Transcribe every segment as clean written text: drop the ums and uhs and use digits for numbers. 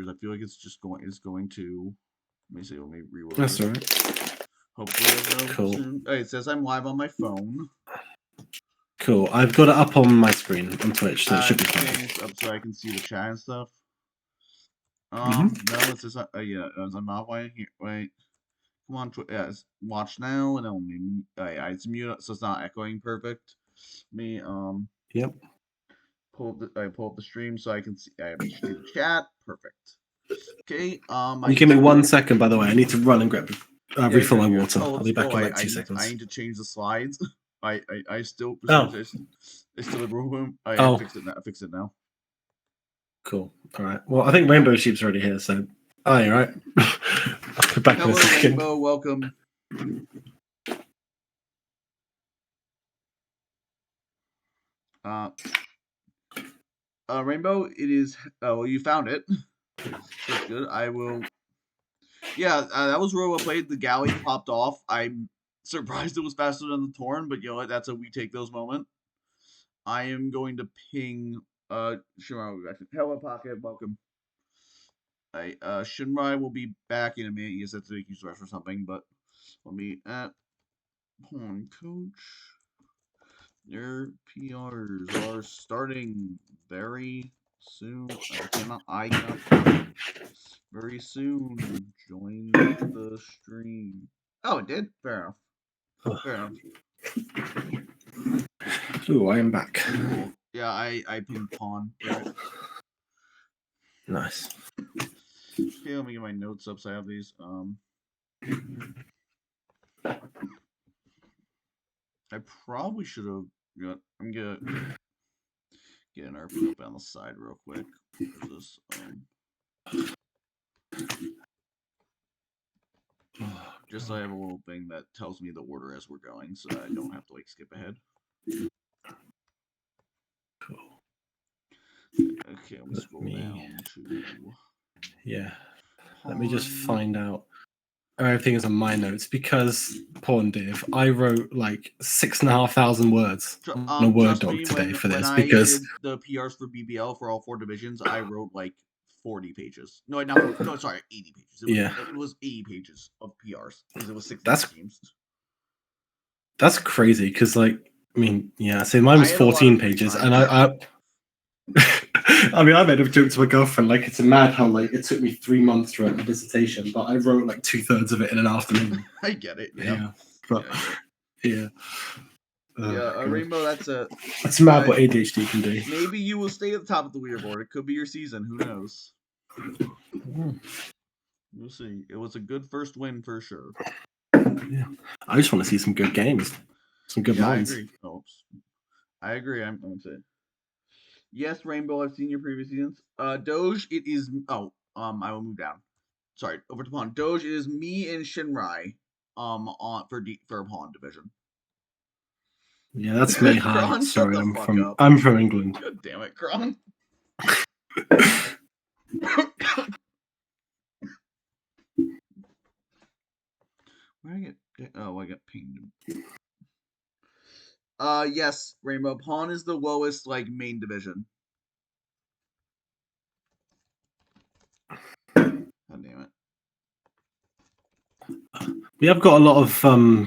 I feel like it's going to. Let me see. Let me reload That's this. all right. Hopefully, it'll go Cool. soon. Oh, it says I'm live on my phone. Cool. I've got it up on my screen on Twitch, so it should be fine. Changed up so I can see the chat and stuff. Mhm. No, it says yeah. I'm not waiting here. Wait. Come on, watch now, and then it's mute, so it's not echoing perfect. Me Yep. pull up the stream so I can see the chat. Perfect. Okay. You give me 1 second, by the way. I need to run and grab refill my you're- water. oh, I'll be back in like 2 I seconds. need to change the slides. I still Oh. I still have room. I Oh. fixed it now. Fix it now. Cool. All right. Well, I think Rainbow Sheep's already here, so oh, you're right. I'll be back in a second. Rainbow, welcome. Rainbow, it is. Oh, well, you found it. That's good. I will. Yeah, that was real well played. The galley popped off. I'm surprised it was faster than the Torn, but you know what? That's a we take those moment. I am going to ping. Shinrai, hello, Pocket. Welcome. Shinrai will be back in a minute. He has to make use rest or something, but let me Pawn Coach. Their PRs are starting very soon. I cannot very soon. Join the stream. Oh, it did? Fair enough. Fair enough. Ooh, I am back. Cool. Yeah, I pinged Pawn. Nice. Okay, let me get my notes up so I have these. I probably should have got. I'm gonna get an RP up on the side real quick. This, just so I have a little thing that tells me the order as we're going, so I don't have to like skip ahead. Cool. Okay, let me scroll down to. Yeah. Let me just find out. Everything is on my notes because Pawn Div. I wrote like 6,500 words on a Word doc today for this because I did the PRs for BPL for all 4 divisions, I wrote like 40 pages. No, not 40, no, sorry, 80 pages. It was 80 pages of PRs because it was 16 teams. That's crazy because, like, I mean, yeah. So mine was 14 pages, and I mean, I made a joke to my girlfriend, like, it's mad how like it took me 3 months to write my dissertation, but I wrote like 2/3 of it in an afternoon. I get it. Yeah. But yeah. Rainbow, that's mad what ADHD can do. Maybe you will stay at the top of the leaderboard. It could be your season. Who knows? We'll see. It was a good first win for sure. Yeah. I just want to see some good games. Some good minds. I agree. I agree. I'm going to say. Yes, Rainbow, I've seen your previous seasons. Doge, it is. I will move down. Sorry, over to Pawn. Doge, it is me and Shinrai. For Pawn division. Yeah, that's me. Hi. Kron, sorry, I'm from England. God damn it, Kron. Where did I get? Oh, I got pinged. Yes, Rainbow Pawn is the lowest like main division. God damn it. We have got a lot of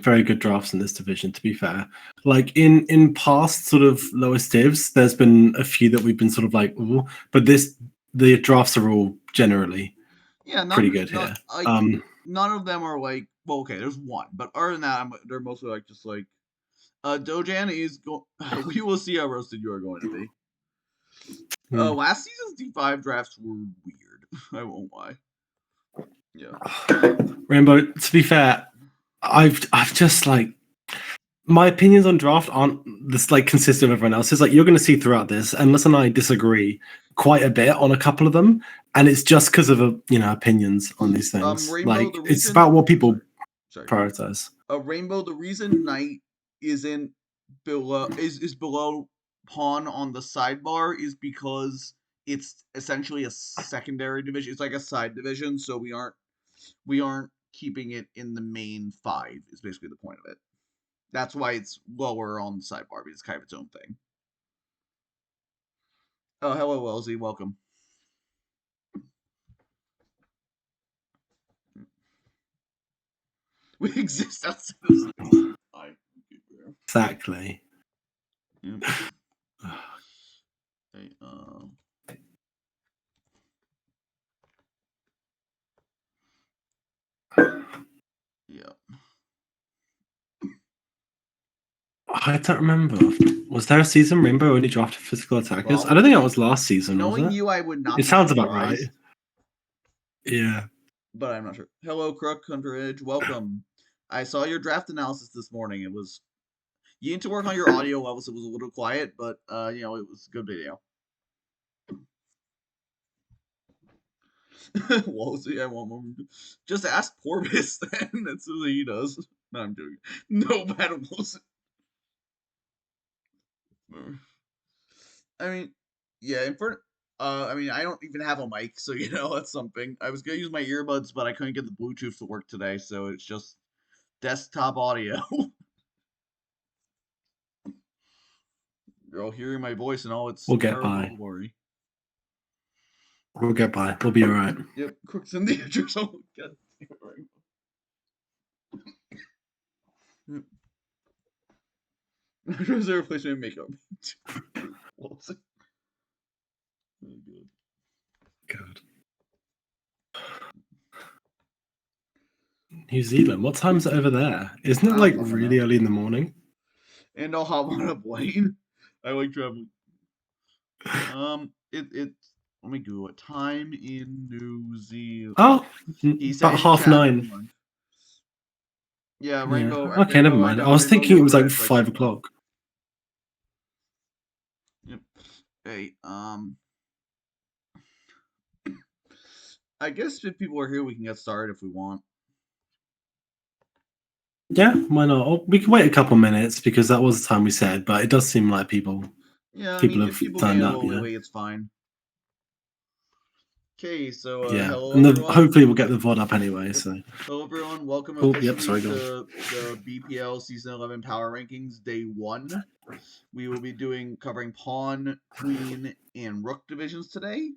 very good drafts in this division, to be fair. Like in past sort of lowest divs, there's been a few that we've been sort of like, ooh, but the drafts are all generally pretty good here. None of them are like, well, okay, there's one, but other than that, they're mostly like just like, Dojan is going. We will see how roasted you are going to be. Last season's D5 drafts were weird. I won't lie. Yeah. Rainbow, to be fair, I've just like my opinions on draft aren't this like consistent with everyone else's. Like you're going to see throughout this, unless and I disagree quite a bit on a couple of them, and it's just because of opinions on these things. Rainbow, it's about what people prioritize. Rainbow, the reason Knight isn't below is below Pawn on the sidebar is because it's essentially a secondary division. It's like a side division, so we aren't keeping it in the main 5 is basically the point of it. That's why it's lower on the sidebar, because it's kind of its own thing. Oh, hello, Wellesley. Welcome. We exist outside of space and time. Exactly. Yep. Okay, yeah. I don't remember. Was there a season Rainbow only drafted physical attackers? I don't think that Probably. was last season, was Knowing it? you, I would not It be sounds about right. surprised. Yeah. But I'm not sure. Hello, Crook, Hunter Edge. Welcome. I saw your draft analysis this morning. It was you need to work on your audio levels. It was a little quiet, but it was a good video. Well, see, I won't. Just ask Porpoise then. That's what he does. No, I'm doing. No battles. I mean, yeah. I don't even have a mic, so that's something. I was gonna use my earbuds, but I couldn't get the Bluetooth to work today, so it's just desktop audio. You're all hearing my voice and all its We'll get terrible by. glory. We'll get by. We'll be alright. Yep, Crook's in the address. Oh, God. Yep. There's a replacement makeup. Well, really good. God. New Zealand. What time is it over there? Isn't it I like don't fucking really know. early in the morning? And I'll hop on a plane. I like traveling. Let me Google it. Time in New Zealand. Oh, He said about in chat. Never 9:30. mind. Yeah, Yeah. Rainbow. Okay, never Rainbow. I mind. I know. was Rainbow. thinking it You're was like correct. Like 5 o'clock. Yep. Hey. I guess if people are here, we can get started if we want. Yeah, why not? We can wait a couple minutes because that was the time we said, but it does seem like people Yeah, I mean, have if people get turned in a up, little late, it's fine. Okay, so Yeah, hello and everyone. hopefully we'll get the VOD up anyway. Yep. So Hello everyone. Welcome cool. Yep. officially Sorry, go on. to the BPL Season 11 Power Rankings Day 1. We will be covering Pawn, Queen, and Rook divisions today.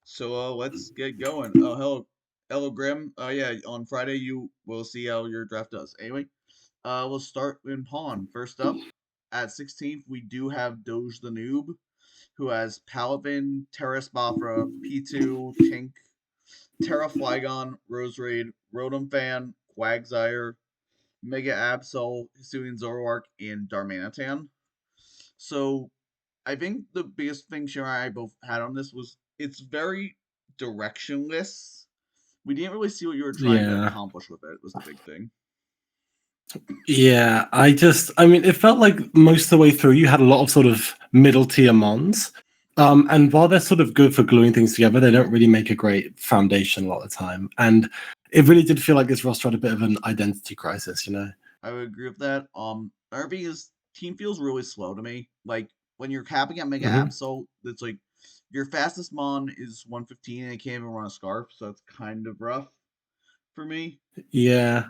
So let's get going. Oh, hello Grim. Yeah, on Friday you will see how your draft does. Anyway, we'll start in Pawn. First up, at 16th, we do have Doge the Noob, who has Palavin, Terrace Bafra, P2, Tink, Terra Flygon, Rose Raid, Rotom Fan, Quagsire, Mega Absol, Hisuian Zoroark, and Darmanitan. So I think the biggest thing Shira and I both had on this was it's very directionless. We didn't really see what you were trying to Yeah. accomplish with it, was the big thing. Yeah, I mean, it felt like most of the way through you had a lot of sort of middle tier mons. And while they're sort of good for gluing things together, they don't really make a great foundation a lot of the time. And it really did feel like this roster had a bit of an identity crisis, I would agree with that. RB's team feels really slow to me. Like when you're capping at Mega Absol, it's like your fastest mon is 115 and it can't even run a scarf, so that's kind of rough for me. Yeah.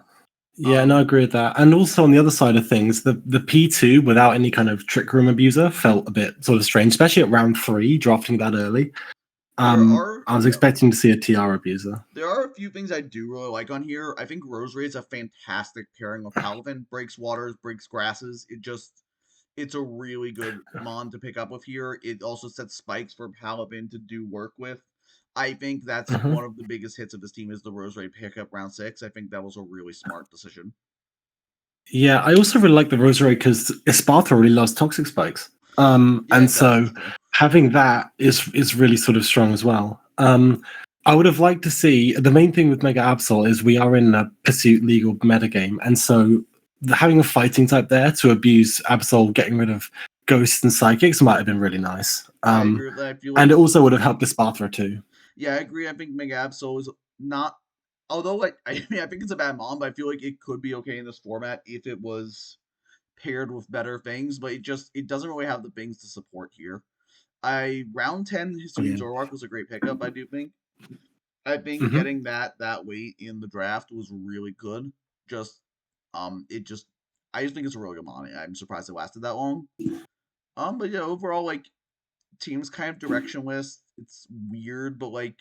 Yeah, no, I agree with that. And also on the other side of things, the P2 without any kind of trick room abuser felt a bit sort of strange, especially at round 3, drafting that early. I was expecting to see a TR abuser. There are a few things I do really like on here. I think Rose Raid's a fantastic pairing with Paladin. Breaks waters, breaks grasses. It's a really good mon to pick up with here. It also sets spikes for Paladin to do work with. I think that's one of the biggest hits of this team is the Rose Raid pickup round 6. I think that was a really smart decision. Yeah, I also really like the Rosary because Esparta really loves toxic spikes. And so having that is really sort of strong as well. I would have liked to see the main thing with Mega Absol is we are in a pursuit legal metagame, and so having a fighting type there to abuse Absol, getting rid of ghosts and psychics might have been really nice. I agree with that. I feel like, and it also would have helped Esparta too. Yeah, I agree. I think Mega Absol is not. Although, like, I think it's a bad mon, but I feel like it could be okay in this format if it was paired with better things. But it doesn't really have the things to support here. Round 10 Hisuian Zoroark was a great pickup. I do think. I think getting that weight in the draft was really good. I just think it's a really good mon. I'm surprised it lasted that long. But yeah, overall, like, team's kind of directionless. It's weird, but like,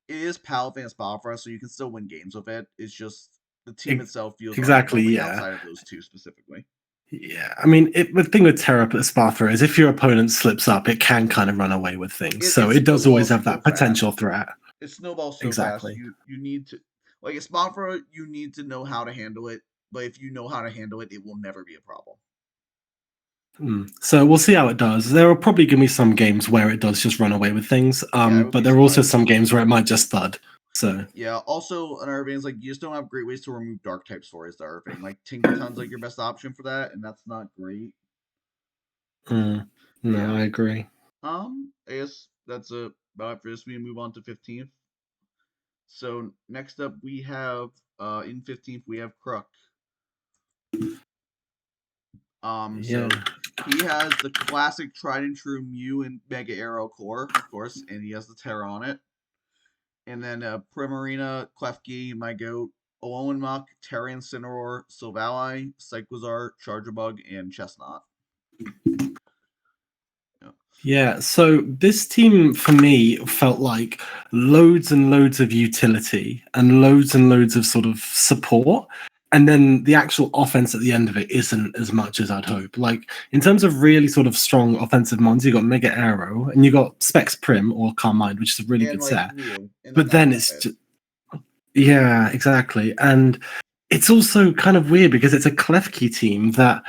it is Paladin Spafra, so you can still win games with it. It's just the team itself feels Exactly, underwhelming yeah. outside of those two specifically. Yeah, I mean, the thing with Terra Sparta is if your opponent slips up, it can kind of run away with things. It, So it it does always snowballs have so that fast. potential threat. It snowballs so fast. Exactly. You need to, like a spot for it, you need to know how to handle it. But if you know how to handle it, it will never be a problem. So we'll see how it does. There are probably going to be some games where it does just run away with things, Yeah, I would but be there are also surprised. some games where it might just thud. So Yeah. Also, another thing is like you just don't have great ways to remove dark types for is the other thing. Like Tinkaton's like your best option for that, and that's not great. But no, yeah. I agree. I guess that's about it for this. We move on to 15th. So next up we have in 15th we have Crook. Yeah, So he has the classic tried and true Mew and Mega Arrow core, of course, and he has the Terra on it. And then Primarina, Klefki, My Goat, Alolan Terran Incineroar, Silvally, Cyclizar, Charjabug, and Chestnut. Yeah. yeah. So this team for me felt like loads and loads of utility and loads of sort of support. And then the actual offense at the end of it isn't as much as I'd hope. Like in terms of really sort of strong offensive mons, you got Mega Arrow and you got Specs Prim or Carmine, which is a really And good like set. Mew, and then But that's then about it's it. just, yeah, exactly. And it's also kind of weird because it's a Klefki team that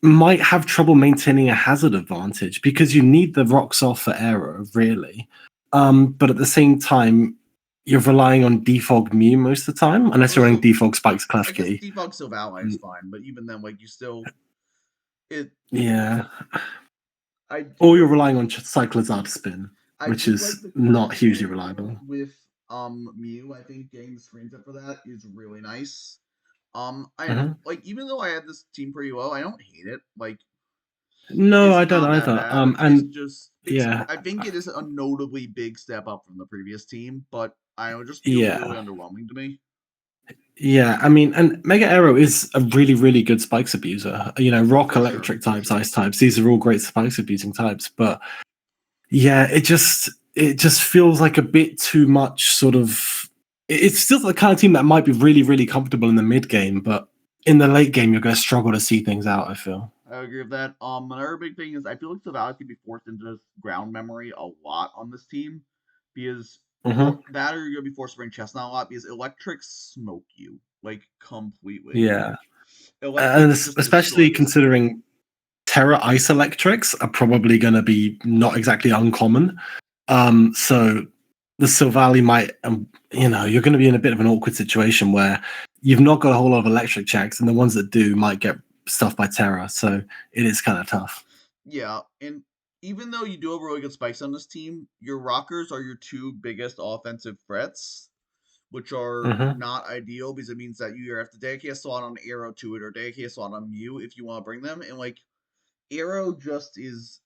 might have trouble maintaining a hazard advantage because you need the rocks off for Aero, really. But at the same time, you're relying on Defog Mew most of the time, unless you're running Also, Defog Spikes I guess Klefki. Defog Silvally is Mm, fine, but even then, like you still it. yeah. I do Or you're like relying on Cyclizar spin, I which do is like the not Crescent hugely Laser reliable. with Mew. I think getting the screen set for that is really nice. I don't Mhm. like even though I had this team pretty low, I don't hate it. Like No, it's I don't not that either. bad. And It's yeah, I think it is a notably big step up from the previous team, but I don't know, it just feels really yeah. underwhelming to me. Yeah, I mean, and Mega Arrow is a really, really good spikes abuser. You know, rock, electric For types, sure. ice types. These are all great spikes abusing types. But yeah, it just feels like a bit too much. Sort of, it's still the kind of team that might be really, really comfortable in the mid game, but in the late game, you're going to struggle to see things out. I feel. I agree with that. Another big thing is I feel like Savali could be forced into ground memory a lot on this team because or Hmm. that or you're gonna be forced to bring Chestnut a lot because electrics smoke you like completely. Yeah, and Electrics just destroy especially this team. considering Terra Ice Electrics are probably going to be not exactly uncommon. So the Silvally might, you're going to be in a bit of an awkward situation where you've not got a whole lot of electric checks, and the ones that do might get stuffed by Terra. So it is kind of tough. Yeah, and even though you do have really good spikes on this team, your rockers are your two biggest offensive threats, which are Hmm. not ideal because it means that you either have to dedicate a slot on Arrow to it or dedicate a slot on Mew if you want to bring them. And like Arrow just is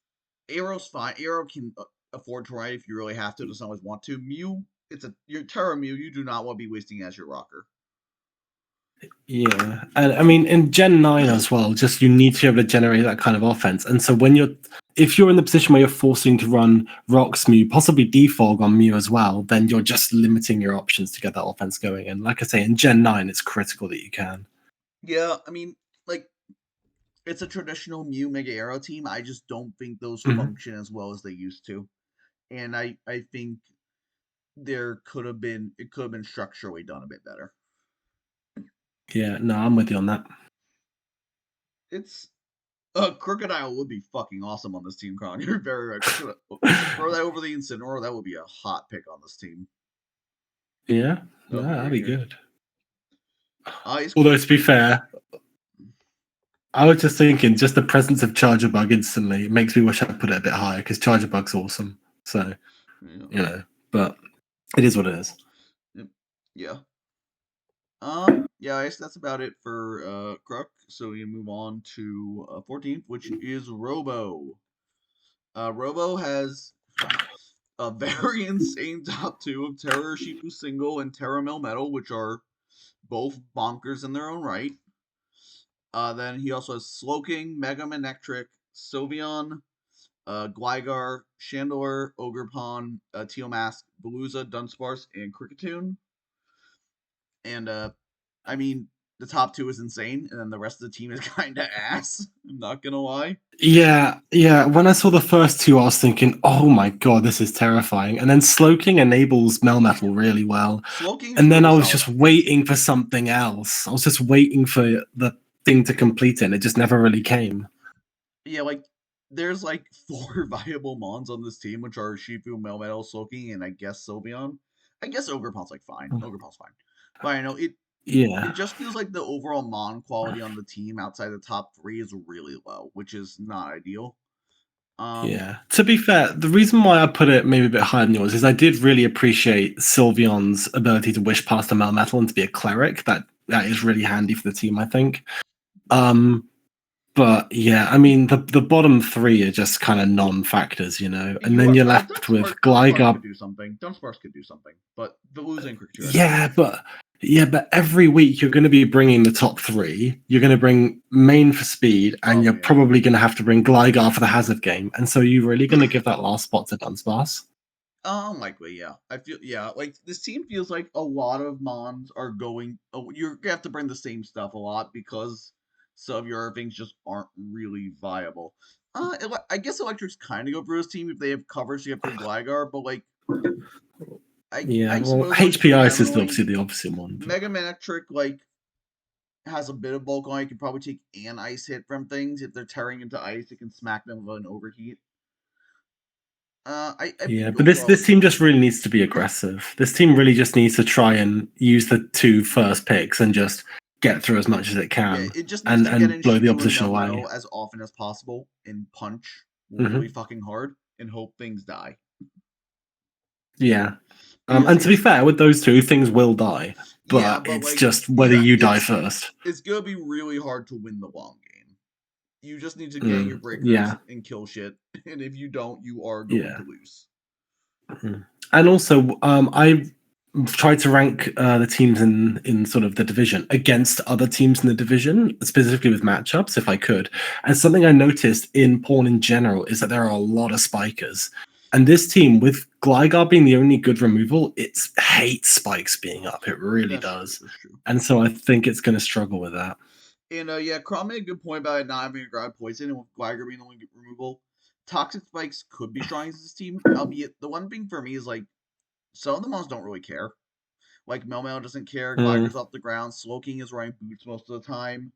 Arrow's fine. Arrow can afford to ride if you really have to. Doesn't always want to. Mew, it's a your Terra Mew. You do not want to be wasting as your rocker. Yeah, and I mean in Gen 9 as well, just you need to be able to generate that kind of offense. And so if you're in the position where you're forcing to run Rocks Mew, possibly Defog on Mew as well, then you're just limiting your options to get that offense going. And like I say, in Gen 9, it's critical that you can. Yeah, I mean, like it's a traditional Mew Mega Arrow team. I just don't think those Mhm. function as well as they used to. And I think it could have been structurally done a bit better. Yeah, no, I'm with you on that. It's Crocodile would be fucking awesome on this team, Con. You're very right. Crocodile, throw that over the Incineroar, that would be a hot pick on this team. Yeah, That no, would be that'd great be here. good. It's Although to be fair, I was just thinking, just the presence of Charger Bug instantly makes me wish I'd put it a bit higher because Charger Bug's awesome. So yeah. but it is what it is. Yeah. Yeah, I guess that's about it for Crook. So we move on to 14th, which is Robo. Robo has a very insane top two of Terror Shifu Single and Terra Metal, which are both bonkers in their own right. Then he also has Slowking, Mega Manectric, Sylveon, Gligar, Chandelure, Ogerpon, Teal Mask, Beluza, Dunsparce, and Cricketune. And I mean, the top two is insane, and then the rest of the team is kind of ass. I'm not gonna lie. Yeah. When I saw the first two, I was thinking, "Oh my god, this is terrifying." And then Slowking enables Melmetal really well, Slowking's and then really I was solid just on this. waiting for something else. I was just waiting for the thing to complete it, and it just never really came. Yeah, like there's like 4 viable mons on this team, which are Shifu, Melmetal, Slowking, and I guess Sylveon. I guess Ogrepal's like fine. Ogrepal's fine. But I know it Yeah. just feels like the overall mon quality on the team outside the top 3 is really low, which is not ideal. Yeah. To be fair, the reason why I put it maybe a bit higher than yours is I did really appreciate Sylveon's ability to wish past a Melmetal and to be a cleric. That is really handy for the team, I think. But yeah, I mean the bottom three are just kind of non-factors, you know, and You then are you're well. left with Dunsparce Gligar. could do something. Dunsparce could do something, but the losing Krichu I don't Yeah, love. but every week you're going to be bringing the top three. You're going to bring Main for speed, and Oh you're yeah. probably going to have to bring Gligar for the hazard game. And so you're really going to give that last spot to Dunsparce. Likely, yeah. I feel like this team feels like a lot of mons are going. Oh, you're gonna have to bring the same stuff a lot because some of your other things just aren't really viable. I guess Electric's kind of go for his team if they have coverage to get through Gligar, but like Yeah, I well, suppose like HP Ice is generally obviously the opposite one. But Mega Manectric like has a bit of bulk on. You can probably take an ice hit from things if they're tearing into ice. It can smack them with an overheat. I yeah, think but this overall, team just really needs to be aggressive. This team really just needs to try and use the two first picks and just get through as much as it yeah, can it just needs to get and in blow the Shifu and opposition away. Melmetal as often as possible and punch really Hmm. fucking hard and hope things die. Yeah. Because And to be fair, with those two, things will die, yeah, but but it's like just whether you die it's first. gonna be really hard to win the long game. You just need to get your Mm, breakers yeah, and kill shit, and if you don't, you are going yeah. to lose. Mhm. And also, I tried to rank the teams in sort of the division against other teams in the division, specifically with matchups, if I could. And something I noticed in Pawn in general is that there are a lot of spikers. And this team, with Gligar being the only good removal, it hates spikes being up. It really That's true. does. That's true. And so I think it's going to struggle with that. And yeah, Crom made a good point about it not having a ground poison and with Gligar being the only removal. Toxic spikes could be strong as this team, albeit the one thing for me is like some of the mons don't really care. Like Melmetal doesn't care. Mm, Gligar's off the ground. Slowking is running boots most of the time.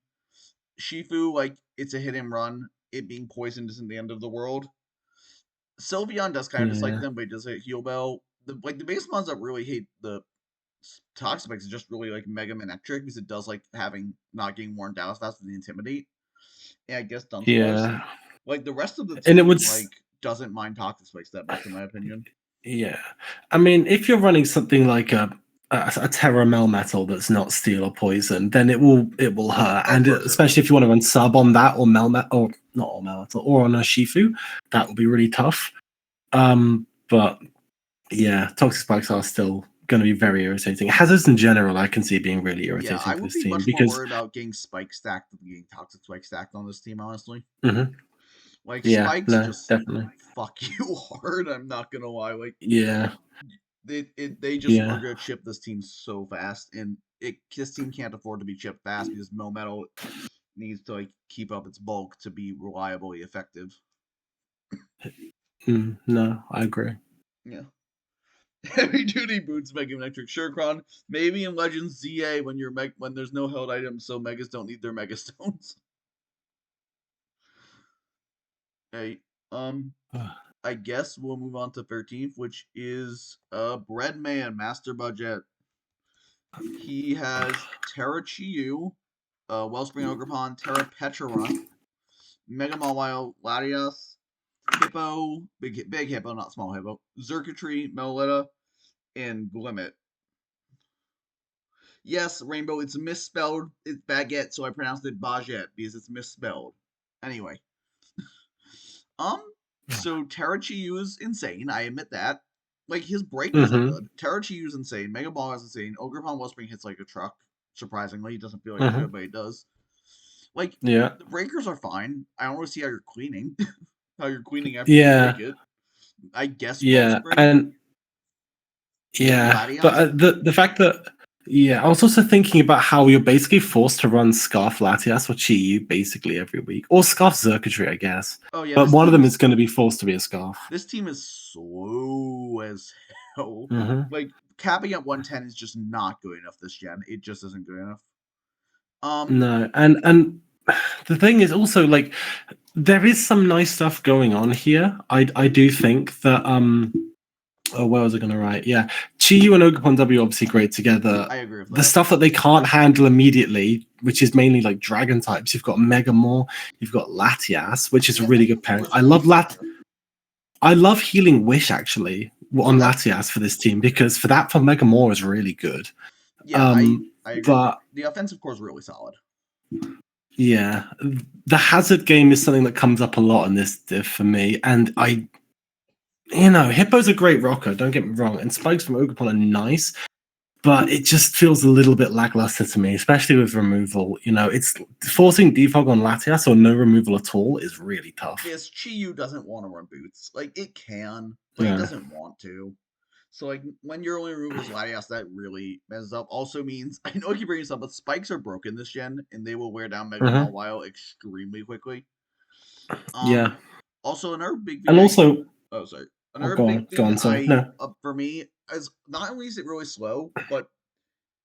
Shifu, like it's a hit and run. It being poisoned isn't the end of the world. Sylveon does kind of dislike yeah, them, but he does hit Heal Bell. The base mons that really hate the Toxic Spikes is just really like Mega Manectric because it does like having not getting worn down as fast as the Intimidate. And I guess Dunsparce. yeah. Like the rest of the And it team, would. like doesn't mind Toxic Spikes that much, in my opinion. Yeah, I mean, if you're running something like a Terra Melmetal that's not steel or poison, then it will hurt, Oh, and for sure. especially if you want to run sub on that or Melmet or not on Melmetal or on a Shifu, that will be really tough. But yeah, toxic spikes are still going to be very irritating. Hazards in general, I can see being really Yeah, irritating I for would this be team much more because worried about getting Spike stacked than getting Toxic Spike stacked on this team, honestly. Mhm. Like Yeah, Spikes no, just definitely, fuck you hard. I'm not gonna lie. Like yeah, they just are yeah. gonna chip this team so fast, and this team can't afford to be chipped fast because Melmetal needs to like keep up its bulk to be reliably effective. No, I agree. Yeah. Heavy duty boots Mega Electric Sherkron. Maybe in Legends ZA when when there's no held items, so Megas don't need their Mega Stones. Hey, I guess we'll move on to 13th, which is Breadman Master Budget. He has Terra Chiyu, Wellspring Ogrepon, Terra Pecharunt, Mega Mawile Latias, Hippo, big Hippo, not small Hippo, Zerkatry, Meletta, and Glimmet. Yes, Rainbow, it's misspelled. It's baguette, so I pronounced it baguette because it's misspelled. Anyway, um, so Tarachiyu is insane. I admit that. Like his breakers are Mm-hmm. good. Tarachiyu is insane. Mega Ball is insane. Ogrepon Wellspring hits like a truck. Surprisingly, he doesn't feel like it Mm-hmm. should, but he does. Like Yeah. the breakers are fine. I don't really see how you're cleaning. How you're cleaning after you break Yeah. it. I guess Yeah. Wellspring, And maybe yeah, but Latias. the fact that Yeah, I was also thinking about how you're basically forced to run Scarf Latias or Chi basically every week, or Scarf Circuitry, I guess. Oh yeah, But one of them is going to be forced to be a Scarf. this team is slow as hell. Mm-hmm. Like capping at 110 is just not good enough this gen. It just isn't good enough. No, and the thing is also like there is some nice stuff going on here. I do think that oh, where was I going to write? Yeah, Chiyu and Ogapon W are obviously great together. I agree with The that. stuff that they can't handle immediately, which is mainly like dragon types, you've got Megamore, you've got Latias, which is a really good pairing. I love I love Healing Wish actually on Latias for this team because for Megamore is really good. Yeah, I agree. But the offensive core is really solid. yeah, the hazard game is something that comes up a lot in this diff for me, and Hippo's a great rocker. Don't get me wrong, and spikes from Ogapon are nice, but it just feels a little bit lackluster to me, especially with removal. It's forcing defog on Latias or no removal at all is really tough. Yes, Chiyu doesn't want to run boots. Like it can, but it doesn't want to. So like when your only removal is Latias, that really messes up. Also means I know I keep bringing this up, but spikes are broken this gen, and they will wear down Mega Mawile extremely quickly. Yeah. Also, another big thing. And also, oh sorry, another go big on, thing sorry. No. For me is not only is it really slow, but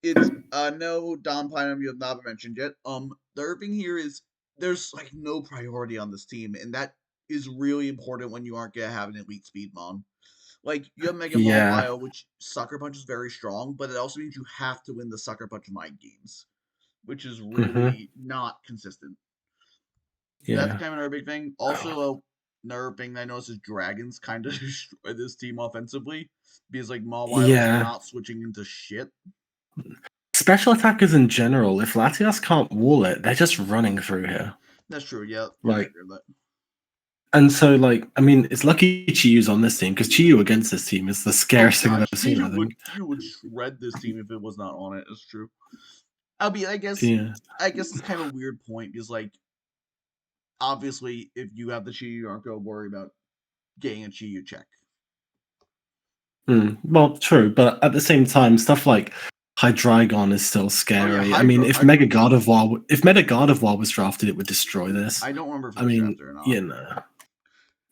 it's no Dom Platinum you have not mentioned yet. The other thing here is there's like no priority on this team, and that is really important when you aren't gonna have an elite speed mon. Like you have Mega Mawile, which Sucker Punch is very strong, but it also means you have to win the Sucker Punch mind games, which is really not consistent. Yeah. That's kind of another big thing. Also, another thing that I noticed is Dragons kind of destroy this team offensively because like Mawile is not switching into shit. Special attackers in general, if Latias can't wall it, they're just running through here. That's true. Yeah, like, I agree with that. And so, like, I mean, it's lucky Chiyu's on this team because Chiyu against this team is the scariest thing I've ever seen. I think you would shred this team if it was not on it. It's true. I guess it's kind of a weird point because, like, obviously, if you have the Chiyu, you aren't going to worry about getting a Chiyu check. Well, true, but at the same time, stuff like Hydreigon is still scary. I mean, if Mega Gardevoir was drafted, it would destroy this. I don't remember if it was drafted or not.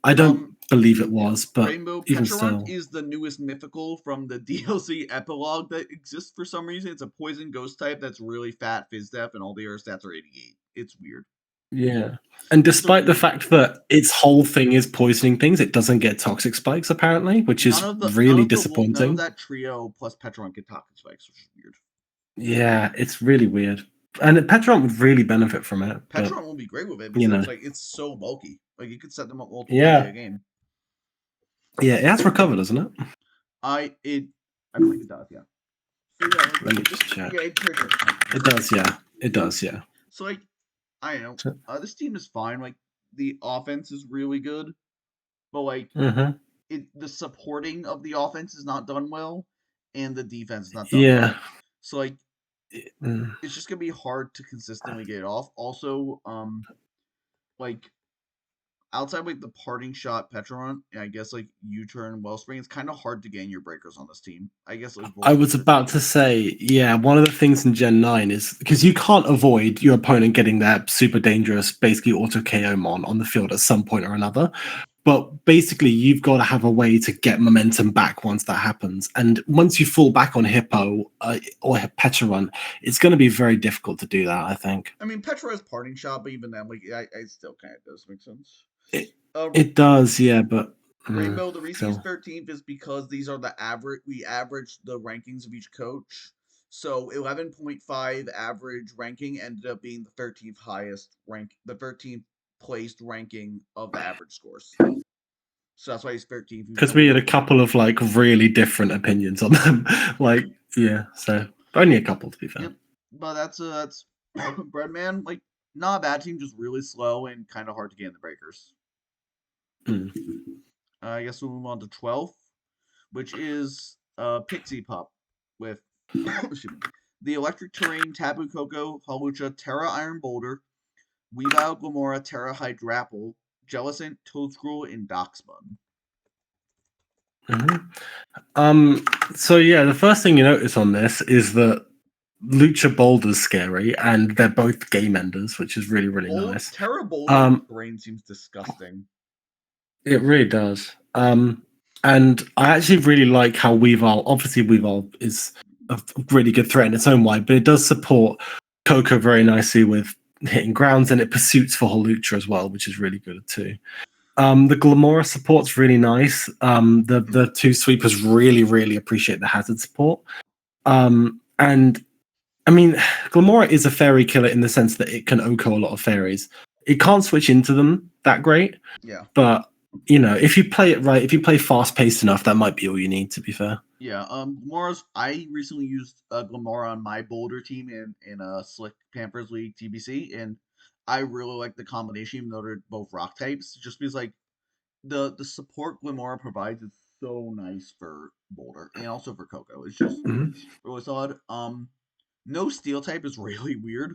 I don't believe it was, but Rainbow even Petrarch still. is the newest mythical from the DLC epilogue that exists for some reason. It's a poison ghost type that's really fat, Fizdef, and all the other stats are 88. It's weird. Yeah. And despite the fact that its whole thing is poisoning things, it doesn't get toxic spikes apparently, which is really disappointing. None of that trio plus Petrarch get toxic spikes, which is weird. Yeah, it's really weird. And Petrarch would really benefit from it. Petrarch will be great with it because it's so bulky. Like you could set them up multiple times a game. Yeah, it has recovered, doesn't it? I believe it does, yeah. So, yeah, let me just check. Yeah, it does, yeah. It does, yeah. So like I don't know. This team is fine. Like the offense is really good, but like the supporting of the offense is not done well, and the defense is not done well. So like it's just gonna be hard to consistently get it off. Also, like outside like the parting shot Petron, and I guess like U-turn Wellspring, it's kind of hard to gain your breakers on this team. I guess like I was about to say, yeah, one of the things in Gen 9 is because you can't avoid your opponent getting that super dangerous, basically auto KO mon on the field at some point or another. But basically, you've got to have a way to get momentum back once that happens. And once you fall back on Hippo or Petrarun, it's going to be very difficult to do that, I think. I mean, Petra has parting shot, but even then, like, I still kind of does make sense. It does, yeah, but Rainbow, the reason he's 13th is because these are we averaged the rankings of each coach. So 11.5 average ranking ended up being the 13th highest rank, the 13th placed ranking of the average scores. So that's why he's 13th. Because we had a couple of like really different opinions on them. Like, yeah, so only a couple to be fair. Yep. But that's Breadman, like not a bad team, just really slow and kind of hard to get in the breakers. I guess we'll move on to 12th, which is Pixie Pup with the Electric Terrain, Tapu Koko, Hawlucha, Terra Iron Boulder, Weavile, Glamora, Terra Hydrapple, Jellicent, Toadscroll, and Doxbun. So yeah, the first thing you notice on this is that Lucha Boulder's scary, and they're both game enders, which is really, really nice. Terra Boulder terrain seems disgusting. It really does. And I actually really like how Weavile, obviously Weavile is a really good threat in its own way, but it does support Coco very nicely with hitting grounds, and it pursuits for Holucha as well, which is really good too. The Glamora support's really nice. The two sweepers really, really appreciate the hazard support. And I mean, Glamora is a fairy killer in the sense that it can OHKO a lot of fairies. It can't switch into them that great. Yeah. But, if you play it right, if you play fast paced enough, that might be all you need, to be fair. Yeah, Glamora's. I recently used Glamora on my Boulder team in a Slick Pampers League TBC, and I really like the combination, even though they're both rock types. Just because like the support Glamora provides is so nice for Boulder and also for Coco. It's just really solid. No steel type is really weird,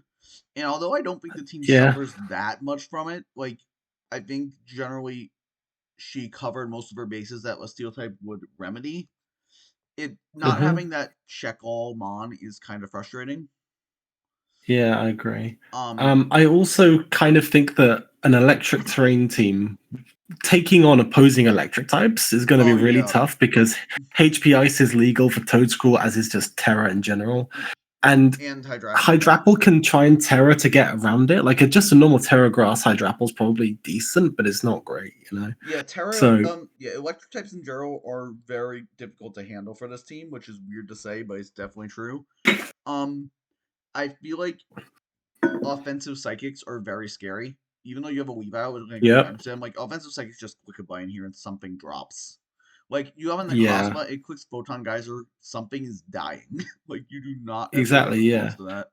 and although I don't think the team suffers that much from it, like I think generally she covered most of her bases that a steel type would remedy. It not having that check all mon is kind of frustrating. Yeah, I agree. I also kind of think that an electric terrain team taking on opposing electric types is going to be really tough because HP Ice is legal for Toad School, as is just Terra in general. And Hydrapple can try and Terra to get around it. Like just a normal Terra Grass Hydrapple is probably decent, but it's not great, Yeah, Terra. Electric types in general are very difficult to handle for this team, which is weird to say, but it's definitely true. I feel like offensive psychics are very scary. Even though you have a Weavile with like damage to them, like offensive psychics just click a button here and something drops. Like you have in the Crossbutt, it clicks Photon Geyser, something is dying. Like you do not ever get close to that.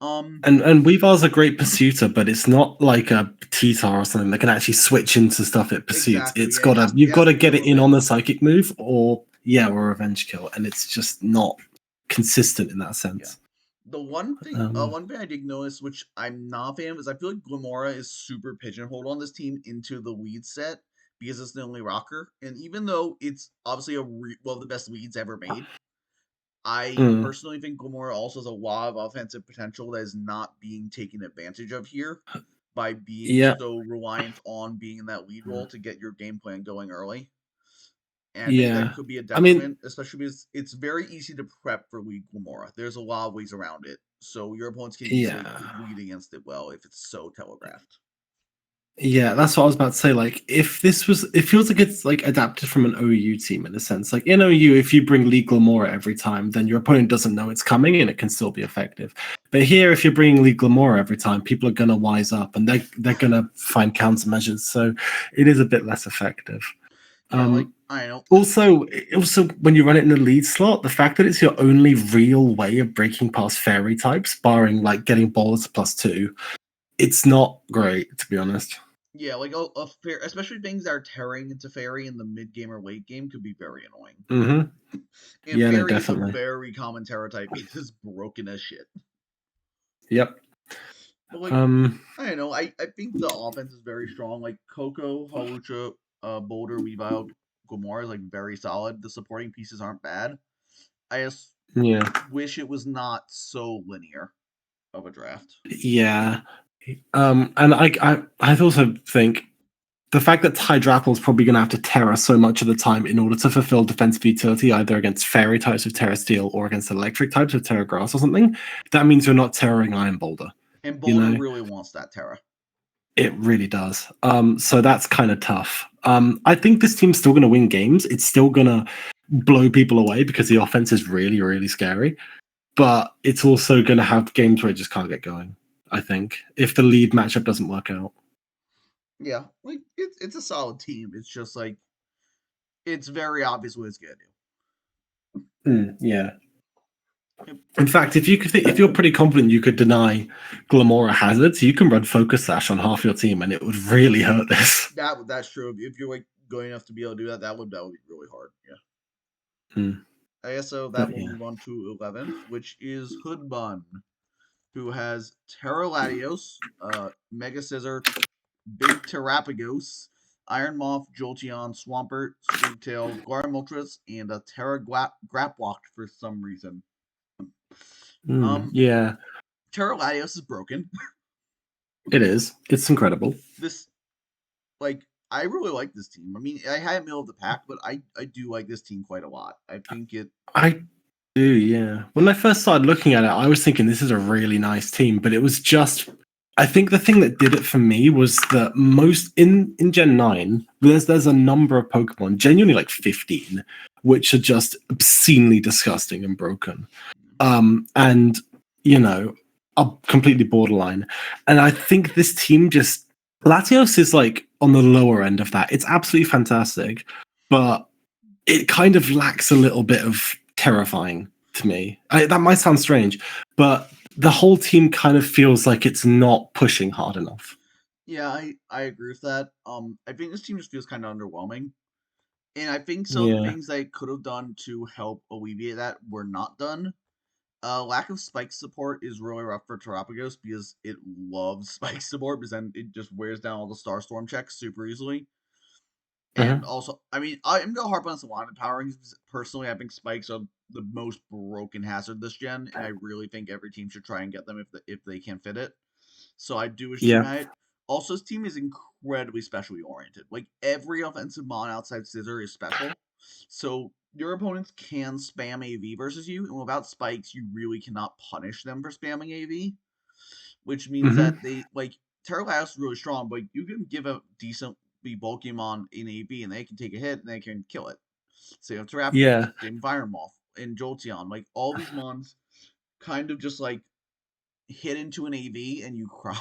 And Weavile's a great pursuiter, but it's not like a T-Tar or something that can actually switch into stuff it pursues. Exactly. It's you've got to get it in on the psychic move or revenge kill, and it's just not consistent in that sense. The one thing I did notice, which I'm not a fan of, is I feel like Glamora is super pigeonholed on this team into the weed set because it's the only rocker. And even though it's obviously one of the best weeds ever made, I personally think Glamora also has a lot of offensive potential that is not being taken advantage of here by being so reliant on being in that lead role to get your game plan going early. And I think that could be a detriment, especially because it's very easy to prep for lead Glamora. There's a lot of ways around it. So your opponents can easily lead against it well if it's so telegraphed. Yeah, that's what I was about to say. Like, it feels like it's like adapted from an OU team in a sense. Like in OU, if you bring League Glamora every time, then your opponent doesn't know it's coming and it can still be effective. But here, if you're bringing League Glamora every time, people are gonna wise up and they're gonna find countermeasures. So it is a bit less effective. Yeah, I know. Also, when you run it in the lead slot, the fact that it's your only real way of breaking past fairy types, barring like getting ballers +2, it's not great, to be honest. Yeah, like a fair, especially things that are tearing into fairy in the mid game or late game could be very annoying. Mm-hmm. And fairy is a very common Terra type. It is broken as shit. Yep. But like, I don't know. I think the offense is very strong. Like Coco, Holucha, Boulder, Weavile, Glamora is like very solid. The supporting pieces aren't bad. I just wish it was not so linear of a draft. Yeah. And I also think the fact that Hydrapple is probably going to have to Terra so much of the time in order to fulfill defensive utility, either against fairy types of Terra Steel or against electric types of Terra Grass or something, that means you're not terroring Iron Boulder. And Boulder really wants that Terra. It really does. So that's kind of tough. I think this team's still going to win games. It's still going to blow people away because the offense is really, really scary. But it's also going to have games where it just can't get going, I think, if the lead matchup doesn't work out. Yeah, like it's a solid team. It's just like it's very obvious what it's gonna do. Yeah. In fact, if you're pretty confident you could deny Glamora hazards, you can run Focus Sash on half your team, and it would really hurt this. That's true. If you're like good enough to be able to do that, that would be really hard. Yeah. I guess so. That will move on to 11th, which is Hoodbun, who has Terra Latios, Mega Scissor, Big Terrapagos, Iron Moth, Jolteon, Swampert, Squeaktail, Guardamoltres, and a Terra Graplocked for some reason. Yeah, Terra Latios is broken. it is. It's incredible. This like I really like this team. I mean, I had middle of the pack, but I do like this team quite a lot. I think it. I do, yeah. When I first started looking at it, I was thinking this is a really nice team, but it was just. I think the thing that did it for me was that most in Gen 9, there's a number of Pokemon, genuinely like 15, which are just obscenely disgusting and broken. And you know, are completely borderline. And I think this team just Latios is like on the lower end of that. It's absolutely fantastic, but it kind of lacks a little bit of terrifying to me. That might sound strange, but the whole team kind of feels like it's not pushing hard enough. Yeah, I agree with that. I think this team just feels kind of underwhelming, and I think some of the Yeah. things they could have done to help alleviate that were not done. Lack of spike support is really rough for Terapagos because it loves spike support because then it just wears down all the Starstorm checks super easily. And Mhm. also, I mean, I'm gonna harp on some line powerings. Personally, I think spikes are the most broken hazard this gen, and I really think every team should try and get them if they can fit it. So I do wish team Yeah. had it. Also, this team is incredibly specially oriented. Like every offensive mon outside Scissor is special. So your opponents can spam AV versus you, and without spikes, you really cannot punish them for spamming AV. Which means Hmm. that they like Terralaus is really strong, but you can give a decent be bulky mon in AV and they can take a hit and they can kill it. Same with Terrapagos, Yeah. same Fire Moth, and Jolteon. Like all these mons kind of just like hit into an AV and you cry.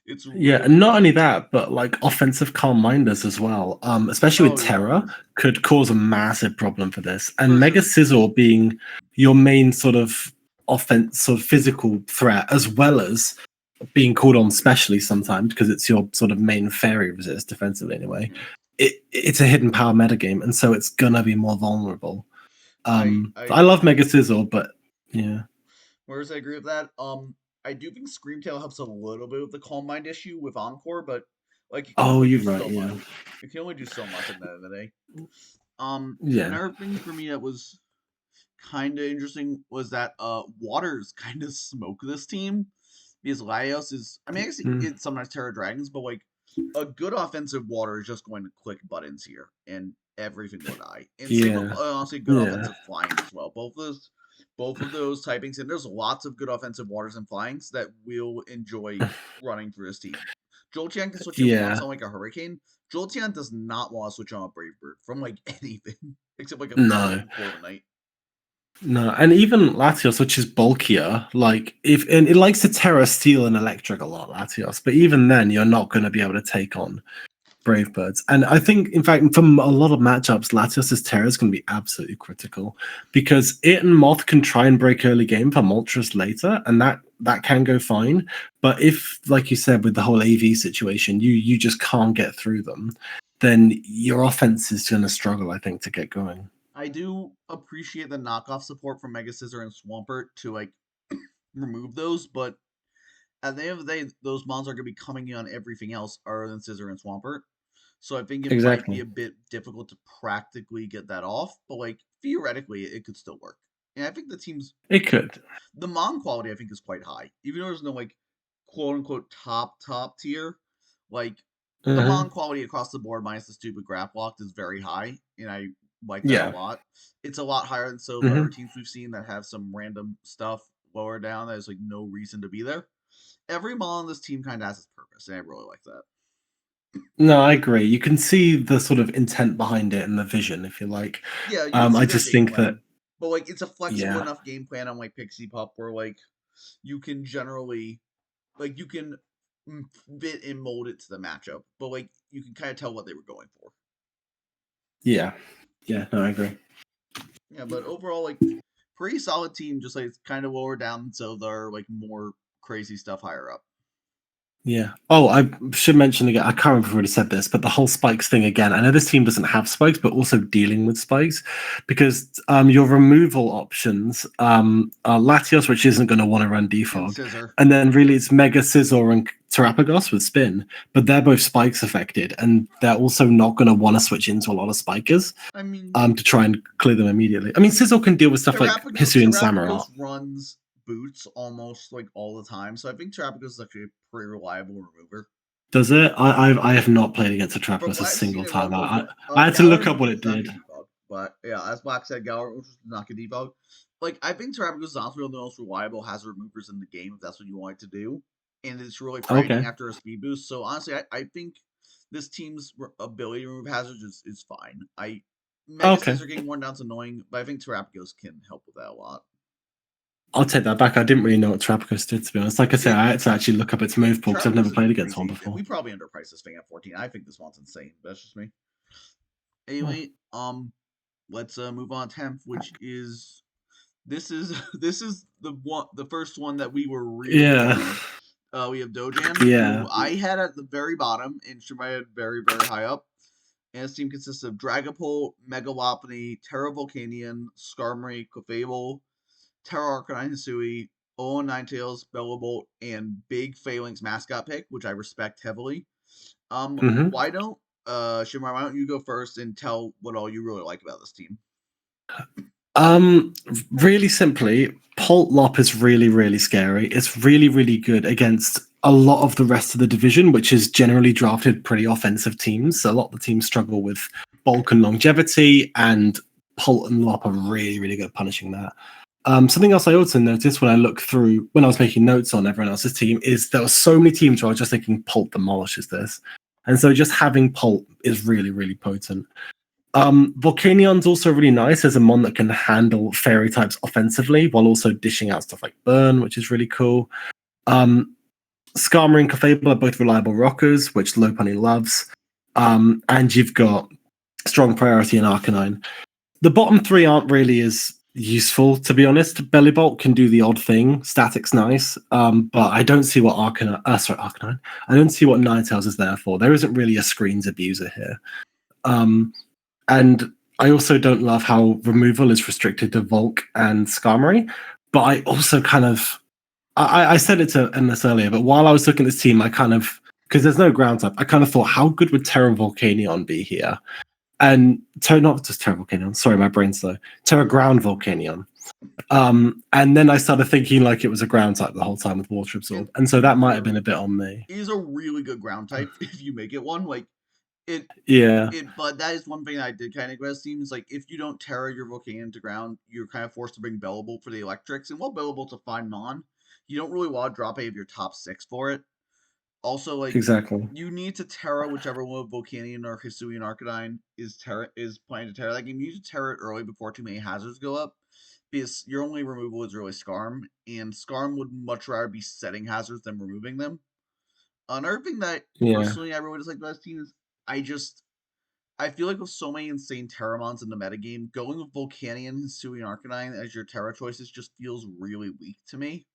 It's Yeah, really and not rough. only that, but like offensive calm minders as well. Especially Oh with yeah, Terra, could cause a massive problem for this. And for Mega sure. Sizzle being your main sort of sort of physical threat, as well as being called on specially sometimes because it's your sort of main fairy resist defensively anyway. Yeah. It's a hidden power metagame, and so it's gonna be more vulnerable. I I agree love with that. Mega Sizzle, but yeah. Whereas I agree with that. I do think Screamtail helps a little bit with the Calm Mind issue with Encore, but like it can Oh, only do you're right. so Yeah. much. It can only do so much at the end of the day. Yeah. Another thing for me that was kind of interesting was that Waters kind of smoke this team because Laios is. I mean, I guess Mm. it's sometimes Terra Dragons, but like a good offensive Water is just going to click buttons here and everything will die. And same with Yeah. honestly good Yeah. offensive Flyings as well. Both of those typings, and there's lots of good offensive Waters and Flyings that will enjoy running through his team. Jolteon can switch it once Yeah. on like a Hurricane. Jolteon does not want to switch on a Brave Bird from like anything except like a No. fucking Corviknight. No, and even Latios, which is bulkier, like if and it likes to Terra Steel and Electric a lot, Latios, but even then you're not going to be able to take on Brave Birds. And I think, in fact, from a lot of matchups, Latios's Terra is going to be absolutely critical because it and Moth can try and break early game for Moltres later, and that can go fine. But if, like you said, with the whole AV situation, you just can't get through them, then your offense is going to struggle, I think, to get going. I do appreciate the knockoff support from Mega Scissor and Swampert to like remove those, but at the end of the day, those mons are going to be coming in on everything else other than Scissor and Swampert. So I think it might be Exactly. a bit difficult to practically get that off, but like theoretically, it could still work. And I think the team's It could. the mon quality I think is quite high, even though there's no like quote unquote top tier. Like the Hmm. mon quality across the board, minus the stupid graph locked, is very high, and I like that a Yeah. lot. It's a lot higher than some of the other Hmm. teams we've seen that have some random stuff lower down that has like no reason to be there. Every mon on this team kind of has its purpose, and I really like that. No, I agree. You can see the sort of intent behind it and the vision, if you like. Yeah, you can I see their just game think that, plan, but like it's a flexible yeah, enough game plan on like Pixie Pup where like you can generally like you can fit and mold it to the matchup, but like you can kind of tell what they were going for. yeah, yeah. No, I agree. Yeah, but overall, like pretty solid team. Just like it's kind of lower down, so they're like more crazy stuff higher up. Yeah. Oh, I should mention again. I can't remember if I already said this, but the whole spikes thing again. I know this team doesn't have spikes, but also dealing with spikes because your removal options are Latios, which isn't going to want to run And defog, Scissor. and then really it's Mega Scissor and Terapagos with spin, but they're both spikes affected, and they're also not going to want to switch into a lot of spikers I mean, to try and clear them immediately. I mean, Sizzle can deal with stuff like Hisui and Samurott. Terrapagos runs boots almost like all the time, so I think Trapicos is actually a pretty reliable remover. Does it? I have not played against a From Trapos a what I've seen, single it time. runs okay. I had to look up Gallery what does it not did. get debugged, but yeah, as Black said, Gallery does not get debugged. Like I think Trapicos is honestly one of the most reliable hazard removers in the game if that's what you want to do, and it's really frightening Okay. after a speed boost. So honestly, I think this team's ability to remove hazards is fine. Mega Okay. Caesar getting worn down's annoying, but I think Terrapagos can help with that a lot. I'll take that back. I didn't really know what Trapicus did, to be honest. Like I said, It I had to actually look up its move pool because I've Terrapagos never is played against one crazy. before. We probably underpriced this thing at 14. I think this one's insane. But that's just me. Oh. Anyway, let's move on 10th, which is this is the first one that we were really Yeah. big on. We have Dojam, Yeah. who I had at the very bottom, and Shemai had very, very high up. And his team consists of Dragapult, Megalopony, Terra Volcanion, Skarmory, Clefable, Terra Arcanine Hisui, Owen Ninetales, Bellabolt, and Big Phalanx mascot pick, which I respect heavily. Hmm. Why don't Shemai, why don't you go first and tell what all you really like about this team? Really simply, Pult Lop is really, really scary. It's really, really good against a lot of the rest of the division, which is generally drafted pretty offensive teams. So a lot of the teams struggle with bulk and longevity, and Pult and Lop are really, really good at punishing that. Something else I also noticed when I looked through when I was making notes on everyone else's team is there were so many teams where I was just thinking Pult demolishes this. And so just having Pult is really, really potent. Volcanion's also really nice as a mon that can handle fairy types offensively while also dishing out stuff like Burn, which is really cool. Skarmory and Clefable are both reliable rockers, which Lopunny loves. And you've got strong priority in Arcanine. The bottom three aren't really as useful, to be honest. Bellybolt can do the odd thing. Static's nice. But I don't see what Arcanine. I don't see what Ninetales is there for. There isn't really a screens abuser here. And I also don't love how removal is restricted to Volk and Skarmory. But I also kind of I said it to MS earlier, but while I was looking at this team, I kind of because there's no ground type, I kind of thought, how good would Terra Volcanion be here? And not just Terra Volcanion, sorry, my brain's slow. Terra Ground Volcanion. And then I started thinking like it was a ground type the whole time with Water Absorb. And so that might have been a bit on me. It is a really good ground type if you make it one. Like Yeah. But that is one thing I did kind of agree with teams. Like if you don't Terra your Volcanion to ground, you're kind of forced to bring Bellabolt for the electrics. And while Bellabolt's a fine mon, you don't really want to drop any of your top 6 for it. Also, like Exactly. you need to Terra whichever one of Volcanion or Hisui and Arcanine is planning to Terra that game. You need to Terra it early before too many hazards go up. Because your only removal is really Skarm, and Skarm would much rather be setting hazards than removing them. Another thing that Yeah. personally I really dislike about this team is I feel like with so many insane Terramons in the metagame, going with Volcanion, Hisui, and Arcanine as your Terra choices just feels really weak to me.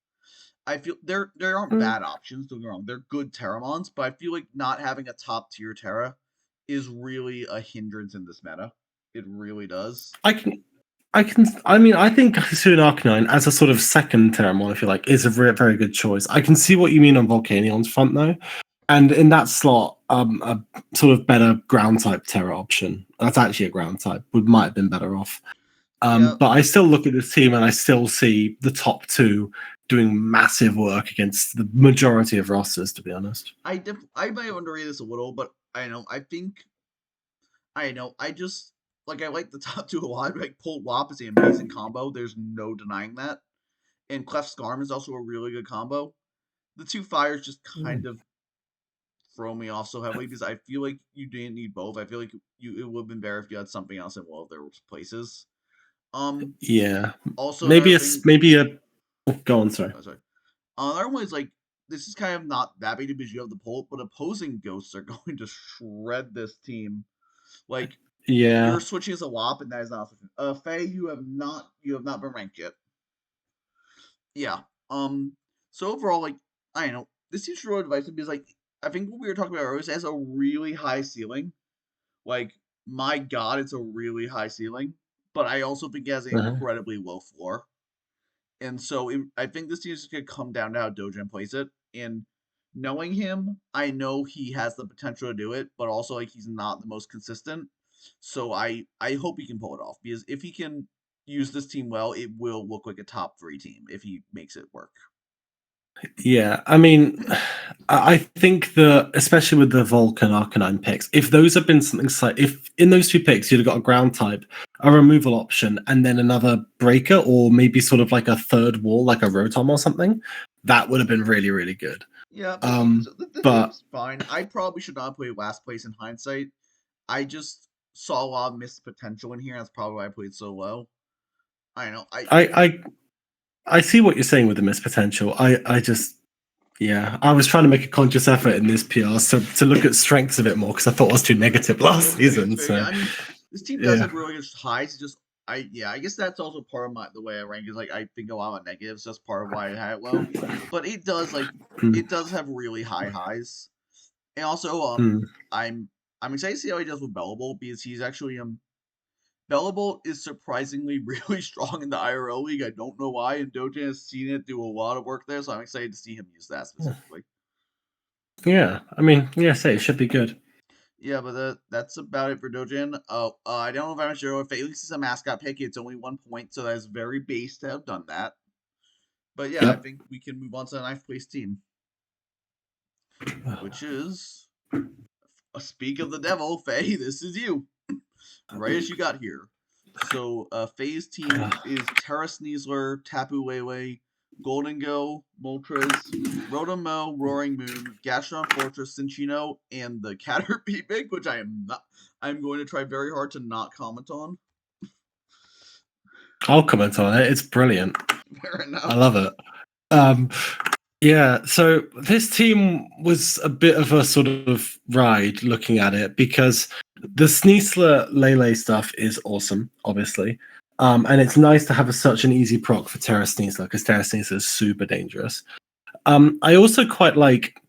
I feel there aren't bad options, don't get me wrong. They're good Terramons, but I feel like not having a top tier Terra is really a hindrance in this meta. It really does. I mean, I think Hisuian Arcanine as a sort of second Terramon, if you like, is a very good choice. I can see what you mean on Volcanion's front, though. And in that slot, a sort of better ground type Terra option. That's actually a ground type. Might have been better off. Yeah, But I still look at this team and I still see the top two doing massive work against the majority of rosters, to be honest. I might have underrated this a little, but I just like I like the top two a lot. Like Pull Wop is an amazing combo. There's no denying that. And Clef Skarm is also a really good combo. The two fires just kind of throw me off so heavily because I feel like you didn't need both. I feel like it would have been better if you had something else in one of their places. Um Yeah. Also Maybe another it's thing maybe a go on, sorry. oh, sorry. Another one is like this is kind of not that big because you have the pull, but opposing ghosts are going to shred this team. Like Yeah. you're switching as a WAP, and that is not switching. Faye, you have not been ranked yet. Yeah. So overall, like I don't know, this team's really divisive because like I think what we were talking about earlier has a really high ceiling. Like my god, it's a really high ceiling, but I also think it has an Uh-huh. incredibly low floor. And so I think this team is going to come down to how Dojan plays it. And knowing him, I know he has the potential to do it, but also like he's not the most consistent. So I hope he can pull it off because if he can use this team well, it will look like a top 3 team if he makes it work. Yeah, I mean, I think that especially with the Vulcan Arcanine picks, if those have been something like if in those 2 picks you'd have got a ground type, a removal option, and then another breaker, or maybe sort of like a third wall, like a Rotom or something, that would have been really, really good. Yeah, but Um, so the but team's fine. I probably should not play last place in hindsight. I just saw a lot of missed potential in here. That's probably why I played so low. I know. I I see what you're saying with the missed potential. I just yeah, I was trying to make a conscious effort in this PR to look at strengths a bit more because I thought I was too negative last season. Fair, yeah. So I mean, this team does yeah. have really good highs. It's just I guess that's also part of the way I rank is like I think a lot of negatives. That's part of why I had it low. But Mm, it does have really high highs. And also mm. I'm excited to see how he does with Bellable because he's actually Bellable is surprisingly really strong in the IRL league. I don't know why, and Dojan has seen it do a lot of work there, so I'm excited to see him use that specifically. Yeah, I mean, yeah, say it should be good. Yeah, but that's about it for Dojan. I don't know if I'm sure if Felix is a mascot pick. It's only 1 point, so that's very base to have done that. But yeah, I Yep. think we can move on to the ninth place team, which is a speak of the devil, Faye. This is you. Right as you got here. So Faye's team is Terra Sneasler, Tapu Lele, Golden Go, Moltres, Rotomo, Roaring Moon, Gastron Fortress, Cinchino, and the Caterpie pick, which I'm going to try very hard to not comment on. I'll comment on it. It's brilliant. Fair enough. I love it. Um, yeah, so this team was a bit of a sort of ride looking at it because the Sneasler Lele stuff is awesome, obviously. And it's nice to have such an easy proc for Terra Sneasler because Terra Sneasler is super dangerous. I also quite like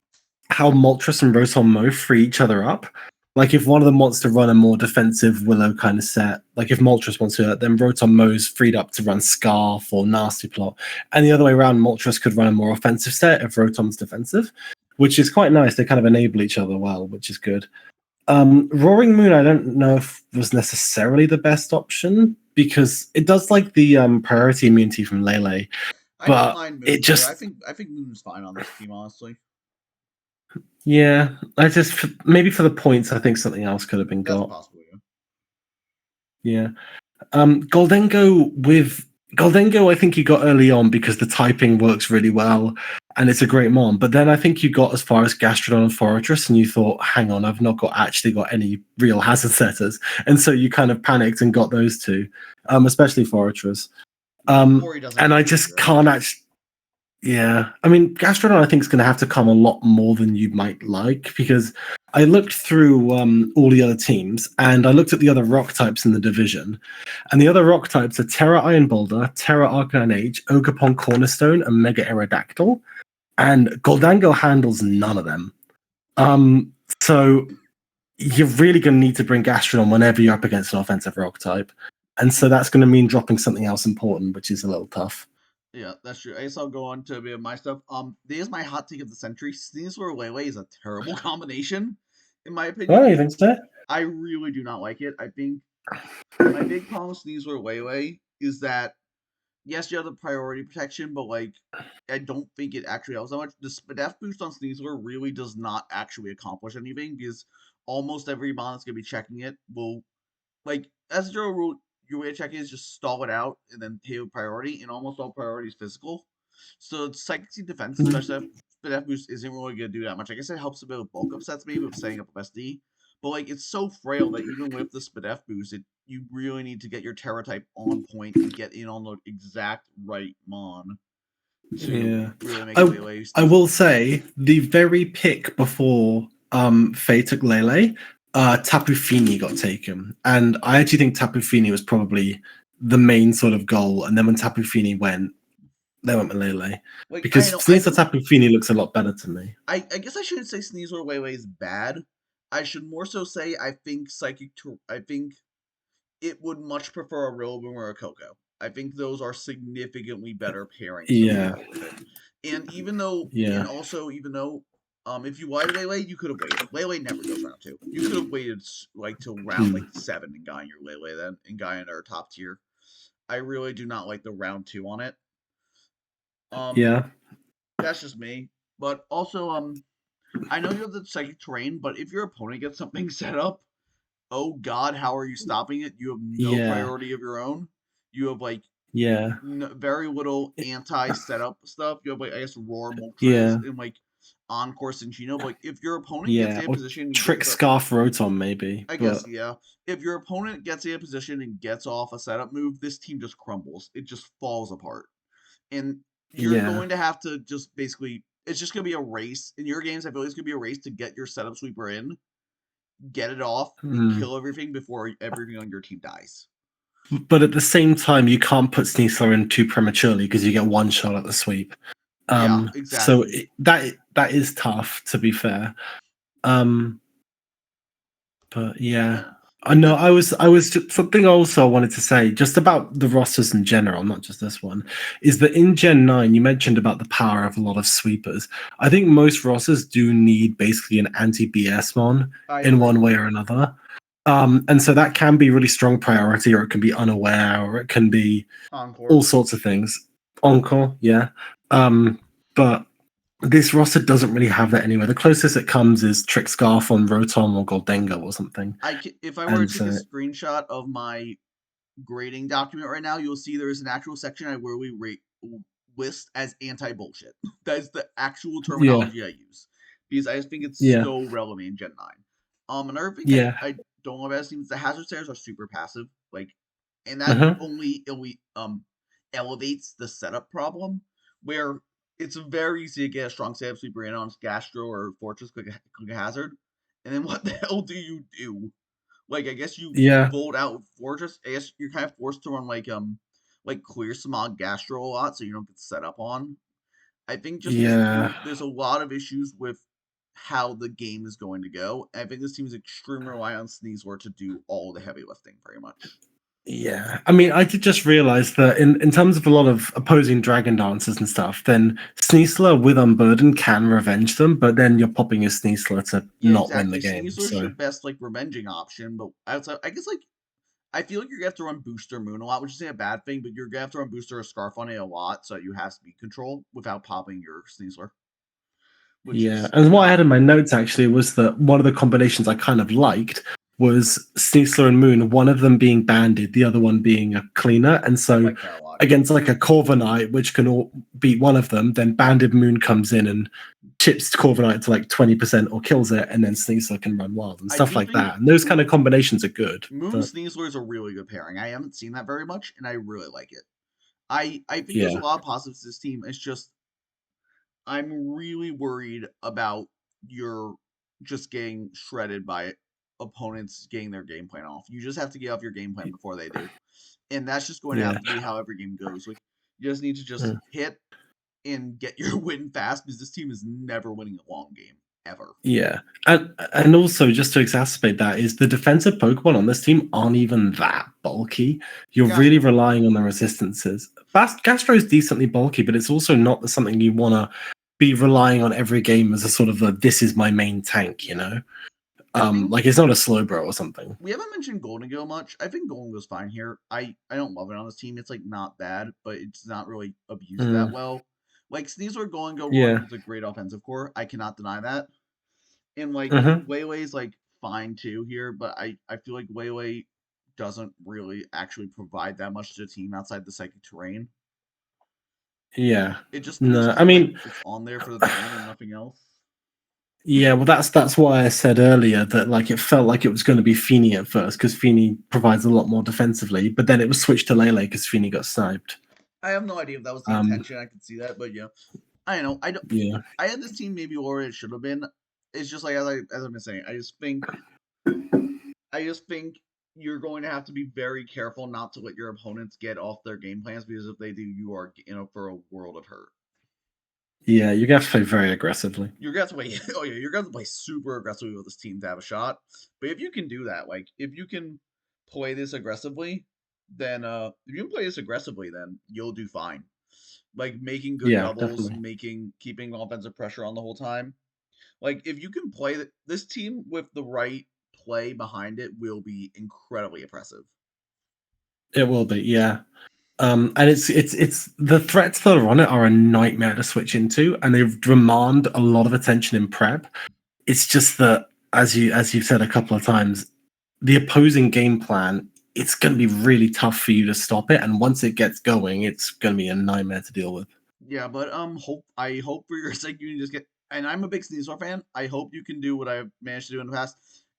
how Moltres and Rotom Mo free each other up. Like if one of them wants to run a more defensive Willow kind of set, like if Moltres wants to, then Rotom Mo's freed up to run Scarf or Nasty Plot, and the other way around, Moltres could run a more offensive set if Rotom's defensive, which is quite nice. They kind of enable each other well, which is good. Roaring Moon, I don't know if was necessarily the best option because it does like the priority immunity from Lele, I don't but mind it Moon, but just I think Moon's fine on this team, honestly. yeah, I just maybe for the points, I think something else could have been That's got. possible, yeah. Yeah. Goldengo, I think you got early on because the typing works really well and it's a great mon. But then I think you got as far as Gastrodon and Fortress and you thought, hang on, I've not actually got any real hazard setters. And so you kind of panicked and got those two, especially Fortress. Or he doesn't And have I to, just really. can't actually. Yeah, I mean, Gastrodon, I think is going to have to come a lot more than you might like because I looked through all the other teams and I looked at the other rock types in the division, and the other rock types are Terra Iron Boulder, Terra Arcanine Age, Ogerpon Cornerstone, and Mega Aerodactyl, and Goldango handles none of them. So you're really going to need to bring Gastrodon whenever you're up against an offensive rock type, and so that's going to mean dropping something else important, which is a little tough. Yeah, that's true. I guess I'll go on to a bit of my stuff. There's my hot take of the century. Sneasler Lele is a terrible combination, in my Oh, opinion. you think so? I really do not like it. I think my big problem with Sneasler Lele is that yes, you have the priority protection, but like I don't think it actually helps that much. The Spadef boost on Sneasler really does not actually accomplish anything because almost every mon that's gonna be checking it will like as a general rule, your way to check it is just stall it out and then hit with priority, and almost all priority is physical. So it's psychic defense, especially if F boost isn't really gonna do that much. I guess it helps a bit with bulk upsets, maybe with setting up SD. But like it's so frail that even with the Spadef boost, you really need to get your Terra type on point and get in on the exact right mon to Yeah. really make I Lele I Sneasler will work. say the very pick before Faye took Lele, Tapu Fini got taken. And I actually think Tapu Fini was probably the main sort of goal. And then when Tapu Fini went, they went with Lele. Like I Because know I Sneasler don't Tapu Fini looks a lot better to me. I guess I shouldn't say Sneasler Lele is bad. I should more so say I think it would much prefer a Rillaboom or a Coco. I think those are significantly better pairings for the Yeah. deck with it. And even though, and Yeah. also even though, if you wanted Lele, you could have waited. Lele never goes round 2. You could have waited like till round Hmm. like 7 and got your Lele then and got in our top tier. I really do not like the round 2 on it. Yeah. That's just me. But also, I know you have the psychic terrain, but if your opponent gets something set up, oh god, how are you stopping it? You have no Yeah. priority of your own. You have like Yeah. very little anti setup stuff. You have like I guess Roar Moltres Yeah. and like Encore Cinchino. But like if your opponent gets Yeah. a Or position and Trick gets a Scarf Rotom, maybe. I guess But yeah. If your opponent gets a position and gets off a setup move, this team just crumbles. It just falls apart. And you're yeah. going to have to just basically it's just gonna be a race. In your games, I feel like it's gonna be a race to get your setup sweeper in, get it off, and Hmm. kill everything before everything on your team dies. But at the same time, you can't put Sneasler in too prematurely because you get one shot at the sweep. Yeah, So exactly. that is tough, to be fair. Um, but yeah, And I know. that's I was just, something also I wanted to say just about the rosters in general, not just this one, is that in Gen 9 you mentioned about the power of a lot of sweepers. I think most rosters do need basically an anti BS mon I in agree. one way or another. And so that can be really strong priority, or it can be unaware, or it can be Encore. all sorts of things. Encore, yeah. But this roster doesn't really have that anywhere. The closest it comes is Trick Scarf on Rotom or Goldengo or something. If I were And to take a so, screenshot of my grading document right now, you'll see there is an actual section where we rate list as anti bullshit. That is the actual yeah, terminology I use because I just think it's yeah, so relevant in Gen 9. Another thing yeah. I don't love about this team is the hazard stairs are super passive, like, and that Uh-huh. only elevates the setup problem where it's very easy to get a strong setup sweeper in on Gastro or Fortress click a hazard, and then what the hell do you do? Like I guess you Yeah, vote out Fortress. I guess you're kind of forced to run like Clear Smog Gastro a lot so you don't get set up on. I think just this yeah. team there's a lot of issues with how the game is going to go. I think this team is extremely reliant on Sneasler to do all the heavy lifting pretty much. Yeah, I mean, I did just realize that in terms of a lot of opposing dragon dances and stuff, then Sneasler with Unburden can revenge them, but then you're popping a Sneasler to Yeah, not win the exactly. game. Sneasler is your So best like revenging option, but outside I guess like I feel like you're gonna have to run Booster Moon a lot, which isn't a bad thing, but you're gonna have to run Booster or Scarf on it a lot, so you have speed control without popping your Sneasler, which yeah, is and what I not had in my notes actually was that one of the combinations I kind of liked was Sneasler and Moon, one of them being banded, the other one being a cleaner, and I so like that a lot. against like a Corviknight, which can all beat one of them, then banded Moon comes in and chips Corviknight to like 20% or kills it, and then Sneasler can run wild and I stuff do like think that. And those kind of combinations are good. Moon But Sneasler is a really good pairing. I haven't seen that very much, and I really like it. I think there's a yeah, lot of positives to this team. It's just I'm really worried about your just getting shredded by opponents getting their game plan off. You just have to get off your game plan before they do. And that's just going to yeah. have to be how every game goes. Like you just need to just Mm. hit and get your win fast because this team is never winning a long game. Ever. Yeah, and also just to exacerbate that is the defensive Pokemon on this team aren't even that bulky. You're really Gastro. relying on the resistances. Fast Gastro is decently bulky, but it's also not something you want to be relying on every game as a sort of a this is my main tank. You Yeah. know, I think like it's not a Slowbro or something. we haven't mentioned Golden Gill much. I think Golden Gill's fine here. I don't love it on this team. It's like not bad, but it's not really abused that Mm, well. Like Sneasler Golden Gill yeah. runs a great offensive core. I cannot deny that. And like Hmm. Weiwei's like fine too here, but I feel like Weiwei doesn't really actually provide that much to the team outside the psychic terrain. Yeah. It just feels No, kind I of like mean, it's on there for the terrain and nothing else. yeah. Well, that's why I said earlier that like it felt like it was going to be Feeney at first because Feeney provides a lot more defensively, but then it was switched to Lele because Feeney got sniped. I have no idea if that was the Um, intention. I could see that, but yeah, I don't know. I don't. yeah. I had this team maybe lower than it should have been. It's just like as I've been saying. I just think you're going to have to be very careful not to let your opponents get off their game plans because if they do, you are for a world of hurt. Yeah, you have to play very aggressively. You're gonna have to play. Oh yeah, you're gonna have to play super aggressively with this team to have a shot. But if you can do that, like if you can play this aggressively, then if you can play this aggressively, then you'll do fine. Like making good Yeah, doubles, definitely. keeping offensive pressure on the whole time. Like if you can play this team with the right play behind it, will be incredibly impressive. It will be, yeah. And it's the threats that are on it are a nightmare to switch into, and they demand a lot of attention in prep. It's just that, as you've said a couple of times, the opposing game plan, it's going to be really tough for you to stop it, and once it gets going, it's going to be a nightmare to deal with. Yeah, but I hope for your sake you can just get. And I'm a big Sneasel fan. I hope you can do what I've managed to do in the past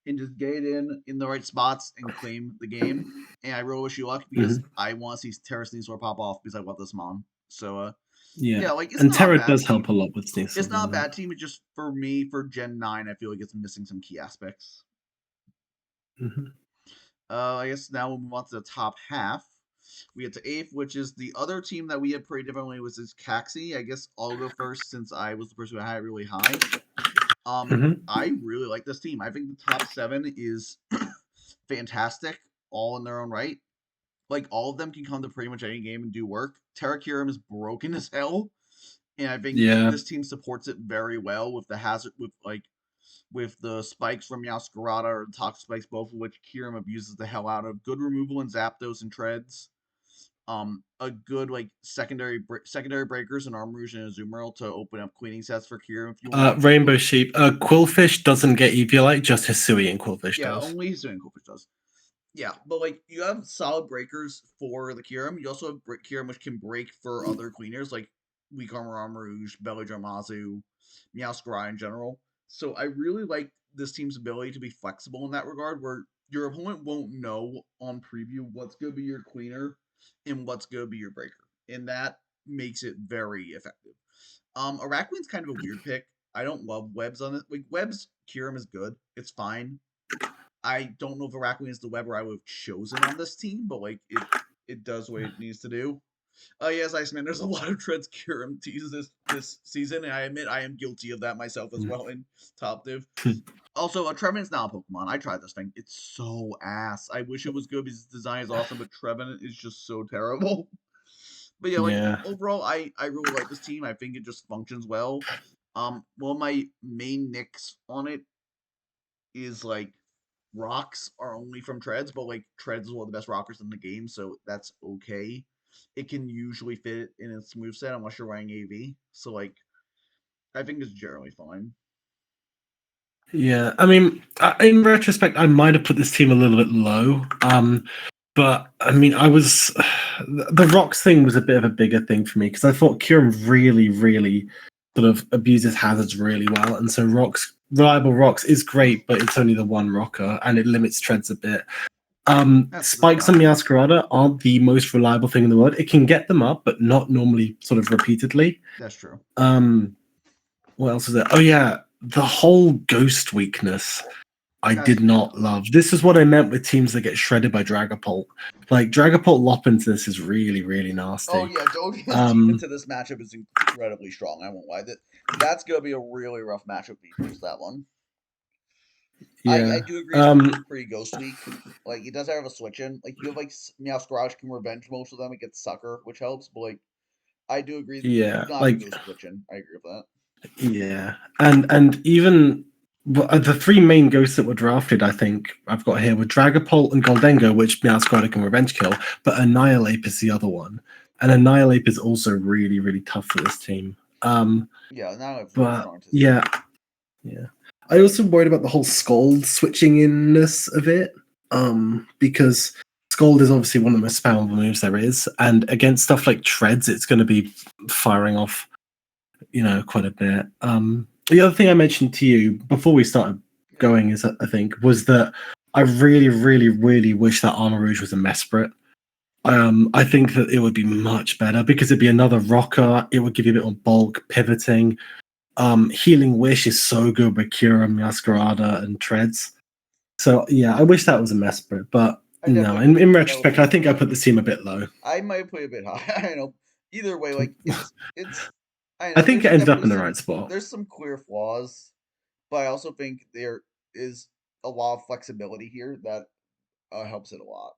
and just get it in the right spots and claim the game. And I really wish you luck because Mhm. I want to see Terra Sneasel pop off because I want this mom. So Yeah, yeah, like it's and not a Terra bad does help a team. lot with It's Sneasel. not a bad team. It's just for me for Gen 9, I feel like it's missing some key aspects. Mm-hmm. I guess now we'll move on to the top half. We get to eighth, which is the other team that we had pretty differently was this Caxi. I guess I'll go first since I was the person who had it really high. Mm-hmm. I really like this team. I think the top seven is fantastic, all in their own right. Like all of them can come to pretty much any game and do work. Terrakirum is broken as hell, and I think Yeah. this team supports it very well with the hazard with the spikes from Meowscarada or the Toxic Spikes, both of which Kirim abuses the hell out of. Good removal in Zapdos and Treads. A good like secondary breakers and Armarouge and Azumarill to open up cleaning sets for Kirim if you want. Rainbow Sheep. Quillfish doesn't get Eviolite, just Hisui and Quillfish Yeah, does. only Hisui and Coolfish does. Yeah, but like you have solid breakers for the Kirim. You also have Kirim which can break for other cleaners like Weak Armor Rouge, Belly Dramazu, Meowscarada in general. So I really like this team's ability to be flexible in that regard, where your opponent won't know on preview what's going to be your cleaner and what's going to be your breaker, and that makes it very effective. Araquian's kind of a weird pick. I don't love webs on it. Like webs, Kirim is good. It's fine. I don't know if Araquain is the Weber I would have chosen on this team, but like it does what it needs to do. Yes, Iceman, there's a lot of Treads Kirim teas this season, and I admit I am guilty of that myself as well in top div. Also, Trevenant's not a Pokemon. I tried this thing. It's so ass. I wish it was good because its design is awesome, but Trevenant is just so terrible. But yeah, like Yeah. overall, I really like this team. I think it just functions well. One of my main nicks on it is like rocks are only from treads, but like treads is one of the best rockers in the game, so that's okay. It can usually fit in its moveset unless you're running AV. So like I think it's generally fine. Yeah, I mean, in retrospect, I might have put this team a little bit low. But I mean, I was the rocks thing was a bit of a bigger thing for me because I thought Kieran really, really sort of abuses hazards really well, and so reliable rocks is great, but it's only the one rocker and it limits treads a bit. That's Spikes and valid. Meowscarada aren't the most reliable thing in the world. It can get them up, but not normally sort of repeatedly. That's true. Um, what else is there? Oh yeah, the whole ghost weakness I That's did not love. This is what I meant with teams that get shredded by Dragapult. Like Dragapult Lop into this is really, really Oh nasty. yeah, Jovian's team Um, into this matchup is incredibly strong. I won't lie. That's gonna be a really rough matchup if you lose that one. I yeah. do agree it's pretty ghost weak. Like it does have a switch in. Like you have like Meowscarada can revenge most of them. It gets Sucker, which helps. But like I do agree you Yeah. don't have a Like ghost switch in. I agree with that. yeah. And even the three main ghosts that were drafted, I think I've got here were Dragapult and Goldengo, which Meowscarada can revenge kill, but Annihilate is the other one. And Annihilate is also really, really tough for this team. Yeah, now it's really But strong to see. yeah, yeah. I also worried about the whole Scold switching inness of it. Because Scold is obviously one of the most spammable moves there is, and against stuff like Treads, it's going to be firing off, quite a bit. The other thing I mentioned to you before we started going is, I think, was that I really, really, really wish that Armor Rouge was a Mesprit. I think that it would be much better because it'd be another rocker. It would give you a bit more bulk, pivoting. Healing Wish is so good with Cura, Masquerada, and Treads. So yeah, I wish that was a Mesprit, but I no. definitely In think that would retrospect, be I a think I better put the pick. team a bit low. I might put it a bit high. I know. Either way, like it's I I know think there's it ended up definitely in the right spot. there's some clear flaws, but I also think there is a lot of flexibility here that helps it a lot.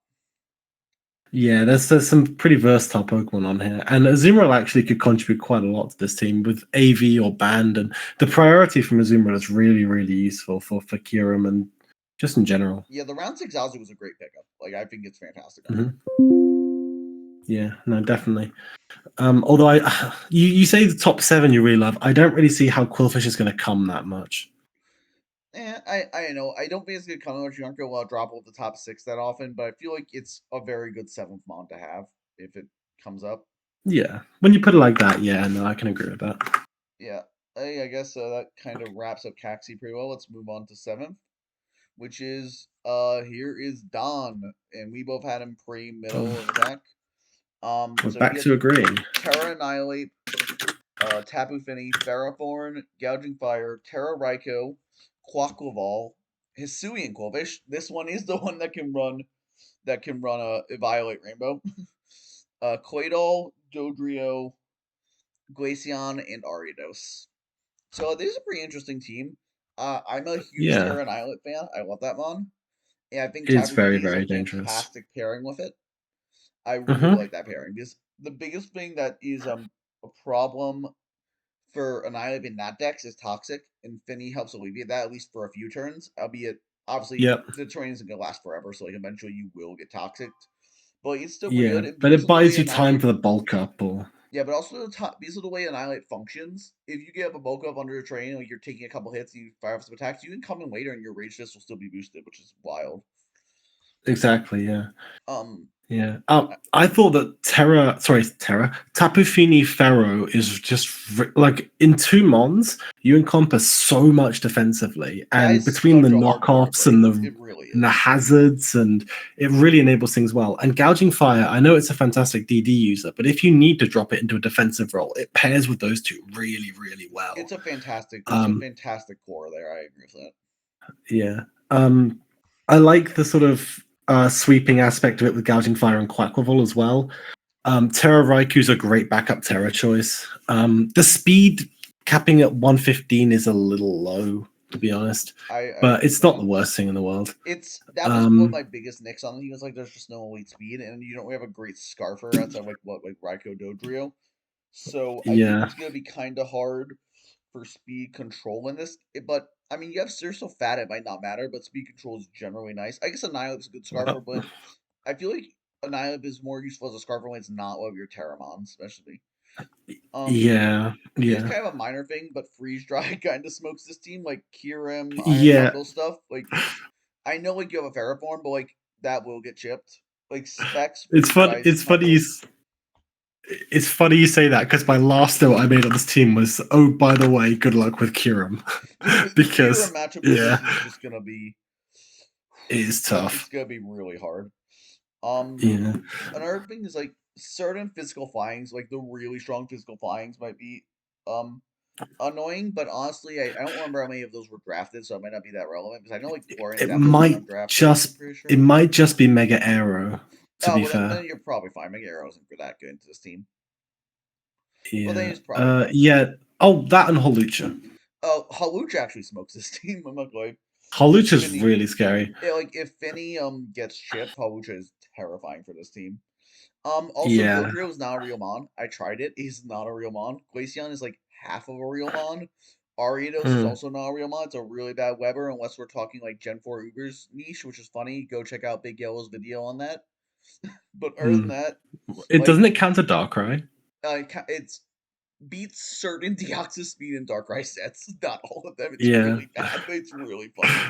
Yeah, there's some pretty versatile Pokemon on here, and Azumarill actually could contribute quite a lot to this team with AV or Band, and the priority from Azumarill is really, really useful for Kyurem and just in general. Yeah, the round six Alzu was a great pickup. Like I think it's fantastic on hmm here. Yeah, no, definitely. Although you say the top 7 you really love, I don't really see how Quillfish is going to come that much. I know. I don't think it's gonna come much. You aren't gonna drop off the top 6 that often, but I feel like it's a very good 7th mon to have if it comes up. Yeah, when you put it like that, yeah, no, I can agree with that. Yeah, I guess that kind of wraps up Caxi pretty well. Let's move on to 7th, which is here is Don, and we both had him pretty middle of the pack. We're So he back has to agreeing. Terra Annihilate, Tapu Fini, Ferrothorn, Gouging Fire, Terra Raikou, Quaquaval, Hisuian Quilfish. This one is the one that can run a Violet Rainbow. Claydol, Dodrio, Glaceon, and Ariados. So this is a pretty interesting team. I'm a huge Yeah, Terra Annihilate fan. I love that mon. And I think it's Tapu very, Fini is a very dangerous. fantastic pairing with it. I really Mm-hmm. like that pairing because the biggest thing that is a problem for Annihilate in that dex is Toxic, and Finny helps alleviate that at least for a few turns. Albeit, obviously, Yep. the terrain isn't gonna last forever, so like eventually you will get Toxic. But it's still pretty Yeah, good, and but because it of the way buys you time Annihilate, for the bulk up, or yeah, but also because of the way Annihilate functions, if you get a bulk up under a terrain, like you're taking a couple hits, and you fire off some attacks, you can come in later, and your rage list will still be boosted, which is wild. exactly, yeah. Um, Yeah. I thought that Tapu Fini Pharaoh is just like in 2 mons, you encompass so much defensively, that and is between the such a hard card. knockoffs Like and it really the is. hazards, and it really enables things well. And Gouging Fire, I know it's a fantastic DD user, but if you need to drop it into a defensive role, it pairs with those two really, really well. It's a fantastic core there. I agree with that. Yeah. I like the sort of sweeping aspect of it with Gouging Fire and Quackleval as well. Terra Raiku's a great backup Terra choice. The speed capping at 115 is a little low, to be honest, I but agree with it's not that. the worst thing in the world. That was one of my biggest nicks on it. He was like, "There's just no elite speed, and you don't really have a great Scarfer outside like Raikou Dodrio." So I think Yeah. it's gonna be kind of hard for speed control in this. But I mean, you're so fat it might not matter, but speed control is generally nice. I guess Annihilate is a good Scarfer, but I feel like Annihilate is more useful as a Scarfer when it's not one of your Terramons, especially. Um, Yeah. Here's Yeah. kind of a minor thing, but freeze dry kind of smokes this team. Like Kyurem, Iron Yeah. Knuckle stuff. Like I know like you have a Ferroform, but like that will get chipped. Like specs It's freeze fun. dries It's funny. Knuckle. It's funny you say that because my last note I made on this team was, "Oh, by the way, good luck with Kiram," The Kyurem because matchup with yeah, this is just gonna be it is it's tough. gonna be really hard. Um, Yeah. Another thing is like certain physical flyings, like the really strong physical flyings, might be um annoying. But honestly, I don't remember how many of those were drafted, so it might not be that relevant. Because I know like Florian It Zapdos were might undrafted. I'm just pretty it sure. might just be Mega Aero, to Oh be well, then fair. you're probably fine. Mega Arrow isn't that good into this team. Well, then Yeah. he's probably fine. Yeah. Oh, that and Holucha. Oh, Halucha actually smokes this team. I'm not going. If Holucha's Finny, really scary. yeah, like if Finny gets chipped, Halucha is terrifying for this team. Also Yeah. Dodrio is not a real mon. I tried it. He's not a real mon. Glaceon is like half of a real mon. Ariados is Hmm. also not a real mon. It's a really bad Weber unless we're talking like Gen 4 Uber's niche, which is funny. Go check out Big Yellow's video on that. But other than Hmm. that, It like doesn't it counter Darkrai? it's beats certain Deoxys speed and Darkrai sets. Not all of them. It's Yeah. really bad, but it's really funny.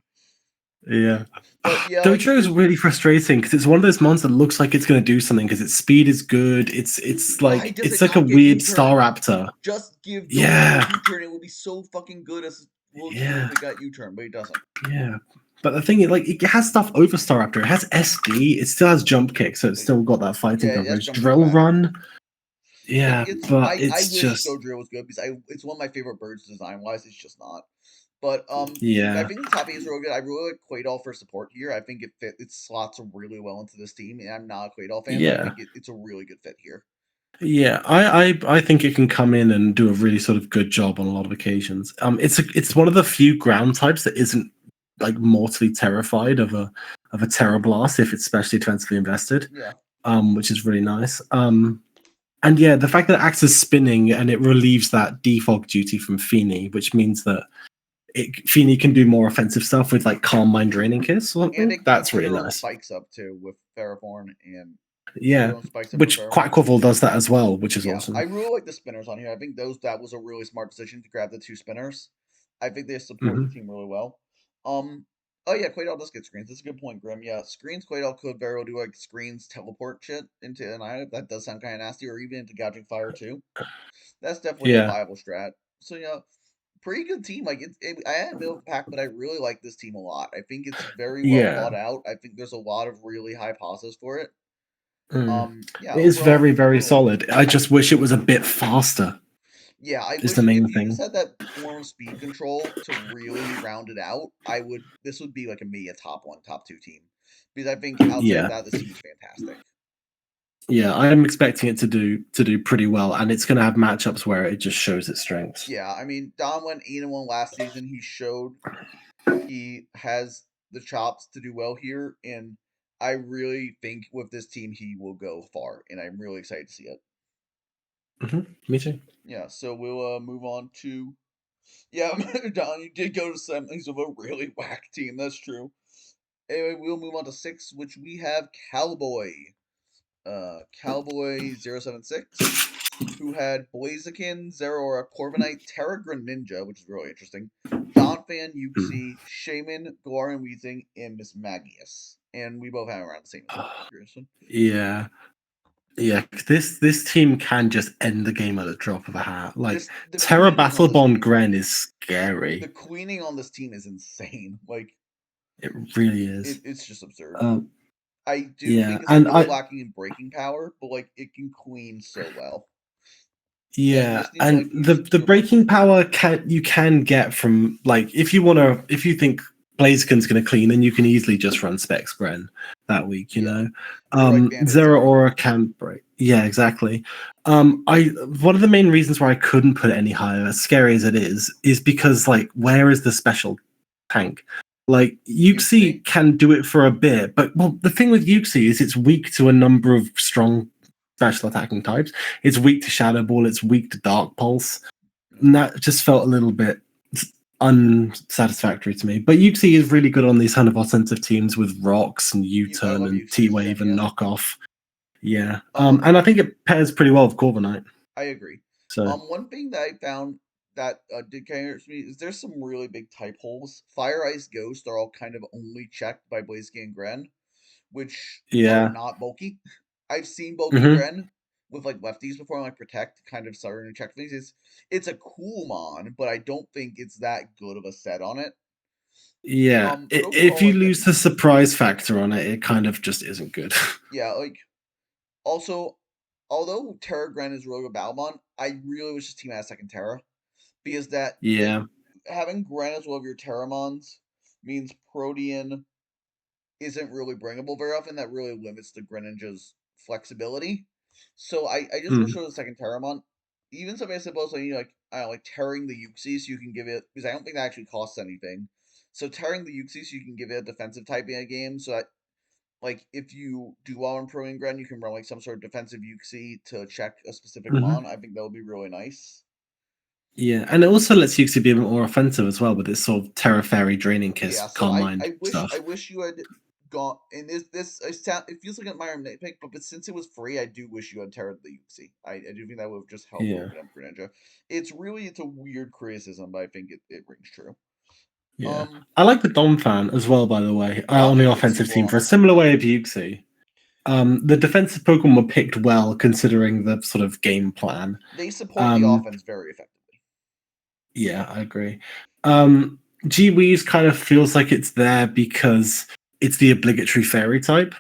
Yeah. But yeah, like Dojo is really frustrating because it's one of those mons that looks like it's going to do something because its speed is good. why does It's it like a not get weird U-turn? Staraptor. Just give Dodrio Yeah. U-turn. It will be so fucking good as will do Yeah. if it got U-turn, but it doesn't. Yeah. But the thing is, like, it has stuff over Staraptor. It has SD. It still has jump kick, so it's still got that fighting Yeah, that's coverage. jump kick Drill back. run. Like Yeah, it's but I it's wish just Dodrio was good because it's one of my favorite birds design wise. It's just not. But I yeah, think the top eight is really good. I really like Quaidol for support here. I think it slots really well into this team. And I'm not a Quaidol fan, but I yeah. think it's a really good fit here. Yeah, I think it can come in and do a really sort of good job on a lot of occasions. It's one of the few ground types that isn't like mortally terrified of a Terra Blast if it's specially defensively invested, Yeah. which is really nice. And yeah, the fact that it acts as spinning and it relieves that defog duty from Fini, which means that Fini can do more offensive stuff with like Calm Mind Draining Kiss or And something. it keeps That's your really own nice. spikes up too with Ferrothorn and Yeah, Throwing spikes up for which barrel. Quackquavel does that as well, which is Yeah, I awesome. really like the spinners on here. I think that was a really smart decision to grab the two spinners. I think they support the Hmm. team really well. Um, oh yeah, Quaidal does get screens. That's a good point, Grim. Yeah, screens Quaidal could very well do like screens teleport shit into an item. That does sound kind of nasty, or even into gouging fire too. That's definitely a Yeah, viable strat. So yeah, pretty good team. Like I had middle of the pack, but I really like this team a lot. I think it's very well yeah. thought out. I think there's a lot of really high positives for it. Mm. Yeah, It is overall, very, very really like it. solid. I just wish it was a bit faster, Yeah, I is the wish if main you just thing. had that form of speed control to really round it out, I would. This would be like a top one, top two team, because I think outside of Yeah. that, this team is fantastic. Yeah, I am expecting it to do pretty well, and it's gonna have matchups where it just shows its strengths. Yeah, I mean, Don went 8-1 last season. He showed he has the chops to do well here, and I really think with this team he will go far, and I'm really excited to see it. Me too. Yeah, so we'll move on to yeah, Don. You did go to semis of a really whack team. That's true. Anyway, we'll move on to 6, which we have Cowboy. Cowboy 076, who had Blaziken, Zeraora, Corviknight, Terra Greninja, which is really interesting, Donphan, Mm. Uxie, Shaman, Galarian Weezing, and Miss Magius. And we both have around the same as well, Grayson. Yeah, yeah. This team can just end the game at a drop of a hat. Like The Terra queening on Battle this Bond team, Gren is the scary. queening on this team is insane. Like It really is. it's just absurd. Um, I do yeah, think it's a and little I lacking in breaking power, but like it can queen so well. Yeah, you yeah, just need to and like the use the your more breaking breaking. power can get from like if you think Blaziken's gonna clean, then you can easily just run Specs Gren that week, you Yeah, know. or like Bandit Zero Zero. Aura can break. Yeah, exactly. I one of the main reasons why I couldn't put it any higher, as scary as it is because like where is the special tank? Like Uxie? Yuxi can do it for a bit, but well, the thing with Yuxi is it's weak to a number of strong special attacking types. It's weak to Shadow Ball. It's weak to Dark Pulse. Yeah. And that just felt a little bit unsatisfactory to me. But Yuxi is really good on these kind of offensive teams with Rocks and I U-Turn love and Uxie as a T-Wave gen, and yeah. Knockoff. Yeah. Um, And I think it pairs pretty well with Corviknight. I agree. So, One thing that I found that did kind of hurt me is there's some really big type holes. Fire, Ice, Ghost are all kind of only checked by Blaziken and Gren, which are yeah. not bulky. I've seen bulky Hmm. Gren with like lefties before, like Protect, kind of starting to check things. It's a cool mon, but I don't think it's that good of a set on it. Yeah. But If overall, you like I lose think the surprise factor on it, it kind of just isn't good. yeah, like also, although Terra Gren is really good Balmon, I really wish this team had a second Terra because Yeah. having Gren as one of your Terramons means Protean isn't really bringable very often. That really limits the Greninja's flexibility. So I just wish Mm. there was a second Terramon. Even something I suppose like I don't know, like tearing the Uxie so you can give it because I don't think that actually costs anything. So tearing the Uxie so you can give it a defensive type in a game so that like if you do well in Pro Gren, you can run like some sort of defensive Uxie to check a specific mon. Hmm. I think that would be really nice. Yeah. And it also lets Yuxi be a bit more offensive as well with this sort of Terra Fairy Draining Yeah, Kiss, so Calm Mind I stuff. wish you had gone and it feels like a minor nitpick, but since it was free, I do wish you had Terra the Uxie. I do think that would have just helped Yeah. open up Greninja. It's a weird criticism, but I think it rings true. Yeah. Um I like the Dom fan as well, by the way, on the Donphan looks offensive super team for a awesome. similar way of Yuxi. The defensive Pokemon were picked well considering the sort of game plan. They support the Um, offense very effectively. yeah, I agree. G kind of feels like it's there because it's the obligatory fairy type.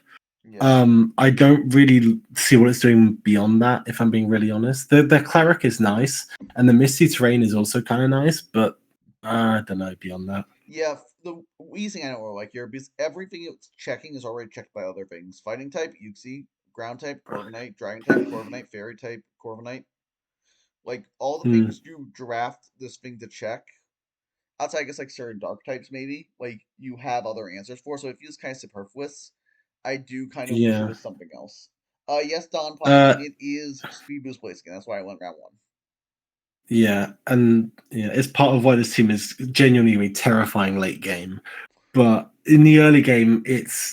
Yeah. I don't really see what it's doing beyond that, if I'm being really honest. The cleric is nice, and the misty terrain is also kind of nice, but I don't know beyond that. Yeah, the Weezing I don't really like here because everything it's checking is already checked by other things. Fighting type, Uxie. Ground type, Corviknight. Dragon type, Corviknight. Fairy type, Corviknight. Like all the Hmm. things you draft this thing to check. Outside, I guess like certain dark types, maybe like you have other answers for. So it feels kind of superfluous. I do kind of wish it Yeah. was something else. Yes, Don Pine. Uh, It is speed boost placing. That's why I went round one. yeah, and yeah, it's part of why this team is genuinely terrifying late game. But in the early game, it's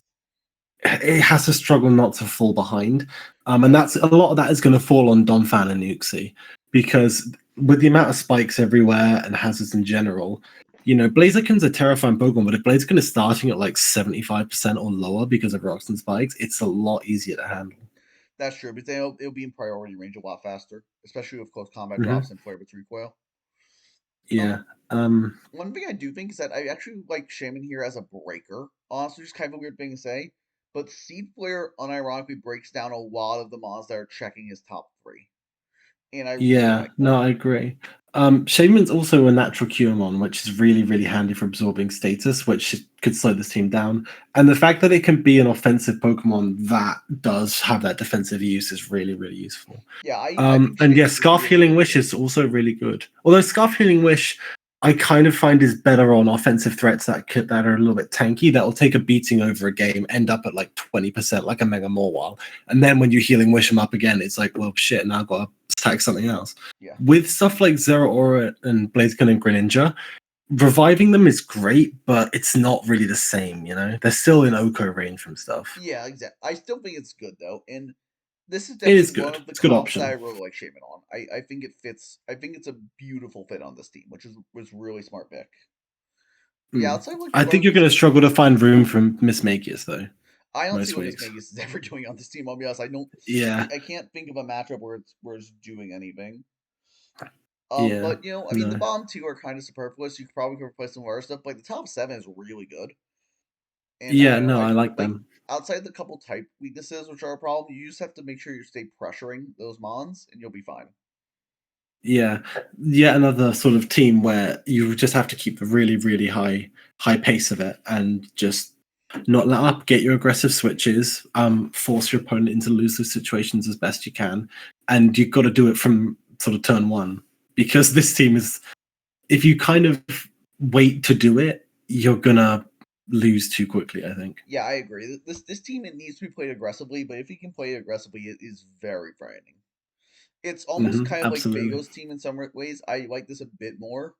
it has to struggle not to fall behind. And that's a lot of that is going to fall on Donphan and Nuxie because with the amount of spikes everywhere and hazards in general, Blaziken's a terrifying Pokemon, but if Blaziken is starting at like 75% or lower because of rocks and spikes, it's a lot easier to handle. That's true, but then it'll be in priority range a lot faster, especially with close combat Hmm. drops and Flare Blitz Recoil. Yeah. Um, One thing I do think is that I actually like Shaman here as a breaker. Honestly, just kind of a weird thing to say, but Seed Flare unironically breaks down a lot of the mons that are checking his top three, and I really Yeah, like no, that. I agree. Shaman's also a natural QMon, which is really, really handy for absorbing status, which could slow this team down. And the fact that it can be an offensive Pokemon that does have that defensive use is really, really useful. Yeah, I think And yeah, Shaman could be Scarf a Healing really Wish good. is also really good. Although Scarf Healing Wish, I kind of find is better on offensive threats that are a little bit tanky. That will take a beating over a game, end up at like 20%, like a Mega Morwile, and then when you Healing Wish them up again, it's like, well, shit, now I've got to attack something else. Yeah, With stuff like Zero Aura and Blaziken and Greninja, reviving them is great, but it's not really the same. They're still in Oko range from stuff. yeah, exactly. I still think it's good though, and this is It is definitely one good. of the It's a good comps that I option. really like Shaman on. I think it fits. I think it's a beautiful fit on this team, which was really smart pick. Yeah, Mm. outside like I one think of you're these, going to struggle to find room from Miss Makers though I don't see most what Miss weeks. Magus is ever doing on this team. I'll be honest, I don't. Yeah, I can't think of a matchup where it's doing anything. yeah, But I mean, the no, bottom two are kind of superfluous. You could probably replace some other stuff. Like the top seven is really good, and I yeah, don't know. no. I I like like them. outside the couple type weaknesses, which are a problem. You just have to make sure you stay pressuring those mons, and you'll be fine. Yeah, yet another sort of team where you just have to keep the really, really high pace of it and just not let up. Get your aggressive switches. Force your opponent into lose situations as best you can, and you've got to do it from sort of turn one because this team is. If you kind of wait to do it, you're gonna lose too quickly. I think. Yeah, I agree. This team it needs to be played aggressively, but if you can play it aggressively, it is very frightening. It's almost kind of like Absolutely. Fago's team in some ways. I like this a bit more,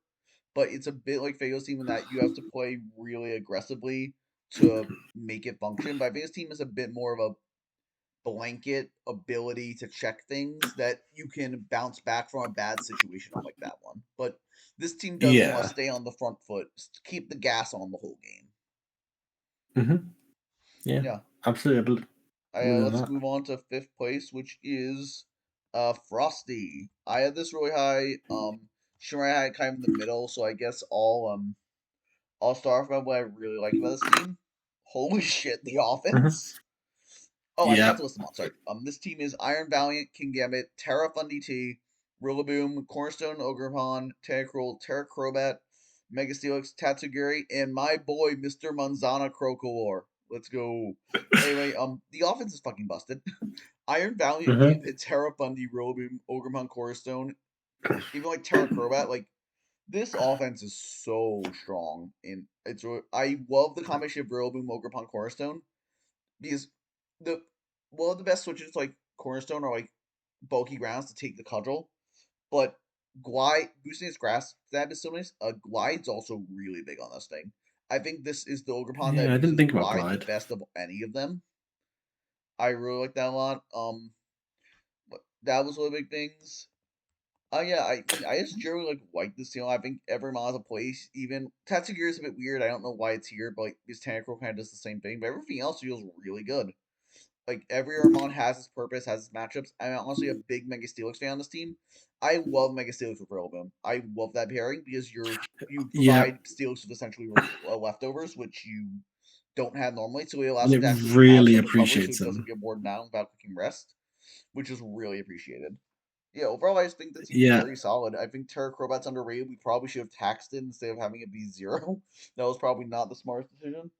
but it's a bit like Fago's team in that you have to play really aggressively to make it function. But Fago's team is a bit more of a blanket ability to check things that you can bounce back from a bad situation, unlike that one. But this team does want to Yeah. stay on the front foot, keep the gas on the whole game. Hmm. Yeah. Yeah. Absolutely. I believe in Let's that. move on to fifth place, which is Frosty. I had this really high. Shimmer I had kind of in the middle, so I guess I'll start off about what I really like about this team. Holy shit, the Mhm. offense! Oh, I forgot Yeah. to list them all. Sorry. This team is Iron Valiant, King Gambit, Terra Fundy T, Rillaboom, Cornerstone, Ogrepon, Tentacruel, Terra Crobat, Mega Steelix, Tatsugiri, and my boy, Mr. Manzana Crocolore. Let's go. Anyway, the offense is fucking busted. Iron Valiant, Hmm. Gambit, Terra Fundy, Rillaboom, Ogrepon, Cornerstone, even like Terra Crobat, like this offense is so strong, and I love the combination of Rillaboom, Ogrepon, Cornerstone because the one of the best switches like Cornerstone are like bulky grounds to take the cudgel, but glide boosting its grass stab is so nice. Glide's also really big on this thing. I think this is the Ogrepon Yeah. that I didn't uses think about glide the Glide. best of any of them. I really like that a lot. But that was one of the big things. Yeah, I mean, I just generally like this team. I think every mod has a place. Even Tatsugiri is a bit weird. I don't know why it's here, but like this Tentacruel kind of does the same thing. But everything else feels really good. Like every Armon has its purpose, has its matchups. I'm honestly a big Mega Steelix fan on this team. I love Mega Steelix with Rillaboom. I love that pairing because you Yeah. provide Steelix with essentially leftovers, which you don't have normally. So it And allows it it to actually have really some recovery, so appreciates it doesn't him. get worn down without clicking rest, which is really appreciated. Yeah, overall, I just think the team's Yeah. very solid. I think Terra Crobat's underrated. We probably should have taxed it instead of having it be zero. That was probably not the smartest decision.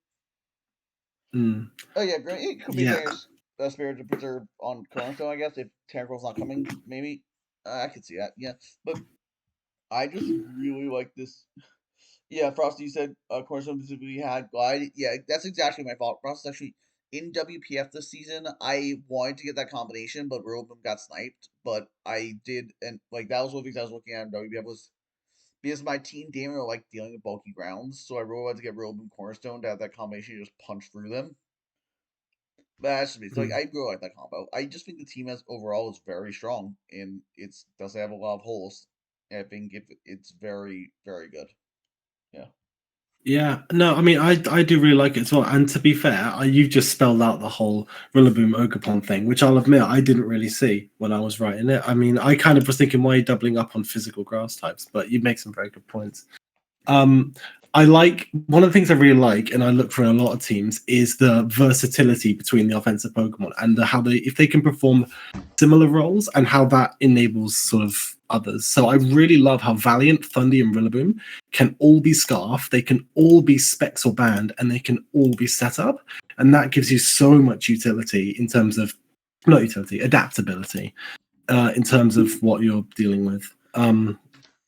Mm. Oh yeah, it could be Yeah. Granger's Spirit to Preserve on Cornerstone, I guess, if Tentacruel's not coming, maybe. I could see that, yeah. But I just really like this. Yeah, Frosty, you said Cornerstone specifically had Glide. Yeah, that's exactly my fault. Frosty's actually in WPF this season. I wanted to get that combination, but Rillaboom got sniped. But I did, and like that was one of the things I was looking at in WPF was because my team didn't like dealing with bulky grounds, so I really wanted to get Rillaboom Cornerstone to have that combination just punch through them. But that's just me. So like, Mm. I really like that combo. I just think the team as overall is very strong, and it's does have a lot of holes. And I think it's very very good. Yeah. Yeah, no, I mean, I do really like it as well. And to be fair, you've just spelled out the whole Rillaboom Ogerpon thing, which I'll admit I didn't really see when I was writing it. I mean, I kind of was thinking, why are you doubling up on physical grass types? But you make some very good points. Um, I like one of the things I really like, and I look for in a lot of teams, is the versatility between the offensive Pokemon and how they, if they can perform similar roles, and how that enables sort of others. So I really love how Valiant, Thundy, and Rillaboom can all be Scarf, they can all be Specs or Band, and they can all be set up, and that gives you so much utility in terms of not utility, adaptability, in terms of what you're dealing with.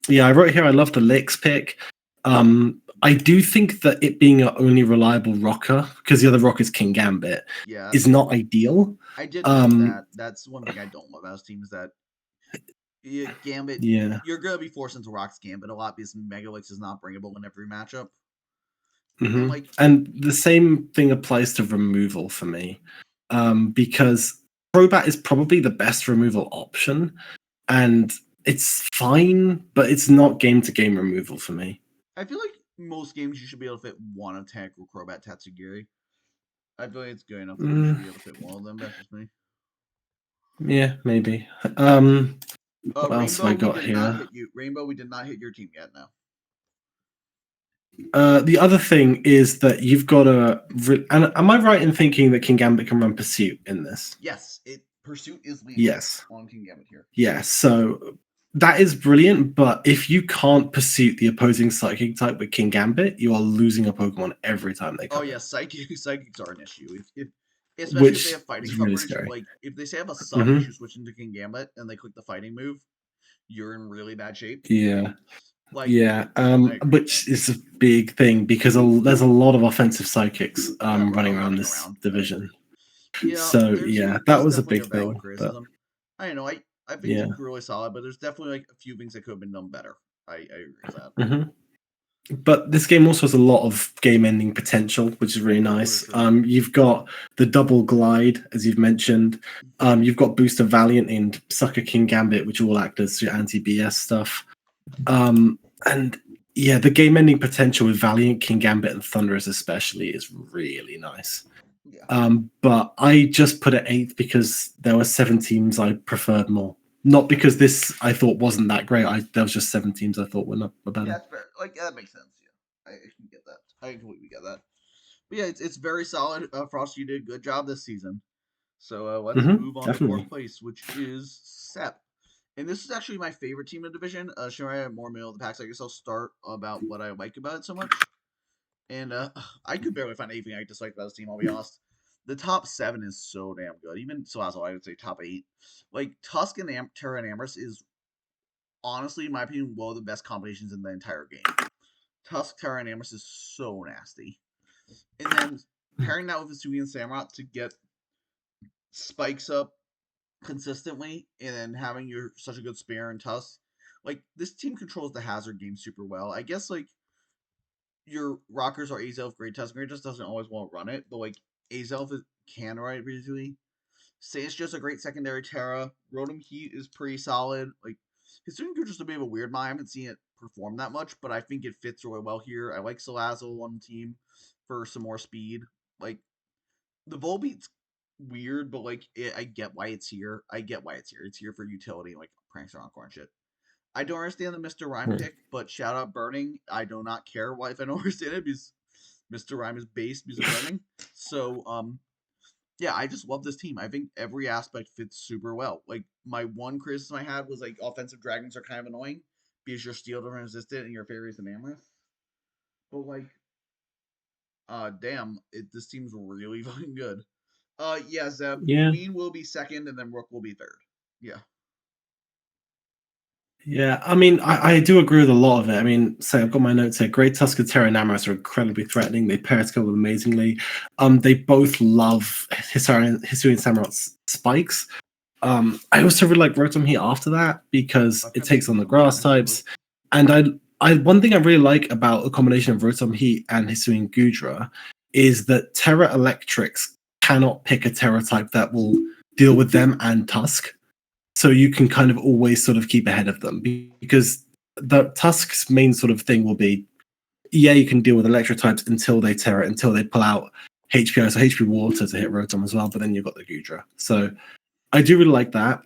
Yeah, I wrote here I love the Licks pick. I do think that it being an only reliable rocker, because the other rock is King Gambit, Yeah, is not ideal. I did note Um, that. That's one thing I don't love about this team is that Gambit, yeah. you're gonna be forced into Rock's Gambit a lot because Megalix is not bringable in every matchup. And Hmm. like, And the same thing applies to removal for me, because Crobat is probably the best removal option, and it's fine, but it's not game to game removal for me. I feel like most games you should be able to fit one attack with Crobat Tatsugiri. I feel like it's good enough that you should Mm, be able to fit one of them. That's just me. yeah, maybe. What else have Rainbow, I we got did not here? hit you. Rainbow, we did not hit your team yet. Now, The other thing is that you've got a. And am I right in thinking that King Gambit can run Pursuit in this? yes, it Pursuit is legal Yes. on King Gambit here. Yeah. So that is brilliant. But if you can't pursuit the opposing Psychic type with King Gambit, you are losing a Pokemon every time they Oh come yeah, in, psychics are an issue. If especially if they which have fighting is really coverage, scary. like if they say have a sub Hmm. issue switch into King Gambit and they click the fighting move, you're in really bad shape. Yeah. Like, Yeah. I agree. Yeah, Which is a big thing because there's a lot of offensive psychics running around running this around. I agree. division. Yeah, So there's yeah, this that is was a definitely a big valid thing. But criticism. I don't know. I think yeah. team's really solid, but there's definitely like a few things that could have been done better. I agree with that. Hmm. But this game also has a lot of game-ending potential, which is really For nice. sure. You've got the double glide, as you've mentioned. You've got Booster Valiant and Sucker King Gambit, which all act as your anti-BS stuff. And yeah, the game-ending potential with Valiant, King Gambit, and Thunderous especially is really nice. Yeah. But I just put it eighth because there were 7 teams I preferred more. Not because this I thought wasn't that great. There was just 7 teams I thought were Yeah, better. it's fair. Like that makes sense. Yeah, I can get that. I completely get that. But yeah, it's very solid. Frost, you did a good job this season. So let's move on to fourth Definitely. place, which is Sep. And this is actually my favorite team in the division. Sure, I have more middle of the packs. I guess I'll start about what I like about it so much. And I could barely find anything I dislike about this team. I'll be honest. The top 7 is so damn good. Even Salazzle, I would say top 8. Like Tusk and Terra and Amorous is honestly, in my opinion, one of the best combinations in the entire game. Tusk, Terra, and Amorous is so nasty. And then pairing that with Hisui and Samurott to get spikes up consistently, and then having your such a good spare and Tusk, like this team controls the hazard game super well. I guess like your rockers are Azelf, Great Tusk. Great Tusk doesn't always want to run it, but like Azelf can run it easily. Say's just a great secondary Terra. Rotom Heat is pretty solid. Like his Student Creature's just a bit of a weird mod. I haven't seen it perform that much, but I think it fits really well here. I like Salazzle on the team for some more speed. Like the Volbeat's weird, but like I get why it's here. I get why it's here. It's here for utility, like pranks around corn shit. I don't understand the Mr. Rhyme pick, but shout out Burning. I do not care why if I don't understand it because Mr. Rhyme is based because of Burning. So yeah, I just love this team. I think every aspect fits super well. Like my one criticism I had was like offensive dragons are kind of annoying because you're steel and resistant and your fairies and mammoth. But like, damn, this team's really fucking good. Yeah, Zeb, Yeah. Queen will be second and then Rook will be third. Yeah. Yeah, I mean, I do agree with a lot of it. I mean, say I've got my notes here. Great Tusk and Terra Namorous are incredibly threatening. They pair together amazingly. They both love Hisui and Samurot's spikes. I also really like Rotom Heat after that because I've it kind of takes seen on the some, yeah, grass absolutely. types. And I one thing I really like about the combination of Rotom Heat and Hisui and Gudra is that Terra Electrics cannot pick a Terra type that will deal with them and Tusk. So you can kind of always sort of keep ahead of them because the Tusk's main sort of thing will be, yeah, you can deal with electro types until they Terra, until they pull out HPO, so HP Water to hit Rotom as well, but then you've got the Gudra. So I do really like that.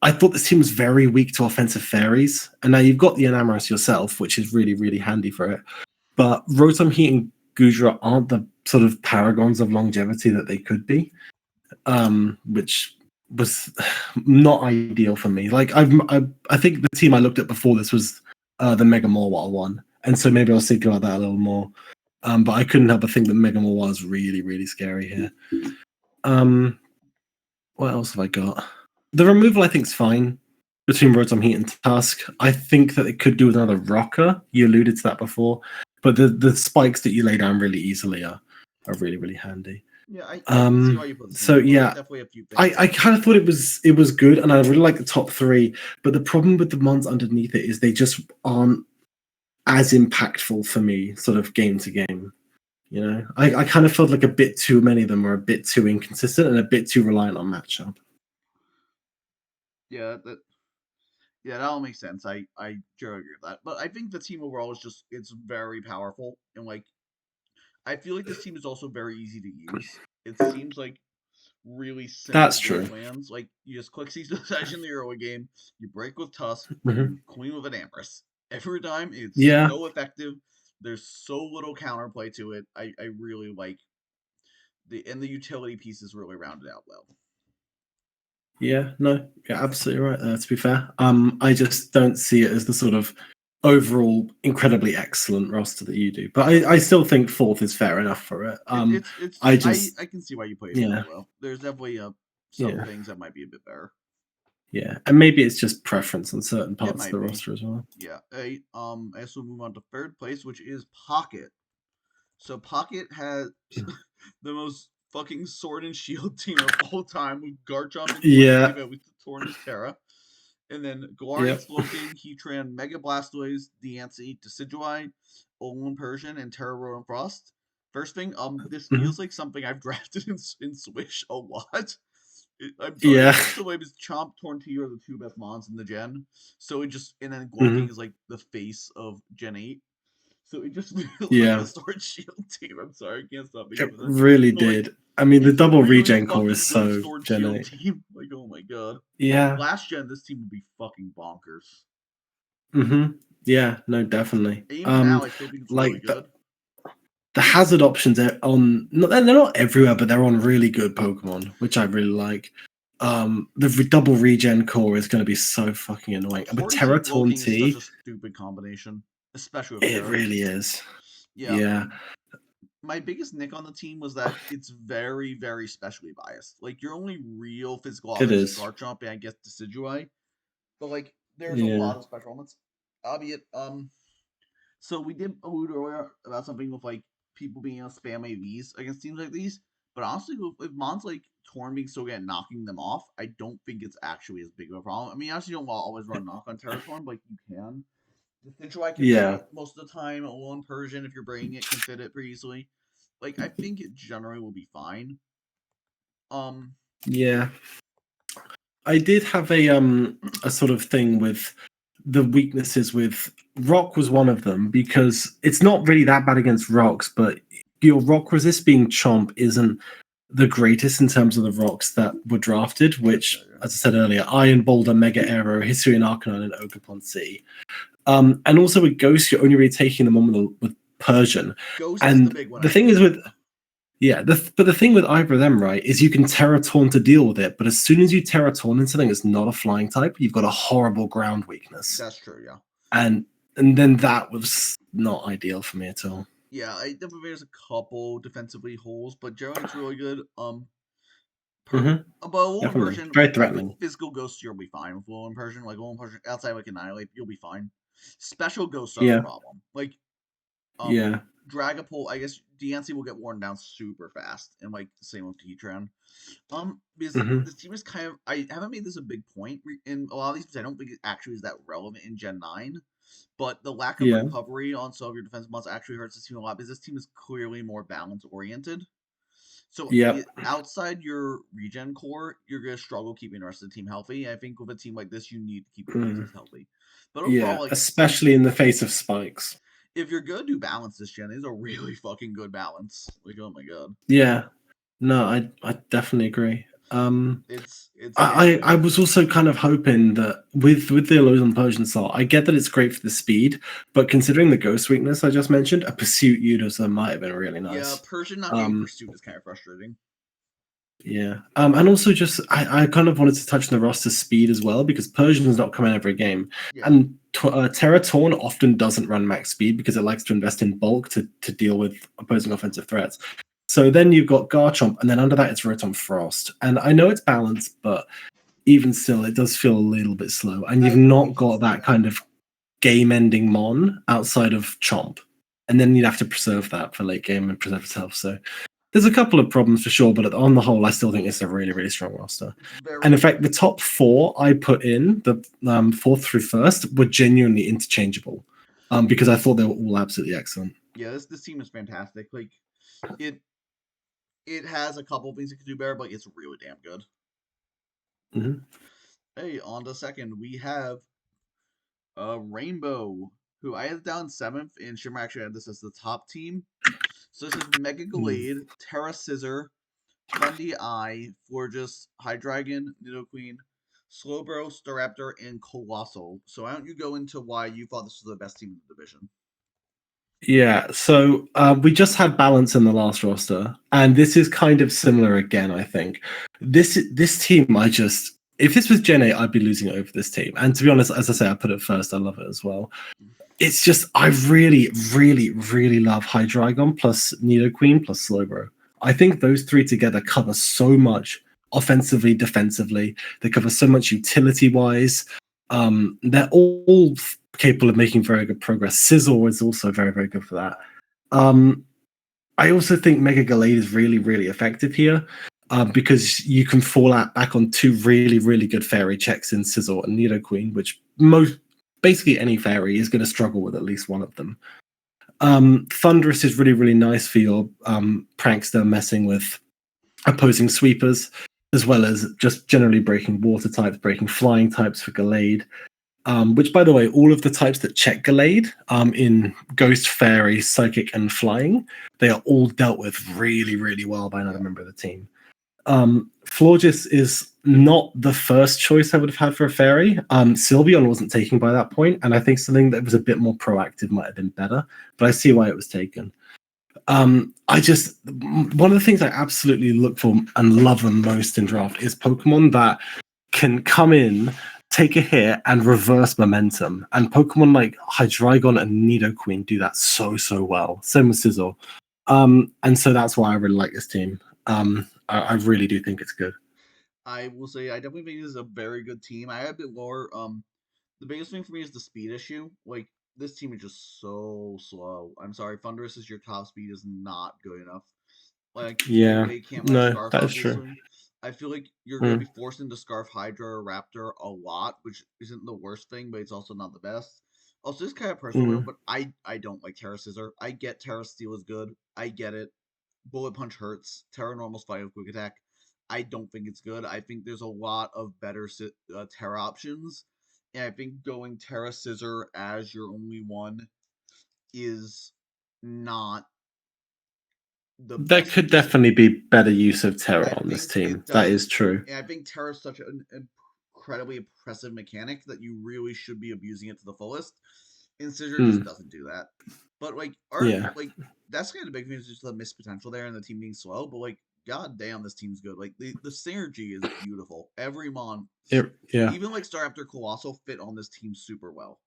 I thought this team was very weak to offensive fairies, and now you've got the Enamorous yourself, which is really, really handy for it. But Rotom, Heat, and Gudra aren't the sort of paragons of longevity that they could be, which was not ideal for me. Like I think the team I looked at before this was the Mega Morwal one, and so maybe I was thinking about that a little more. But I couldn't help but think that Mega Morwal was really, really scary here. What else have I got? The removal I think is fine between Rotom, Heat, and Tusk. I think that it could do with another rocker. You alluded to that before, but the spikes that you lay down really easily are really, really handy. Yeah, I can see why you put the So team. yeah, There's definitely a few things. I kind of thought it was good, and I really like the top three. But the problem with the mons underneath it is they just aren't as impactful for me, sort of game to game. You know, I kind of felt like a bit too many of them were a bit too inconsistent and a bit too reliant on matchup. Yeah, that all makes sense. I generally agree with that. But I think the team overall is just it's very powerful and like I feel like this team is also very easy to use. It seems like really simple That's game true. plans. Like you just click Season Session in the early game, you break with Tusk, Mm-hmm. you Queen with an Amorous. Every time it's Yeah, so effective. There's so little counterplay to it. I really like the utility pieces really rounded out well. yeah, no, you're absolutely right there. To be fair, I just don't see it as the sort of overall incredibly excellent roster that you do. But I still think fourth is fair enough for it. I just, I can see why you play it yeah, fairly well. There's definitely some yeah, things that might be a bit better. yeah, and maybe it's just preference on certain It parts of might the be. roster as well. Yeah. I also move on to third place, which is Pocket. So Pocket has the most fucking sword and shield team of all time with Garchomp and Gourget, Yeah, but with Tornus Terra. And then yeah, Galarian, Slowking, Heatran, Mega Blastoise, Deancey, Decidueye, Alolan Persian, and Terra Rotom Frost. First thing, this mhm, feels like something I've drafted in Swish a lot. I'm sorry, yeah, it feels so way because Chomp, Torntia are the two best mons in the gen. So it just and then Glowking mhm, is like the face of Gen 8. So it just feels like a yeah. Sword Shield team. I'm sorry, I can't stop It making fun of that. really But like did. I mean, the it's a double really regen core is fucking good so Sword Shield Gen team. Like, oh my god. Like Yeah. last gen, this team would be fucking bonkers. Yeah, no, definitely. Even now, I still think it's really Like good. the hazard options are on. They're not everywhere, but they're on really good Pokemon, which I really like. The double regen core is going to be so fucking annoying. But Tortoise and Terra Cloaking is such Taunty, a stupid combination, especially with it Terra. really is. Yeah. Yeah, My biggest nick on the team was that it's very, very specially biased. Like your only real physical it offense is is. Garchomp and I guess Decidueye. But like there's a Yeah. lot of special elements. Albeit, so we did allude earlier about something with like people being able to spam AVs against teams like these. But honestly, with mons like Torn being so good at knocking them off, I don't think it's actually as big of a problem. I mean, obviously you don't always run knock on Terratorn, but like you can. The Citroen can fit Yeah. it most of the time. A lone Persian, if you're bringing it, can fit it pretty easily. Like I think it generally will be fine. Um, Yeah. I did have a sort of thing with the weaknesses with rock was one of them because it's not really that bad against rocks, but your rock resist being chomp isn't the greatest in terms of the rocks that were drafted, that's which, fair. as I said earlier, Iron Boulder, Mega Arrow, Hisuian Arcanine, and Ogerpon C. And also with Ghost, you're only really taking them on with Persian. Ghost is the And big one, the I thing think. is with Yeah. yeah, but the thing with either of them, right, is you can Terra Taunt to deal with it, but as soon as you Terra Taunt into something that's not a flying type, you've got a horrible ground weakness, That's true. Yeah. and then that was not ideal for me at all. Yeah. I definitely there's a couple defensively holes, but generally it's really good. Hmm. But Alolan Definitely Persian, very like with threatening. physical ghosts, you'll be fine with Alolan Persian. Like Alolan Persian, outside like Annihilate, you'll be fine. Special ghosts are the Yeah, problem. Like yeah, Dragapult, I guess DNC will get worn down super fast, and like the same with Heatran. Because hmm, this team is kind of I haven't made this a big point in a lot of these because I don't think it actually is that relevant in Gen 9. But the lack of yeah, recovery on some of your defensive mods actually hurts this team a lot because this team is clearly more balance oriented. So Yep. outside your regen core, you're gonna struggle keeping the rest of the team healthy. I think with a team like this, you need to keep your bases healthy. But overall, Yeah, like especially in the face of spikes. if you're gonna do balance this gen, it's a really fucking good balance. Like oh my god, Yeah. No, I definitely agree. it's I was also kind of hoping that with the Illusion Persian Soul, I get that it's great for the speed, but considering the ghost weakness I just mentioned, a pursuit user might have been really yeah. nice. Persian not getting Um, pursuit is kind of frustrating. yeah. And also just I kind of wanted to touch on the roster speed as well because Persian's not coming every game, Yeah, and Terra Torn often doesn't run max speed because it likes to invest in bulk to deal with opposing offensive threats. So then you've got Garchomp, and then under that it's Rotom Frost. And I know it's balanced, but even still, it does feel a little bit slow. And you've we not can got see that that. kind of game-ending Mon outside of Chomp. And then you'd have to preserve that for late game and preserve itself. So there's a couple of problems for sure, but on the whole, I still think it's a really, really strong roster. It's And in very fact, the top four I put in, the fourth through first, were genuinely interchangeable because I thought they were all absolutely excellent. yeah. This team is fantastic. Like it it has a couple of things it could do better, but it's really damn good. Mhm. Hey, on to second, we have Rainbow, who I had down seventh, and Shimmer actually had this as the top team. So this is Mega Mm. Glade, Terra Scissor, Fundy Eye, Florges, Hydreigon, Nidoqueen, Slowbro, Staraptor, and Colossal. So why don't you go into why you thought this was the best team in the division? Yeah, so we just had balance in the last roster, and this is kind of similar again. I think this team, I just if this was Gen 8, I'd be losing it over this team. And to be honest, as I say, I put it first. I love it as well. It's just I really, really, really love Hydreigon plus Nidoqueen plus Slowbro. I think those three together cover so much offensively, defensively. They cover so much utility wise. They're all capable of making very good progress. Sizzle is also very, very good for that. Um, I also think Mega Gallade is really, really effective here because you can fall out back on two really, really good fairy checks in Sizzle and Nidoqueen, which most basically any fairy is going to struggle with at least one of them. Thunderous is really, really nice for your prankster messing with opposing sweepers, as well as just generally breaking water types, breaking flying types for Gallade. Which, by the way, all of the types that check Gallade in Ghost, Fairy, Psychic, and Flying, they are all dealt with really, really well by another Yeah. member of the team. Florges is not the first choice I would have had for a fairy. Sylveon wasn't taken by that point, and I think something that was a bit more proactive might have been better, but I see why it was taken. I just one of the things I absolutely look for and love the most in draft is Pokemon that can come in, take a hit, and reverse momentum. And Pokemon like Hydreigon and Nidoqueen do that so well. Same with Sizzle. And so that's why I really like this team. I really do think it's good. I will say I definitely think this is a very good team. I have a bit lower. The biggest thing for me is the speed issue. Like this team is just so slow. I'm sorry, Thunderous is your top speed is not good enough. Like Yeah, they can't run no, Scarf, that is true. obviously. I feel like you're gonna be Mm, forced into Scarf Hydra or Raptor a lot, which isn't the worst thing, but it's also not the best. Also, this kind of personal note, mm. but I don't like Terra Scissor. I get Terra Steel is good. I get it. Bullet Punch hurts. Terra Normal's fight with Quick Attack. I don't think it's good. I think there's a lot of better Terra options, and I think going Terra Scissor as your only one is not the There best could use of definitely be better use of I Terra on this think team. it That is does. true. And I think Terra is such an incredibly impressive mechanic that you really should be abusing it to the fullest. And Scissor just Mm, doesn't do that. But like our yeah, like that's kind of the big thing is just the missed potential there and the team being slow. But like god damn, this team's good. Like the synergy is beautiful. Every mon, yeah. even like Staraptor Colossal fit on this team super well.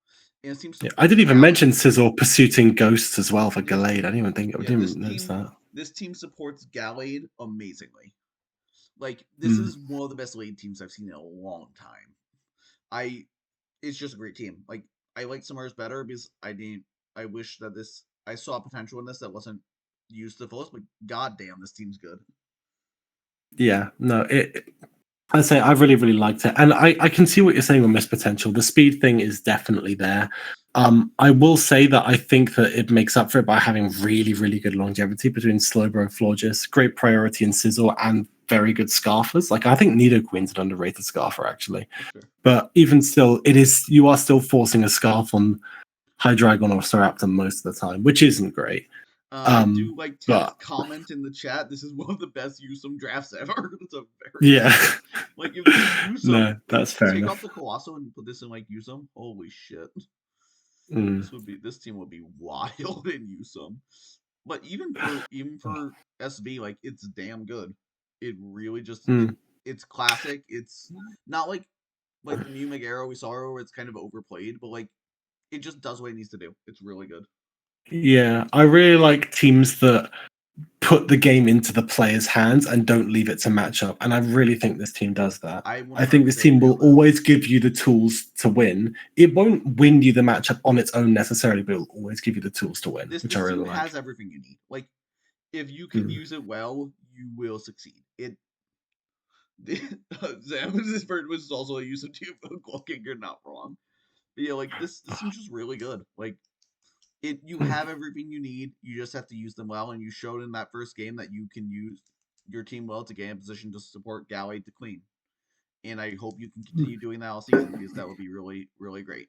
And this team Yeah, I supports didn't even mention Gallade. Sizzle pursuing ghosts as well for Yeah, Gallade. I yeah. didn't even notice that. This team supports Gallade amazingly. Like this Mm, is one of the best league teams I've seen in a long time. I It's just a great team. Like I like Summers better because I wish that this I saw potential in this that wasn't used to the fullest, but god damn, this team's good. yeah, no, I say I really, really liked it, and I can see what you're saying on missed potential. The speed thing is definitely there. I will say that I think that it makes up for it by having really, really good longevity between Slowbro, Florges, great priority and Sizzle, and very good scarfers. Like I think Nido Queen's an underrated scarfer actually, That's fair. but even still, you are still forcing a scarf on Hydreigon or Staraptor most of the time, which isn't great. I do like Ted's But comment in the chat. This is one of the best Usum drafts ever. It's a very yeah, like if this Usum, no, that's fair take off enough. the Colossal and put this in like Usum. Holy shit, Mm, this team would be wild in Usum. But even for SB, like it's damn good. It really just mm. it's classic. It's not like the Mew Megaro we saw where it's kind of overplayed, but like it just does what it needs to do. It's really good. Yeah, I really like teams that put the game into the player's hands and don't leave it to match up. And I really think this team does that. I I think this 100% team agree will on that. always give you the tools to win. It won't win you the matchup on its own necessarily, but it'll always give you the tools to win, This which I this team really like. has everything you need. Like if you can Mm. use it well, you will succeed. It this bird was also a use of two clocking. You're not wrong. But yeah, like this seems just really good. Like you have everything you need. You just have to use them well, and you showed in that first game that you can use your team well to get in position to support Gallade to clean. And I hope you can continue doing that all season because that would be really, really great.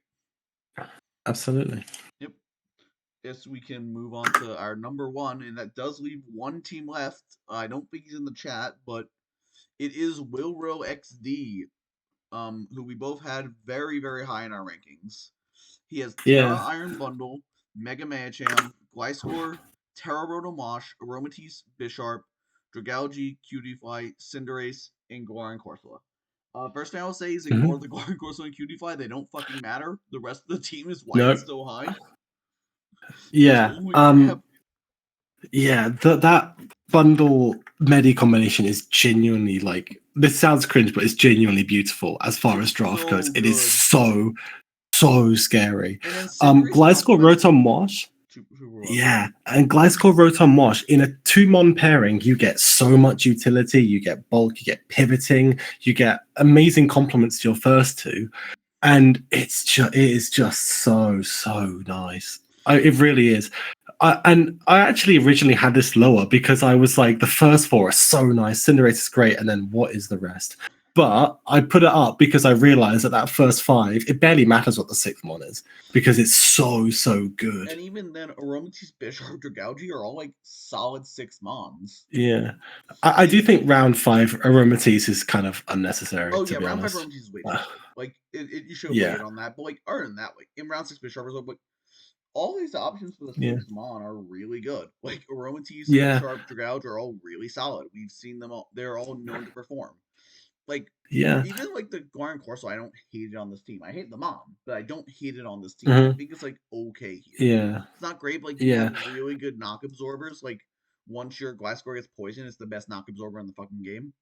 Absolutely. Yep. Yes, we can move on to our number one, and that does leave one team left. I don't think he's in the chat, but it is Wilro XD, who we both had very, very high in our rankings. He has Terra Yeah. Iron Bundle, Mega Machamp, Gliscor, Terra Rotomosh, Aromatisse, Bisharp, Dragalge, Cutiefly, Cinderace, and Goran Corsola. First thing I will say is Mhm. ignore the Goran Corsola and Cutiefly. They don't fucking matter. The rest of the team is why it's No. so high. It's Yeah. holy crap. Yeah, that bundle medi combination is genuinely like this sounds cringe, but it's genuinely beautiful as far as It's draft goes. so It is good. so scary. And then Cinderace Gliscor complements Rotom Wash. super well. Yeah, and Gliscor Rotom Wash in a 2-mon pairing, you get so much utility. You get bulk, you get pivoting, you get amazing complements to your first two, and it is just so nice. It really is. I actually originally had this lower because I was like, the first four are so nice, Cinderace is great, and then what is the rest? But I put it up because I realized that first five, it barely matters what the sixth one is because it's so good. And even then, Aromatisse, Bisharp, Dragalge are all like solid 6 mons. Yeah, I do think round five Aromatisse is kind of unnecessary, Oh to yeah, be round five honest. Aromatisse is way too early. Like you should have Yeah, waited on that. But like other than that, like in round 6 Bisharp, like all these options for the yeah, 6 mon are really good. Like Aromatisse, yeah, Bisharp, Dragalge are all really solid. We've seen them all; they're all known to perform. Like yeah, even like the Guaran Corso, I don't hate it on this team. I hate the mom, but I don't hate it on this team. I mhm, think it's like okay here. yeah, It's not great, but like you have yeah. really good knock absorbers. Like once your Gliscor gets poisoned, it's the best knock absorber in the fucking game.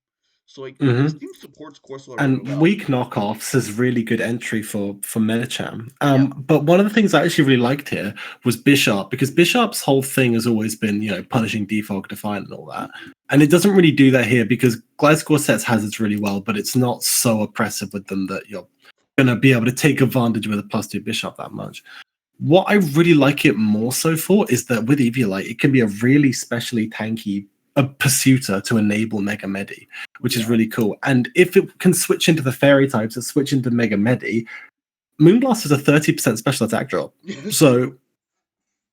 So like this Mhm. team supports Corsola really And well. weak knockoffs is really good entry for Medicham. Yeah. But one of the things I actually really liked here was Bishop, because Bishop's whole thing has always been, punishing Defog, Defiant, and all that. And it doesn't really do that here because Gliscor sets hazards really well, but it's not so oppressive with them that you're going to be able to take advantage with a +2 Bishop that much. What I really like it more so for is that with Eviolite, it can be a really specially tanky a pursuiter to enable Mega Medi, which is Yeah. really cool. And if it can switch into the fairy types and switch into Mega Medi, Moonblast is a 30% special attack drop. Yeah, that's true.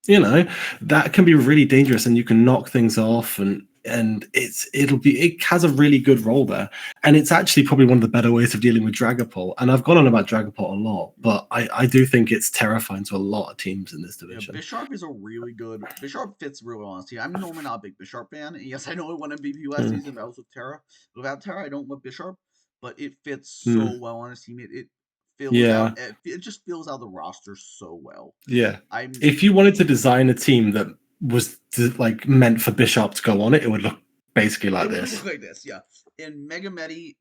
So, that can be really dangerous and you can knock things off and it has a really good role there. And it's actually probably one of the better ways of dealing with Dragapult. And I've gone on about Dragapult a lot, but I do think it's terrifying to a lot of teams in this Yeah, division. Bisharp is a really good. Bisharp fits really well on this team. I'm normally not a big Bisharp fan. And yes, I know it won MVP last Mm, season. That was with Terra. Without Terra, I don't love Bisharp, but it fits so mm, well on his team. It fills out. yeah. It just fills out the roster so well. Yeah. I'm If you wanted to design a team that was like meant for Bishop to go on it, it would look basically It like would this. look like this, yeah. In Mega Medi,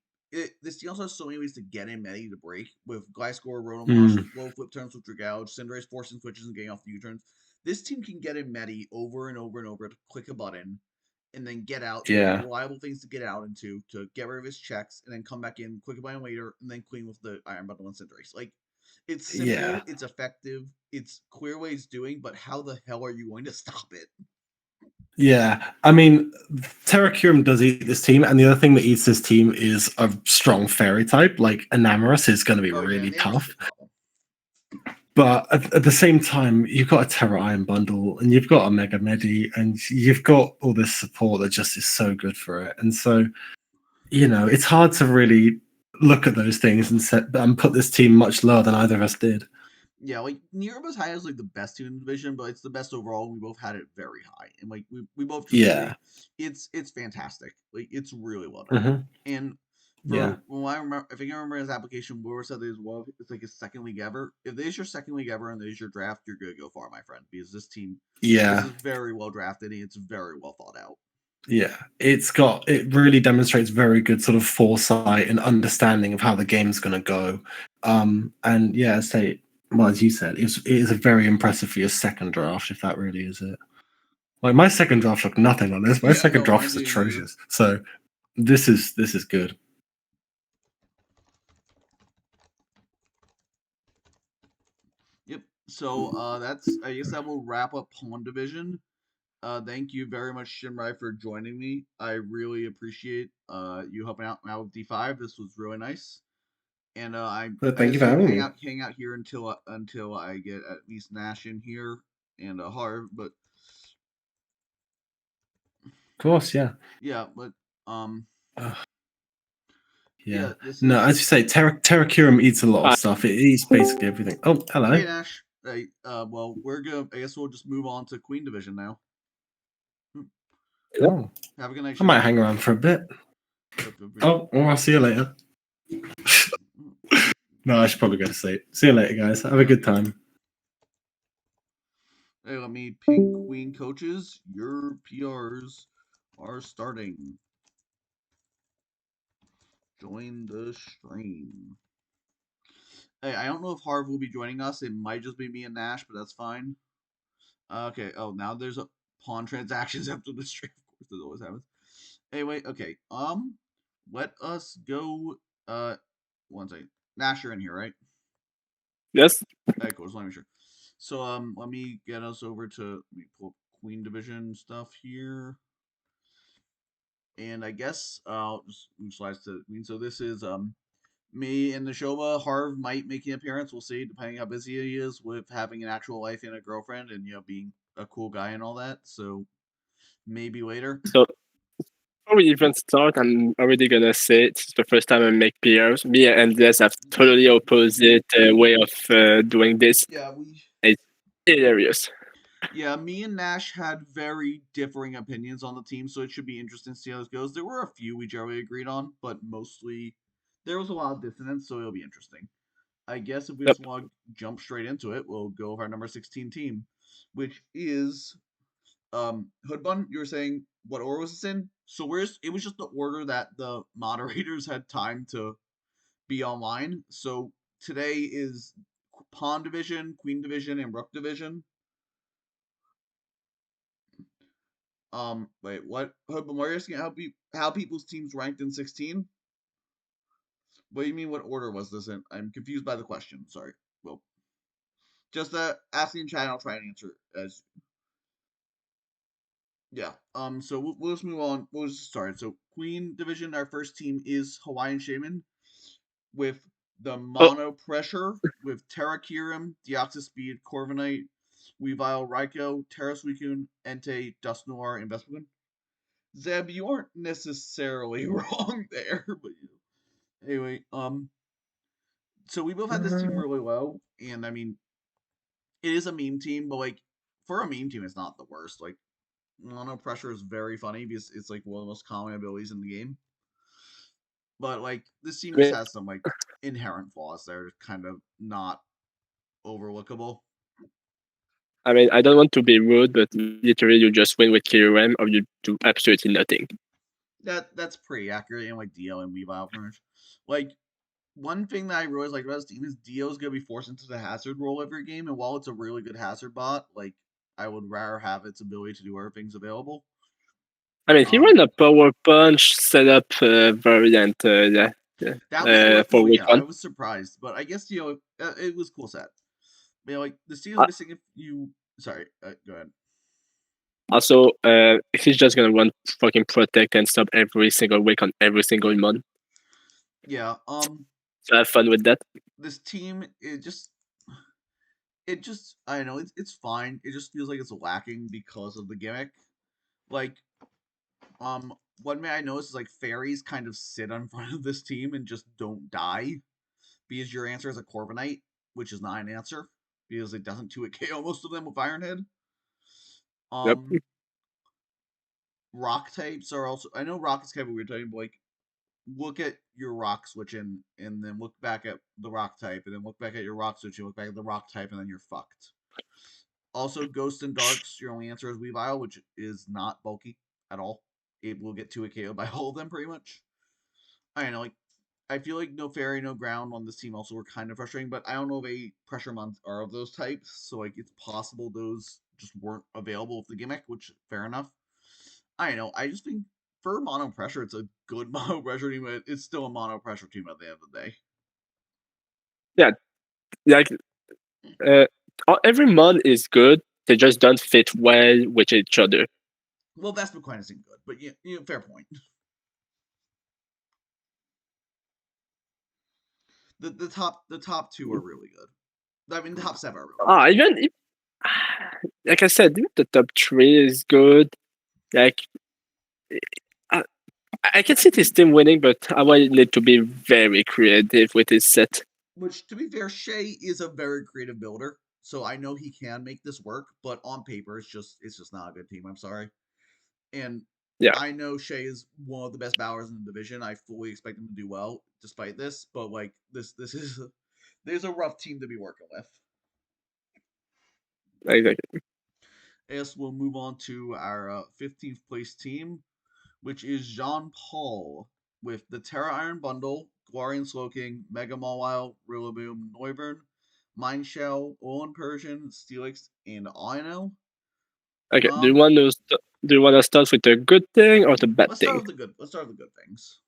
this team also has so many ways to get in Medi to break with Gliscor, Rotomosh, Mm, slow flip turns with Dragouge, Cinderace forcing switches and getting off the U-turns. This team can get in Medi over and over and over to click a button and then get out. You have Yeah. reliable things to get out into to get rid of his checks, and then come back in, quick buy later, and then clean with the Iron Bundle and Cinderace. Like, it's Yeah. simple, it's effective, it's clear what he's doing, but how the hell are you going to stop it? Yeah. I mean, Terracurum does eat this team, and the other thing that eats this team is a strong fairy type. Like Enamorus is going to be Oh yeah, really Namor's is tough. a problem. But at the same time, you've got a Terra Iron bundle, and you've got a Mega Medi, and you've got all this support that just is so good for it. And so, it's hard to really look at those things and put this team much lower than either of us did. Yeah, like Nearby's high is like the best team in the division, but it's the best overall. We both had it very high, and like we both just Yeah. agree, it's fantastic. Like it's really well done. Hmm. And Yeah. for well, I remember, if I can remember his application, Brewer said that as well. It's like his second league ever. If this is your second league ever and this is your draft, you're gonna go far, my friend, because this Yeah. is very well drafted and it's very well thought out. Yeah. It really demonstrates very good sort of foresight and understanding of how the game's going to go. And yeah, well, as you said, it is a very impressive for your second draft, if that really is it. Like my second draft looked nothing on this. My Yeah, second no, draft mine is didn't either. atrocious. So this is good. Yep. So that's I guess that will wrap up Pawn Division. Thank you very much, Shinrai, for joining me. I really appreciate you helping out now with D5. This was really nice, and But I thank you guess for you having me. Of hang out here until I get at least Nash in here and Harv. But course, yeah. yeah, but um Uh, yeah. yeah, this No, as is you say, Terracurum eats a lot of Uh, stuff. It eats basically everything. Oh, hey hello. Nash. Hey, well we're gonna I guess we'll just move on to Queen Division now. Hmm. Oh, Have a good night, I might Shinrai. hang around for a bit. Yep, yep, yep. Oh, well, I'll see you later. No, I should probably go to sleep. See you later, guys. Have a Yep. good time. Hey, let me pick Queen coaches. Your PRs are starting. Join the stream. Hey, I don't know if Harv will be joining us. It might just be me and Nash, but that's fine. Okay. Oh, now there's a pawn transactions after the stream. Of course, this always happens. Anyway, okay. Let us go. One second. Nash, you're in here, right? yes. Hey, cool. Just let me make sure. So, let me get us over to let me pull up Queen Division stuff here. And I guess I'll just move slides to Queen. So this is me and Nashova. Harv might make an appearance. We'll see, depending how busy he is with having an actual life and a girlfriend, and being a cool guy and all that. So maybe later. So before we even start, I'm already gonna say it's the first time I make PRs. Me and Les have totally opposite way of doing this. Yeah, we. It's hilarious. Yeah, me and Nash had very differing opinions on the team, so it should be interesting to see how this goes. There were a few we generally agreed on, but mostly there was a lot of dissonance, so it'll be interesting. I guess if we Yep. just want to jump straight into it, we'll go with our number 16 team, which is Hoodbun. You were saying what order was this in? So it was just the order that the moderators had time to be online. So today is Pawn Division, Queen Division, and Rook Division. Wait, what? Hoodbun, were you asking how people's teams ranked in 16? What do you mean? What order was this in? I'm confused by the question. Sorry. Well, just asking chat. I'll try and answer as yeah. So we'll just move on. We'll just start. So Queen Division, our first team is Hawaiian Shaman with the Oh, Mono Pressure with Terrakirim, Deoxys Speed, Corviknight, Weavile, Raikou, Terra Suicune, Entei, Dust Noir, and Vespiquen. Zeb, you aren't necessarily wrong there, but anyway, so we both had this team really low, and I mean, it is a meme team, but like for a meme team, it's not the worst. Like Mono Pressure is very funny because it's like one of the most common abilities in the game. But like this team I just mean, has some like inherent flaws that are kind of not overlookable. I don't want to be rude, but literally you just win with KOM or you do absolutely nothing. That's pretty accurate in like DL and Weavile finish. Like one thing that I really like about this team is Dio's gonna be forced into the hazard role every game, and while it's a really good hazard bot, like I would rather have its ability to do other things available. I mean, he ran a power punch setup variant That was a for cool. week Yeah, I one. was surprised, but I guess it was a cool set. Like the team is missing. If you sorry, go ahead. Also, he's just gonna run fucking protect and stop every single week on every single month. Yeah. So have fun with that. This team, it just I don't know, it's fine. It just feels like it's lacking because of the gimmick. Like, one thing I noticed is like fairies kind of sit in front of this team and just don't die because your answer is a Corviknight, which is not an answer because it doesn't 2 KO most of them with Ironhead. Yep. Rock types are also. I know rock is kind of a weird type, but like look at your rock switching and then look back at the rock type and then look back at your rock switching, look back at the rock type, and then you're fucked. Also, Ghost and Darks, your only answer is Weavile, which is not bulky at all. It will get 2 KO by all of them pretty much. I don't know, like I feel like no fairy, no ground on this team also were kind of frustrating, but I don't know if a pressure months are of those types, so like it's possible those just weren't available with the gimmick, which fair enough. I don't know. I just think for mono pressure, it's a good mono pressure team, but it's still a mono pressure team at the end of the day. Yeah, like every mon is good. They just don't fit well with each other. Well, Vespa Coin isn't good, but yeah, fair point. The top two are really good. I mean, the top 7 are really good. Even if, like I said, even the top 3 is good. Like I, I can see this team winning, but I want need to be very creative with his set. Which, to be fair, Shay is a very creative builder, so I know he can make this work. But on paper, it's just not a good team. I'm sorry, and Yeah, I know Shay is one of the best bowlers in the division. I fully expect him to do well despite this. But like this is there's a rough team to be working with. exactly. I guess we'll move on to our 15th place team, which is Jean Paul with the Terra Iron Bundle, Glorian Slowking, Mega Mawile, Rillaboom, Noivern, Mindshell, Olin Persian, Steelix, and Ino. Okay, do you want to start with the good thing or the bad Let's thing? Let's start with the good things.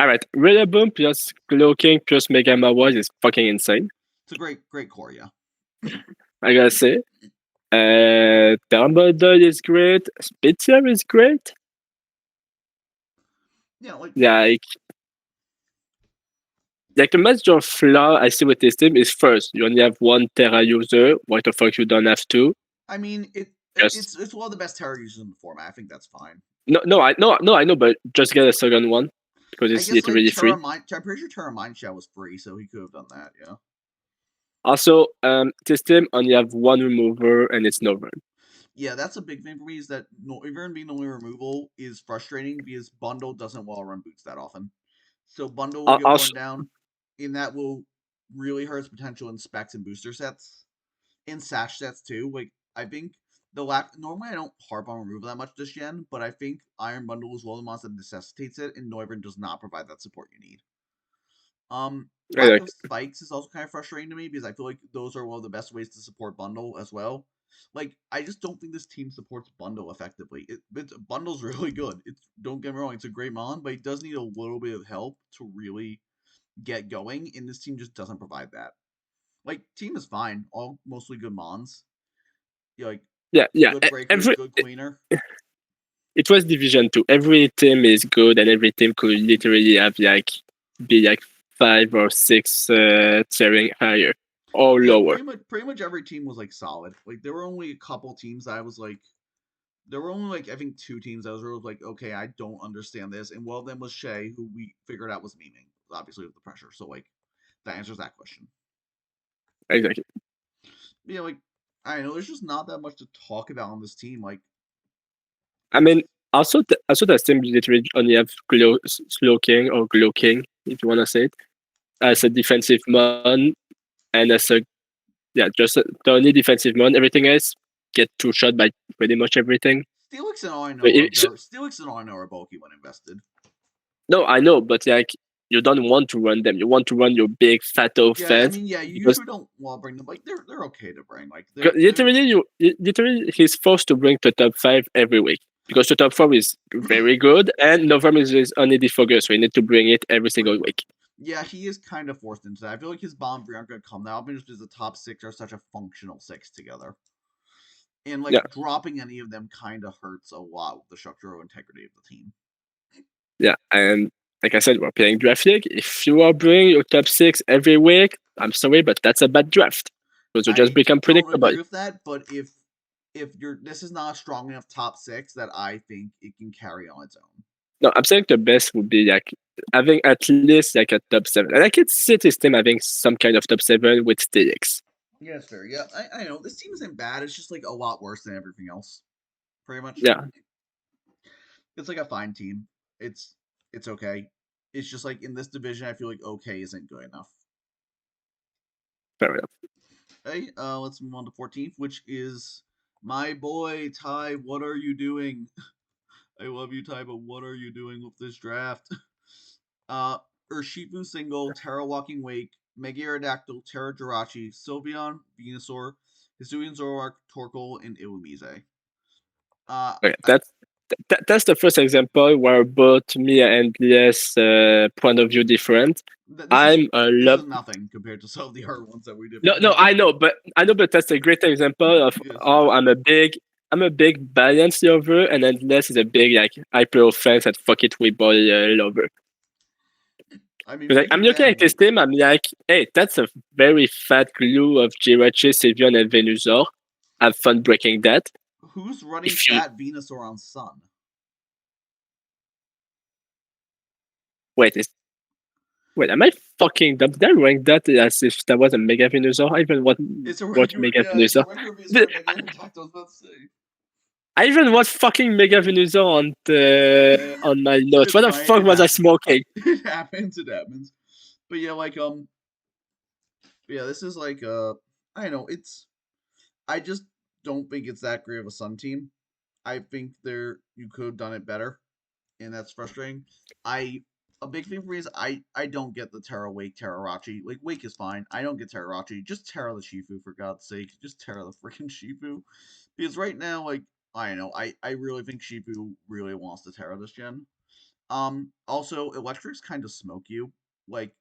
All right, Rillaboom plus Cloaking plus Mega Mawile is fucking insane. It's a great core, yeah. I gotta say. Dumbledore is great. Spitzer is great. Yeah, like the major flaw I see with this team is first, you only have one Terra user. Why the fuck you don't have two? I mean, it's one of the best Terra users in the format. I think that's fine. I know, but just get a second one because it's literally free. I'm pretty sure Terra Mindshell was free, so he could have done that. Yeah. Also, this team only have one remover and it's Noivern. Yeah, that's a big thing for me. Is that Noivern being the only removal is frustrating because Bundle doesn't wall run boots that often. So Bundle will get worn down, and that will really hurt its potential in specs and booster sets, in sash sets too. Like I think normally I don't harp on removal that much this gen, but I think Iron Bundle is one of the monsters that necessitates it, and Noivern does not provide that support you need. Lack of spikes is also kind of frustrating to me because I feel like those are one of the best ways to support Bundle as well. Like I just don't think this team supports Bundle effectively. Bundle's really good. Don't get me wrong, it's a great mon, but it does need a little bit of help to really get going, and this team just doesn't provide that. Like team is fine, all mostly good mons. Good breakers, good cleaner. It was Division 2. Every team is good, and every team could literally have be 5 or 6 tiering higher or lower. Pretty much every team was like solid. Like there were only a couple teams I was like, there were only like I think 2 teams I was really like, okay, I don't understand this, and one of them was Shay, who we figured out was memeing, obviously with the pressure. So like that answers that question. Exactly. Yeah, like I know there's just not that much to talk about on this team. Like, I mean, also that team literally only have Slow King or Glow King, if you want to say it, as a defensive mon, and as a just the only defensive mon. Everything else get 2 shot by pretty much everything. Steelix and all I know are bulky when invested. No, I know, but you don't want to run them. You want to run your big fat offense. Yeah, I mean, you usually don't want to bring them. Like they're okay to bring. Like literally, he's forced to bring to top 5 every week. because the top 4 is very good, and November is only the focus, so you need to bring it every single week. Yeah, he is kind of forced into that. I feel like his bottom 3 aren't going to come now because the top 6 are such a functional 6 together. And, like, dropping any of them kind of hurts a lot with the structural integrity of the team. Yeah, and like I said, we're playing draft league. If you are bringing your top 6 every week, I'm sorry, but that's a bad draft. Because you just become predictable. I don't agree with that, but if this is not a strong enough top 6 that I think it can carry on its own. No, I'm saying the best would be like having at least like a top 7. And I can see this team having some kind of top 7 with TX. Yeah, it's fair. Yeah, I know. This team isn't bad. It's just like a lot worse than everything else. Pretty much. Yeah. It's like a fine team. It's okay. It's just like in this division, I feel like okay isn't good enough. Fair enough. Hey, let's move on to 14th, which is my boy Ty. What are you doing? I love you, Ty, but what are you doing with this draft? Urshifu Single, Terra Walking Wake, Mega Aerodactyl, Terra Jirachi, Sylveon, Venusaur, Hisuian Zoroark, Torkoal, and Illumise. Okay, that's the first example where both me and Lies point of view different. This is nothing compared to some of the other ones that we did. No, I know, but that's a great example of how I'm a big balance lover, and then Les is a big like hyper offense and fuck it we ball lover. I mean, like, I'm looking at this team. I'm like, hey, that's a very fat glue of Jirachi, Sylveon, and Venusaur. Have fun breaking that. Who's running fat Venusaur on Sun? Wait, am I fucking dumb? Did I rank that as if that was a Mega Venusaur? I even watched Mega Venusaur. I even watched fucking Mega Venusaur on my notes. What the fuck was I smoking? It happens. But yeah, like yeah, this is like I don't know. I just don't think it's that great of a Sun team. I think you could have done it better, and that's frustrating. A big thing for me is I don't get the Terra Wake Terrarachi. Like Wake is fine. I don't get Terrarachi. Just Terra the Shifu for God's sake. Just Terra the freaking Shifu. Because right now, like I don't know, I really think Shifu really wants to Terra this gen. Also Electrics kind of smoke you. Like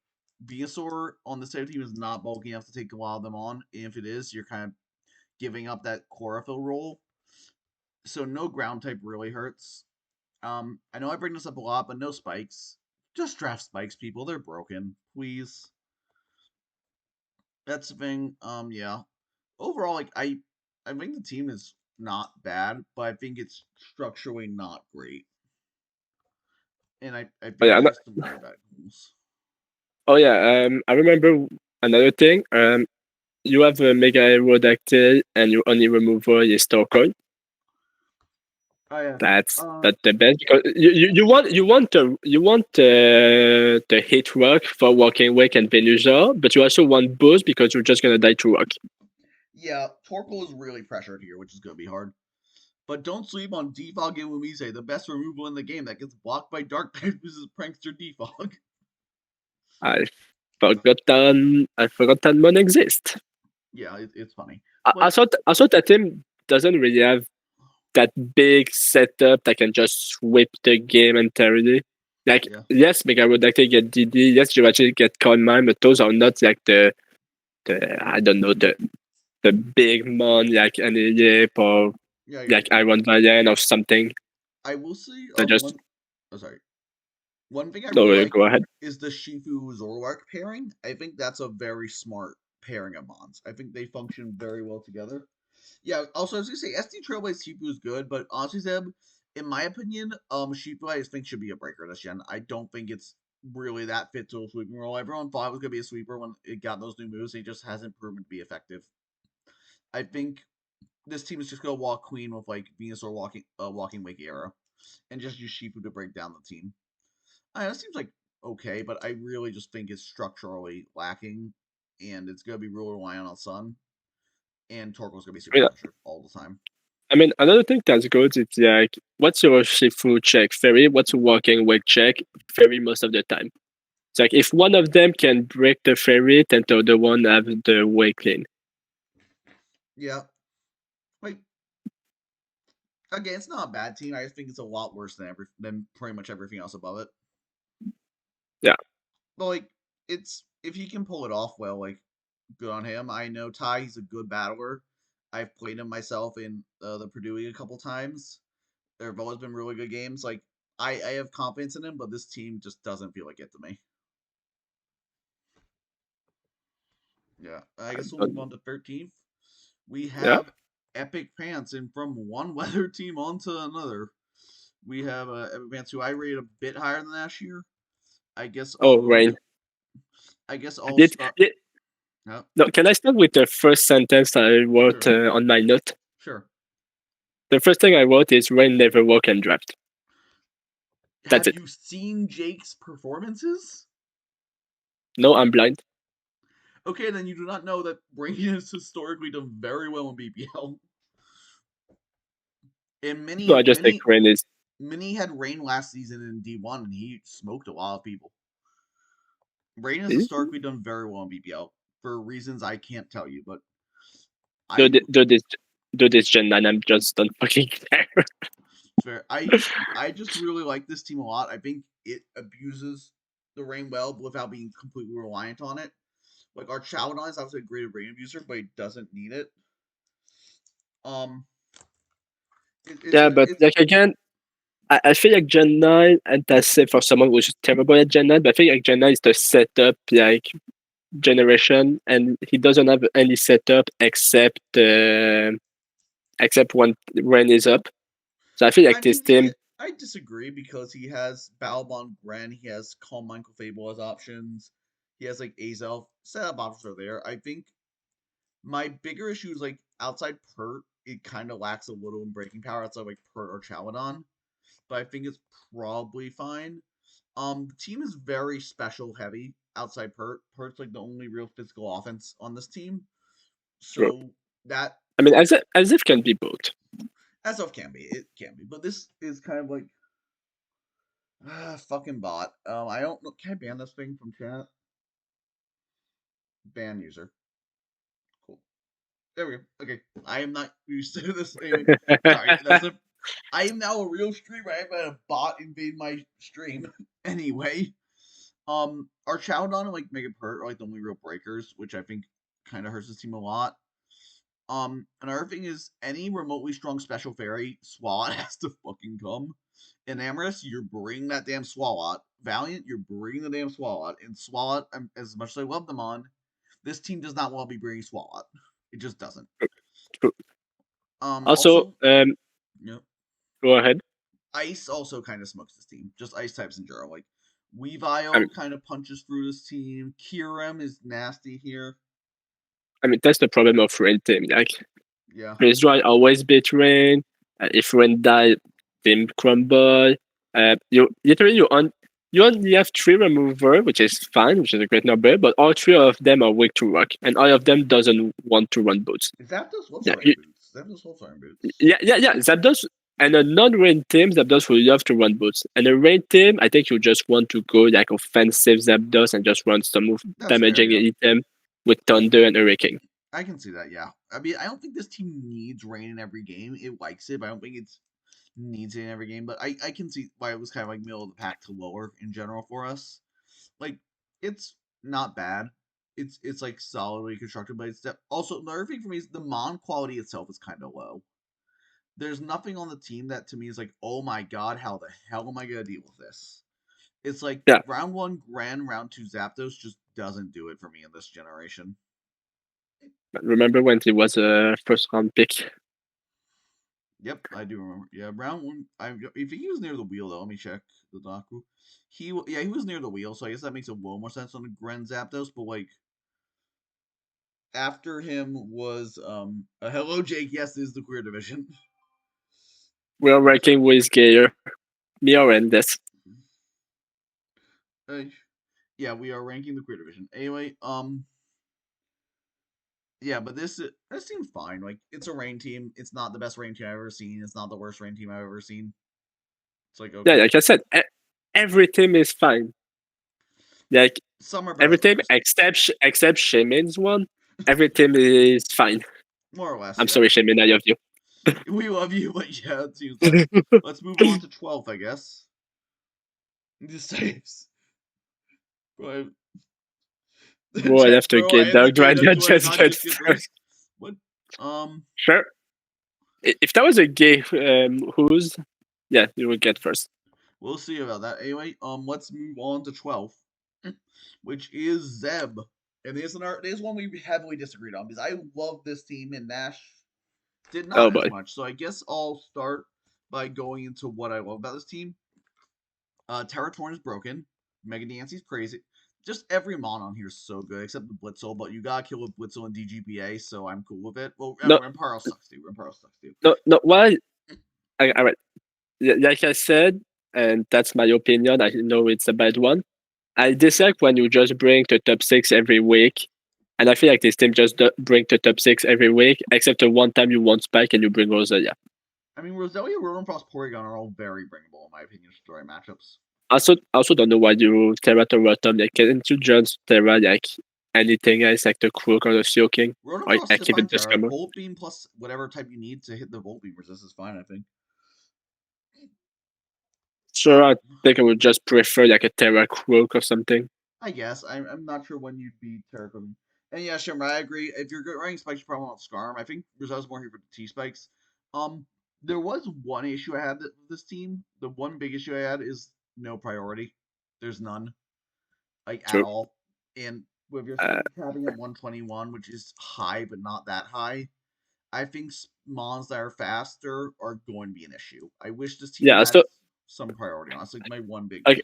Venusaur on the same team is not bulky enough to take a lot of them on. And if it is, you're kind of giving up that chlorophyll role. So no ground type really hurts. I know I bring this up a lot, but no spikes. Just draft spikes, people. They're broken. Please. That's the thing. Yeah. Overall, like I think the team is not bad, but I think it's structurally not great. And I think there's some really bad goals. Oh yeah, I remember another thing. You have a Mega Aerodactyl and your only remover is Torkoal. Oh yeah. That's the best because you want the hit rock for Walking Wake and Venusaur, but you also want boost because you're just gonna die to rock. Yeah, Torkoal is really pressured here, which is gonna be hard. But don't sleep on Defog and Lumise, the best removal in the game that gets blocked by Dark type uses Prankster Defog. I forgot that one exists. Yeah, it's funny. I thought that team doesn't really have that big setup that can just sweep the game entirely. Like yes, Mega Aerodactyl get DD, yes, Jirachi get Calm Mind, but those are not like the I don't know the big mon like Anilip or like Iron Valiant or something. I will say sorry. One thing I really like is the Shifu Zoroark pairing. I think that's a very smart pairing of mons. I think they function very well together. Yeah, also I was gonna say SD Trailblaze Shifu is good, but honestly, Zeb, in my opinion, Shifu I just think should be a breaker this gen. I don't think it's really that fit to a sweeping role. Everyone thought it was gonna be a sweeper when it got those new moves, and it just hasn't proven to be effective. I think this team is just gonna walk Queen with like Venusaur walking Wake era, and just use Shifu to break down the team. That seems like okay, but I really just think it's structurally lacking, and it's gonna be really reliant on Sun, and Torkoal's gonna be super pressured all the time. I mean, another thing that's good is like, what's your Shifu check? Fairy, what's your Walking Wake check? Fairy most of the time. It's like if one of them can break the Fairy, then the other one have the Wake clean. Yeah. Like, again, it's not a bad team. I just think it's a lot worse than pretty much everything else above it. Yeah. But like, it's if he can pull it off well, like, good on him. I know Ty, he's a good battler. I've played him myself in the Purdue League a couple times. There have always been really good games. Like, I have confidence in him, but this team just doesn't feel like it to me. Yeah, I guess we'll move on to 13th. We have Epic Pants, and from one weather team onto another, we have Epic Pants, who I rated a bit higher than last year. I guess. Rain. I guess I'll Did, start. did, No, no, can I start with the first sentence that I wrote sure. on my note? Sure. The first thing I wrote is Rain never walk and draft. That's Have it. you seen Jake's performances? No, I'm blind. Okay, then you do not know that Rain has historically done very well in BPL. And No, I just think Rain is. Mini had Rain last season in D1, and he smoked a lot of people. Rain has Is historically done very well in BPL for reasons I can't tell you, but do this Gen 9, I'm just don't fucking care. fair. I just really like this team a lot. I think it abuses the Rain well without being completely reliant on it. Like, our Chowdon is obviously a great Rain abuser, but he doesn't need it. But like again, I feel like Gen 9, and that's it for someone who's terrible at Gen 9, but I think like Gen 9 is the setup like generation, and he doesn't have any setup except when Ren is up. So I feel like this team. I disagree because he has Balbon Gren, he has Calm Michael Fable as options, he has like Azelf. Setup options are there. I think my bigger issue is like outside Pert, it kind of lacks a little in breaking power outside like Pert or Chaladon, but I think it's probably fine. The team is very special heavy outside Pert. Pert's like the only real physical offense on this team, so that I mean, as if can be both. as of can be, it can be, but this is kind of like fucking bot. I don't know. Can I ban this thing from chat? Ban user. Cool. There we go. Okay. I am not used to this. Anyway, sorry. I am now a real streamer. I have had a bot invade my stream. Anyway, our Chowdon and like Mega Pert are like the only real breakers, which I think kind of hurts this team a lot. Another thing is any remotely strong special fairy, Swalot has to fucking come. In Amorous, you're bringing that damn Swalot. Valiant, you're bringing the damn Swalot. And Swalot, as much as I love them on, this team does not want to be bringing Swalot. It just doesn't. Also, yep. Go ahead. Ice also kind of smokes this team. Just Ice types in general. Like, Weavile kind of punches through this team. Kyurem is nasty here. I mean, that's the problem of Rain team. Like, yeah. Freeze Dry always beat Rain. If Rain die, team crumble. You only have 3 remover, which is fine, which is a great number, but all 3 of them are weak to rock, and all of them doesn't want to run boots. Zapdos loves rain boots. Zapdos loves rain boots. Yeah. Zapdos, and a non-rain team, Zapdos will love to run boots. And a rain team, I think you just want to go like offensive Zapdos and just run some damaging item with Thunder and Hurricane. I can see that, yeah. I mean, I don't think this team needs rain in every game. It likes it, but I don't think it needs it in every game. But I can see why it was kind of like middle of the pack to lower in general for us. Like, it's not bad. It's like solidly constructed, but it's also another thing for me is the mon quality itself is kind of low. There's nothing on the team that to me is like, oh my god, how the hell am I gonna deal with this? It's like round 1 Gran, round 2 Zapdos just doesn't do it for me in this generation. Remember when he was a first round pick? Yep, I do remember. Yeah, round 1. If he was near the wheel though, let me check the docu. He was near the wheel, so I guess that makes a little more sense on the Gren Zapdos. But like, after him was a hello Jake. Yes, this is the queer division. We're ranking with Gayer, Mio, and this. Yeah, we are ranking the queer division. Anyway, yeah, but this seems fine. Like, it's a rain team. It's not the best rain team I've ever seen. It's not the worst rain team I've ever seen. It's like, okay. Yeah, like I said, every team is fine. Like some are every team except Shaman's one. Every team is fine. More or less. I'm sorry, Shaman, I love you. We love you, but yeah, it seems like. Let's move on to 12th, I guess. Just saves. Bro, Bro, I have to bro, I get have to dog. Do I get up. not Do I just not get just get first? first? What? Sure. If that was a game, who's? Yeah, you will get first. We'll see about that. Anyway, let's move on to 12th, which is Zeb. And this one we heavily disagreed on because I love this team and Nash did Oh not as boy. much. So I guess I'll start by going into what I love about this team. Terratorn is broken. Mega Nancy's crazy. Just every mon on here is so good except the Blitzel, but you gotta kill with Blitzel and DGPA, so I'm cool with it. Well, No, Ramparo sucks too. Ramparo sucks too. no. Why? All right. Like I said, and that's my opinion. I know it's a bad one. I dislike when you just bring the top 6 every week. And I feel like this team just bring the top 6 every week, except the one time you want Spike and you bring Rosalia. I mean, Roselia, Rodenfrost, Porygon are all very bringable in my opinion. Story matchups. Also don't know why you Terra to Rotom. Like, can't you just Terra like anything else, like the Crook or the Seoking? Or Rodenfrost like is keep fine, it this Terra. combo? Volt Beam plus whatever type you need to hit the Volt Beam resist is fine, I think. Sure, I think I would just prefer like a Terra Croak or something. I guess. I'm not sure when you'd be Terra cooking. And yeah, Shimmer, I agree. If you're running spikes, you probably want Scarm. I think Rosella's more here for the T spikes. There was one issue I had with this team. The one big issue I had is no priority. There's none, like at True. all. And with your Uh, capping at 121, which is high but not that high, I think mons that are faster are going to be an issue. I wish this team yeah. had So some priority on. It's like my one big okay,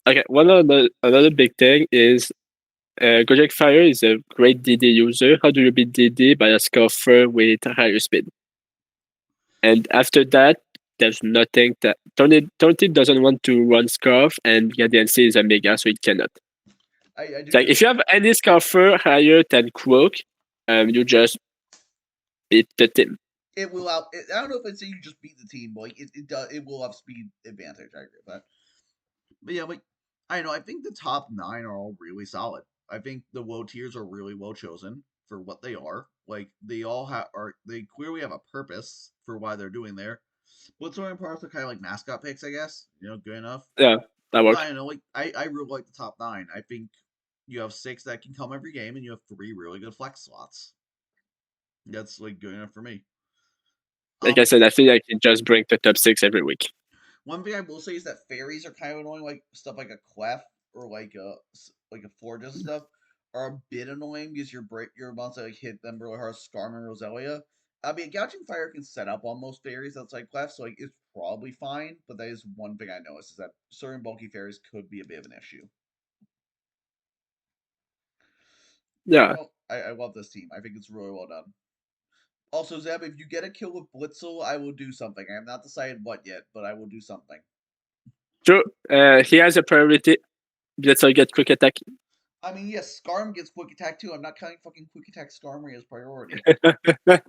thing. okay. Another big thing is Gojek Fire is a great DD user. How do you beat DD? By a Scuffer with higher speed. And after that, there's nothing that Tony doesn't want to run Scarf, and DNC is a mega, so it cannot. I do It's like think if you have any Scarfer higher than Croak, you just beat the team. it will out. I don't know if I'd say you just beat the team, but like it does. It will have speed advantage. I agree with that. But yeah, like I know. I think the top 9 are all really solid. I think the low tiers are really well chosen for what they are. Like they all they clearly have a purpose for why they're doing there. Blitzer and Parts are kind of like mascot picks, I guess. You know, good enough. Yeah, that But works. I don't know. Like I really like the top 9. I think you have 6 that can come every game, and you have 3 really good flex slots. That's like good enough for me. Like I said, I feel like it just brings the top 6 every week. One thing I will say is that fairies are kind of annoying, like stuff like a clef or like a forges and stuff are a bit annoying because you're about to like hit them really hard. Scarm and Roselia. I mean, gouging fire can set up on most fairies outside clef, so like it's probably fine. But that is one thing I noticed is that certain bulky fairies could be a bit of an issue. Yeah. I love this team. I think it's really well done. Also, Zeb, if you get a kill with Blitzel, I will do something. I have not decided what yet, but I will do something. True. He has a priority. Let's all get quick attack. I mean, yes, Skarm gets quick attack too. I'm not counting fucking quick attack Skarmory as priority.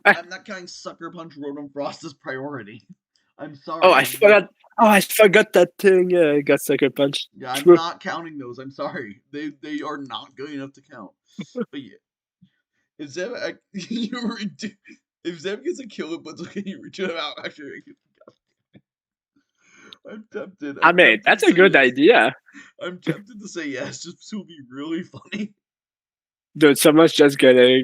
I'm not counting Sucker Punch Rotom Frost as priority. I'm sorry. Oh, I forgot. Oh, I forgot that thing. Got sucker punch. Yeah, I'm True. not counting those. I'm sorry. They are not good enough to count. But yeah, if Zeb if Zeb gets a kill with Blitzel, can you reach him out? Actually, I'm tempted. I mean, that's a good idea. I'm tempted to say yes, just to be really funny. Dude, someone's just gonna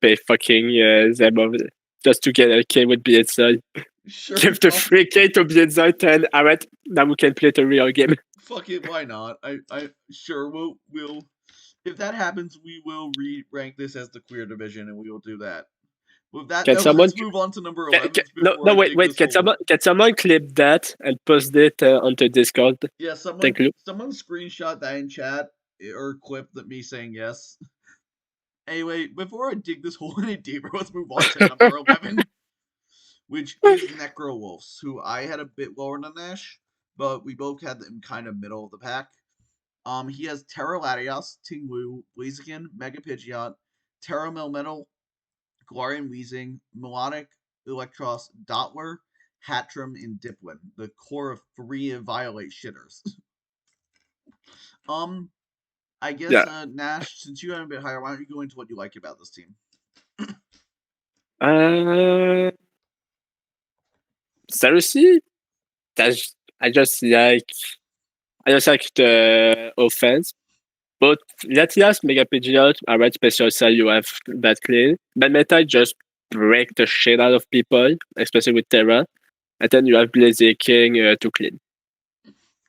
pay fucking them over just to get a K with BSI. Sure. Give the free K to BSI 10. Alright, now we can play the real game. Fuck it, why not? I sure we'll if that happens, we will re-rank this as the queer division, and we will do that. With that, Can no, someone let's move on to number 11 no, before I wait, dig wait. this Can hole. someone clip that and post it onto Discord? Yeah, Thank you. someone screenshot that in chat or clip that me saying yes. Anyway, before I dig this hole any deeper, let's move on to number 11, which is Necrowolves, who I had a bit lower than Nash, but we both had them kind of middle of the pack. He has Terra Latios, Tinglu, Blaziken, Mega Pidgeot, Terra Melmetal, Galarian Weezing, Melodic, Electros, Dottler, Hatcham, and Dipwin, the core of 3 Violate shitters. I guess Yeah. Nash, since you have a bit higher, why don't you go into what you like about this team? Uh, seriously, that's I just like the offense. But Latias, Mega Pidgeot, alright, special side you have that clean. But Meta just break the shit out of people, especially with Terra. And then you have Blaziken to clean.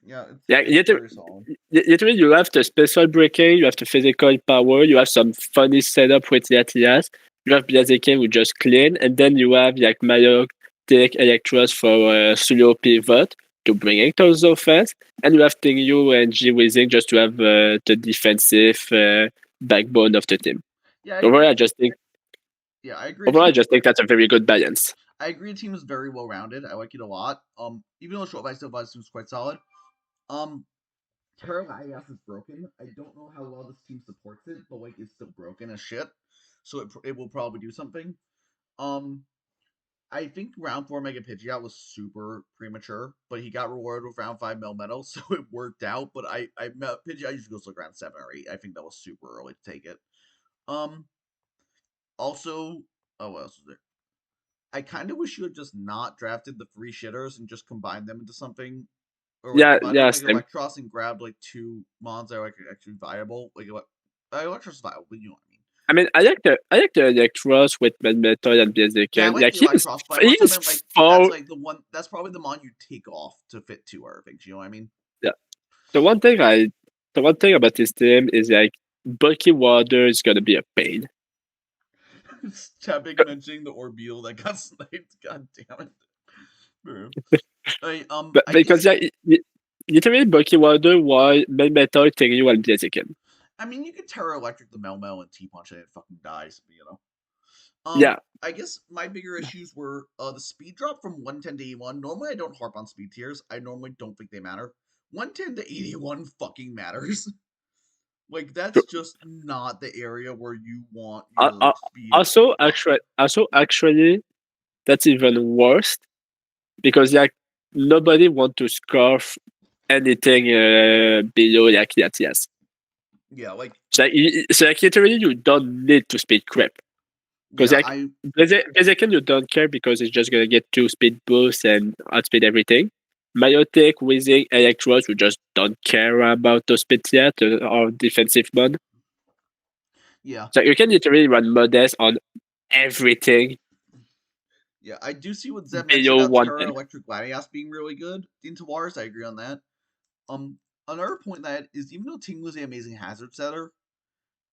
Yeah, Yeah, it's very solid. literally you have the special breaking, you have the physical power, you have some funny setup with Latias. You have Blaziken who just clean, and then you have like Mayotic Electros for slow pivot to bring in those offense, and you have Tingyu and G Weezing just to have the defensive backbone of the team. Yeah, I Overall, agree. I just think Yeah, I agree. Team, that's a very good balance. I agree. The team is very well rounded. I like it a lot. Even though Short Vice Vice seems quite solid. Terra Latias is broken. I don't know how well this team supports it, but like it's still broken as shit. So it will probably do something. Um, I think round 4 Mega Pidgeot was super premature, but he got rewarded with round 5 Melmetal, so it worked out. But Pidgeot usually goes like round 7 or 8. I think that was super early to take it. Um, also, oh, what else was there? I kind of wish you had just not drafted the free shitters and just combined them into something, or like combined them like Same. Electros and grabbed like 2 mons that are like actually viable. Like Electros is viable, but you know what I mean. I mean, I like the Electros with Metal and Blaziken. Yeah, I like the Electros, but I more so He's meant like that's far. like the one that's probably the mon you take off to fit 2 other things. You know what I mean? Yeah. The one thing about this team is like bulky water is gonna be a pain. Tapping mentioning the ordeal that got sniped. God damn it. Bro. But I because guess literally bulky water while Metal Tingyu and Blaziken. I mean you could Terra Electric the Melmel and T Punch and it fucking dies, you know. Yeah. I guess my bigger issues were the speed drop from 110 to 81. Normally I don't harp on speed tiers. I normally don't think they matter. 110 to 81 fucking matters. Like that's just not the area where you want your speed. Actually, that's even worse because like nobody want to scarf anything below like Latias. Yeah, like So like literally you don't need to speed creep. Because yeah, like Blaziken you don't care because it's just gonna get 2 speed boosts and outspeed everything. Mayotic, Weezing, Electros, you just don't care about those speeds yet or defensive mode. yeah. So you can literally run Modest on everything Yeah, I do see what Zeb mentioned below about one Terra ten. Electric Latias being really good in Tawars. I agree on that. Um, Another point that is even though Ting was an amazing hazard setter,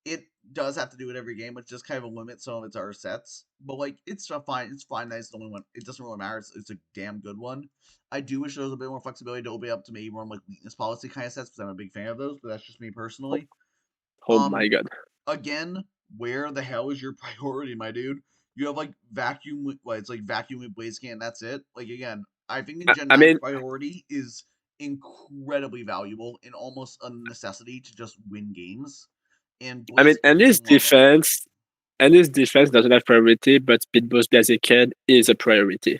it does have to do it every game, which just kind of limits some of its other sets. But like, it's fine. It's fine that it's the only one. It doesn't really matter. It's a damn good one. I do wish there was a bit more flexibility to open up to maybe run like weakness policy kind of sets because I'm a big fan of those. But that's just me personally. Oh my god. Again, where the hell is your priority, my dude? You have like vacuum, well, it's like vacuum with Blaziken, that's it. Like again, I think in Gen I 9 mean priority is incredibly valuable and almost a necessity to just win games. And and Blaziken is one of them. his defense doesn't have priority, but speed boost Blaziken is a priority.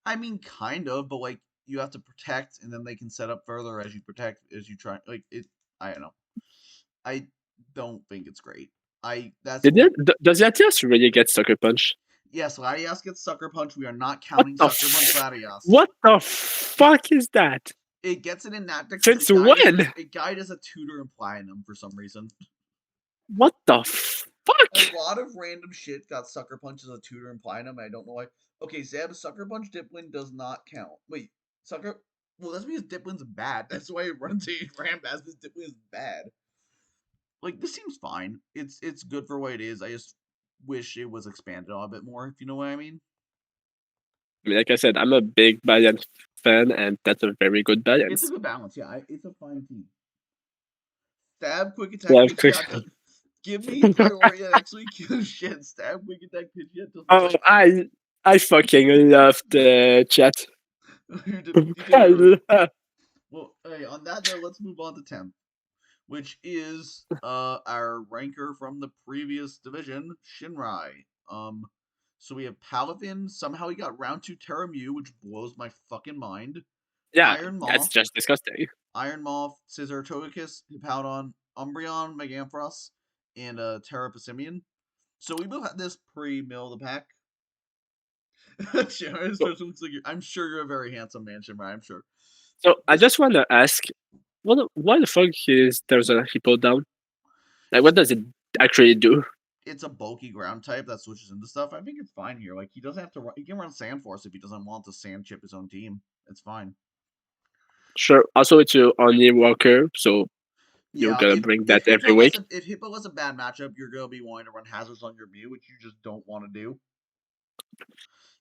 I mean, kind of, but like you have to protect, and then they can set up further as you protect, as you try. Like it, I don't know. I don't think it's great. Does Latias really get sucker punch? Yes, Latias gets sucker punch. We are not counting sucker punch Latias. What the fuck is that? It gets it in that deck because Since when? it guide as a tutor and platinum for some reason. What the fuck? A lot of random shit got sucker punch as a tutor and platinum. I don't know why. Okay, Zeb, sucker punch Dipwin does not count. Wait, sucker. Well, that's because Dipwin's bad. That's why it runs a Ram as because Dipwin is bad. Like this seems fine. It's good for what it is. I just wish it was expanded on a bit more. If you know what I mean. I mean, like I said, I'm a big Valiant fan, and that's a very good It's a balance. good balance. Yeah, it's a fine team. Stab, quick attack, Yeah, Pidgeot. Give me priority next week. Shit, stab, quick attack, Pidgeot. oh, I fucking love the chat. You did I good. love. Well, hey, on that note, let's move on to 10th, which is our ranker from the previous division, Shinrai. So we have Paladin. Somehow he got round 2 Terra Mew, which blows my fucking mind. Yeah, Iron that's Moth, just disgusting. Iron Moth, Scissor Togekiss, Hippowdon, Umbreon, Megampharos, and Terra Passimian. So we both had this pre-mill of the pack. I'm sure you're a very handsome man, Shimra. I'm sure. So I just want to ask, why the fuck is there's a hippo down? Like, what does it actually do? It's a bulky ground type that switches into stuff. I think it's fine here. Like he doesn't have to. He can run Sand Force if he doesn't want to sand chip his own team. It's fine. Sure. Also, it's your only walker, so you're Yeah, gonna bring that every week. If Hippo has a bad matchup, you're gonna be wanting to run hazards on your Mew, which you just don't want to do.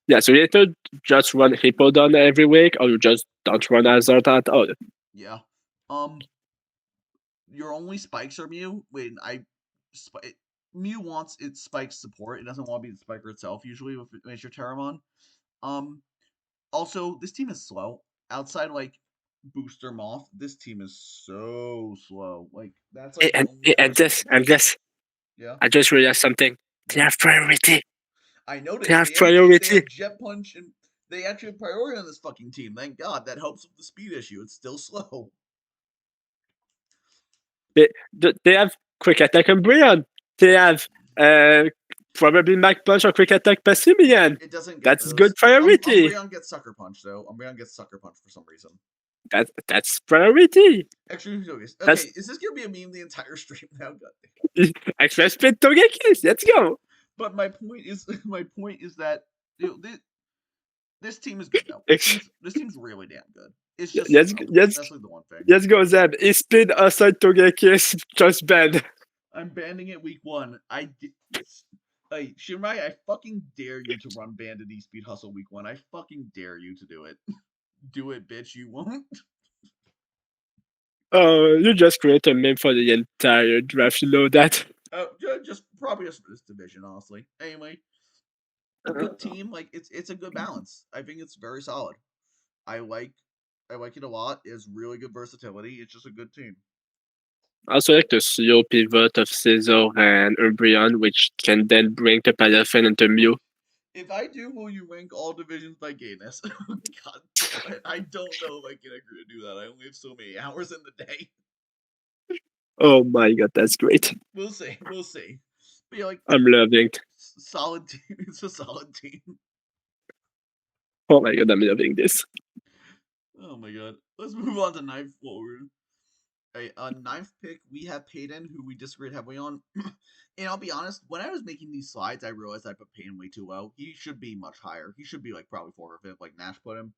Yeah, so you either just run hippo down every week, or you just don't run hazard at all. Yeah. Your only spikes are Mew. Mew wants its spike support. It doesn't want to be the spiker itself. Usually, if it makes your Terramon. Also, this team is slow. Outside like Booster Moth, this team is so slow. Like that's like and this. Yeah. I just realized something. They have priority. I noticed they have priority. They have Jet Punch and they actually have priority on this fucking team. Thank God. That helps with the speed issue. It's still slow. They have quick attack and Brian. They have probably Mac Punch or quick attack Passimian. It doesn't get That's those. good priority. Umbreon gets Sucker Punch though. Umbreon gets Sucker Punch for some reason. That's priority. Actually, okay, is this gonna be a meme the entire stream now? Express Speed Togekiss. Let's go. But my point is that this team is good though. This team's really damn good. It's just yes, that's like the one thing. Let's go, Zeb. Is Speed aside Togekiss just banned? I'm banning it week 1. Hey, Shinrai, I fucking dare you to run Bandit E-Speed Hustle week 1. I fucking dare you to do it. Do it, bitch. You won't. Oh, you just create a meme for the entire draft. You know that? Just probably just for this division, honestly. Anyway, a good team. Like it's a good balance. I think it's very solid. I like it a lot. It's really good versatility. It's just a good team. I also like the slow pivot of Scizor and Umbreon, which can then bring the Palafin into Mew. If I do, will you rank all divisions by gayness? God damn it. I don't know if I can agree to do that. I only have so many hours in the day. Oh my god, that's great. We'll see. But yeah, like, I'm loving it. Solid team. It's a solid team. Oh my god, I'm loving this. Oh my god. Let's move on to ninth forward. Ninth pick, we have Payton, who we disagreed heavily on. And I'll be honest, when I was making these slides, I realized I put Payton way too low. He should be much higher. He should be like probably 4th or 5th, like Nash put him.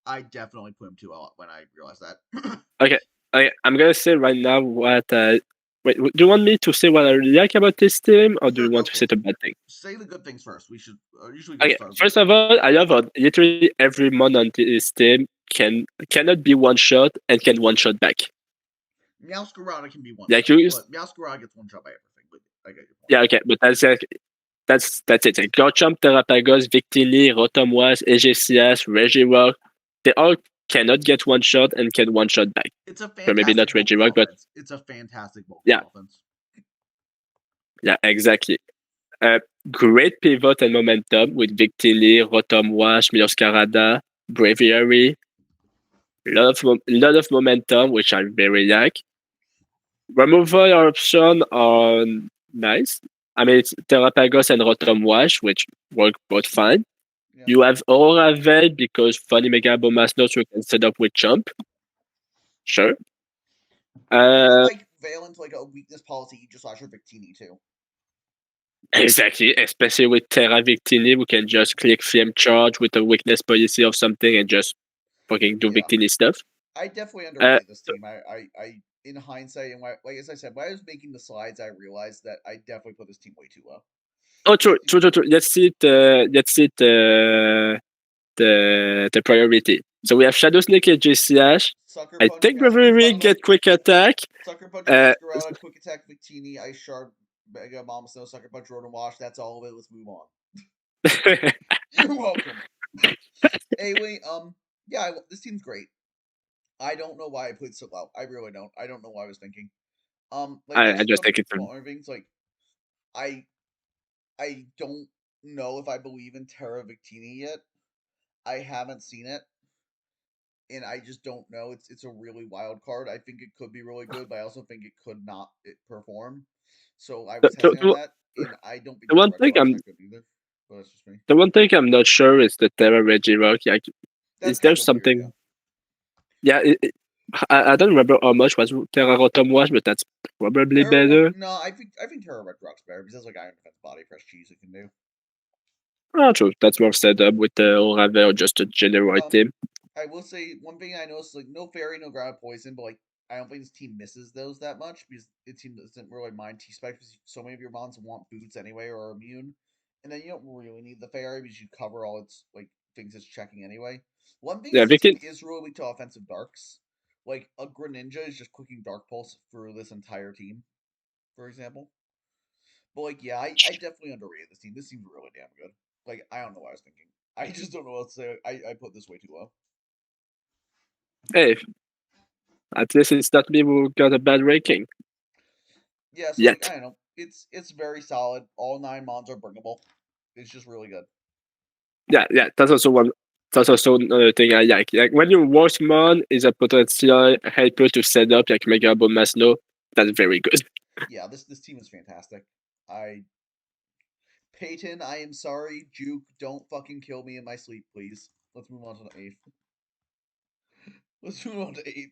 I definitely put him too low when I realized that. Okay, I'm gonna say right now what. Wait, do you want me to say what I really like about this team, or do you want to say the bad thing? Say the good things first. We should usually. Okay, first of all, I love how literally every mon on this team cannot be one shot and can one shot back. Meowscarada can be one. Like shot, but Meowscarada gets one shot by everything. But I get your point. Yeah, okay, but that's it. Like Garchomp, Terrapagos, Victini, Rotomwas, Egesias, Regirock, they all cannot get one shot and can one shot back. It's a fantastic. So maybe not Regirock, but it's a fantastic offense. Yeah, exactly. Great pivot and momentum with Victini, Rotomwash, Meowscarada, Braviary. Lot of momentum, which I very like. Removal option are nice. I mean, it's Terrapagos and Rotomwash, which work both fine. Yeah. You have Aura Veil because Funny Mega Bombas notes you can set up with Chump. Sure. Like Veil into like a weakness policy, you just slash your Victini too. Exactly, especially with Terra Victini, we can just click Flame Charge with a weakness policy of something and just fucking do Victini stuff. I definitely underrate this team. I in hindsight, and like as I said, when I was making the slides, I realized that I definitely put this team way too low. Oh, true. Let's see the priority. So we have Shadow Snake and JCH. I think Braviary get quick attack. Sucker Punch, quick attack, Victini, Ice Shard, Mega Bomb Snow, Sucker Punch, Rotom Wash. That's all of it. Let's move on. You're welcome. Anyway, yeah, this team's great. I don't know why I put so low. I really don't. I don't know what I was thinking. I just think it's things like I don't know if I believe in Terra Victini yet. I haven't seen it, and I just don't know. It's a really wild card. I think it could be really good, but I also think it could not perform. So I was hesitant on that, and I don't think the one thing I'm either. but that's just me. The one thing I'm not sure is the Terra Regirock. Like, That's is there kind of something? weird, Yeah, I don't remember how much was Terra Rotom was, but that's probably better. No, I think Terra Red Rock's better because that's like Iron Defense Body Press cheese it can do. Oh, true. That's more set up with the Orave or just a general team. I will say one thing I noticed, like no fairy, no ground poison, but like I don't think this team misses those that much because the team doesn't really mind T-Spike because so many of your mons want boots anyway or are immune, and then you don't really need the fairy because you cover all its like things it's checking anyway. One thing Yeah, is the team Vicky. is really weak to offensive darks. Like a Greninja is just clicking Dark Pulse through this entire team, for example. But like, yeah, I definitely underrated this team. This team's really damn good. Like, I don't know what I was thinking. I just don't know what to say. I put this way too low. Hey, at least it's not me who got a bad ranking Yeah, so like yet. I don't know. It's very solid. All 9 mons are bringable. It's just really good. Yeah. That's also one. That's also another thing I like. Like when your worst mon is a potential helper to set up like Mega Ball Masno, that's very good. Yeah, this team is fantastic. I Peyton, I am sorry. Juke, don't fucking kill me in my sleep, please. Let's move on to the 8th. Let's move on to 8th.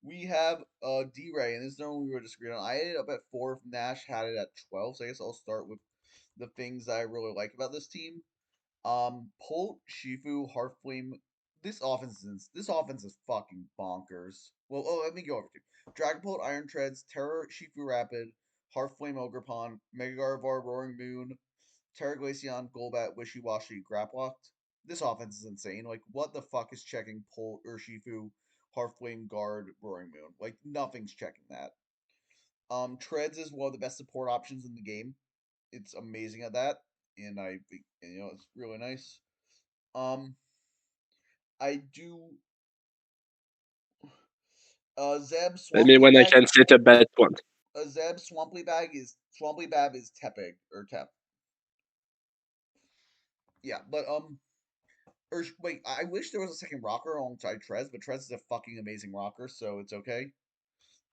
We have D-Ray, and this is the one we were disagreeing on. I ended up at 4. Nash had it at 12, so I guess I'll start with the things that I really like about this team. Polt, Shifu, Heartflame. This offense is fucking bonkers. Well, let me go over to Dragapult, Iron Treads, Terror, Shifu Rapid, Heartflame, Ogerpon, Mega Gardevoir, Roaring Moon, Terra Glaceon, Golbat, Wishy Washy, Graplocked. This offense is insane. Like, what the fuck is checking Polt or Shifu, Heartflame, Guard, Roaring Moon? Like, nothing's checking that. Treads is one of the best support options in the game. It's amazing at that, and I think it's really nice. Um, I do. Zeb I mean, Swamply when I Bag. can set a bad one. Zeb Swamply Bab is Tepig or Tep. Yeah, but or wait, I wish there was a second rocker alongside Trez, but Trez is a fucking amazing rocker, so it's okay.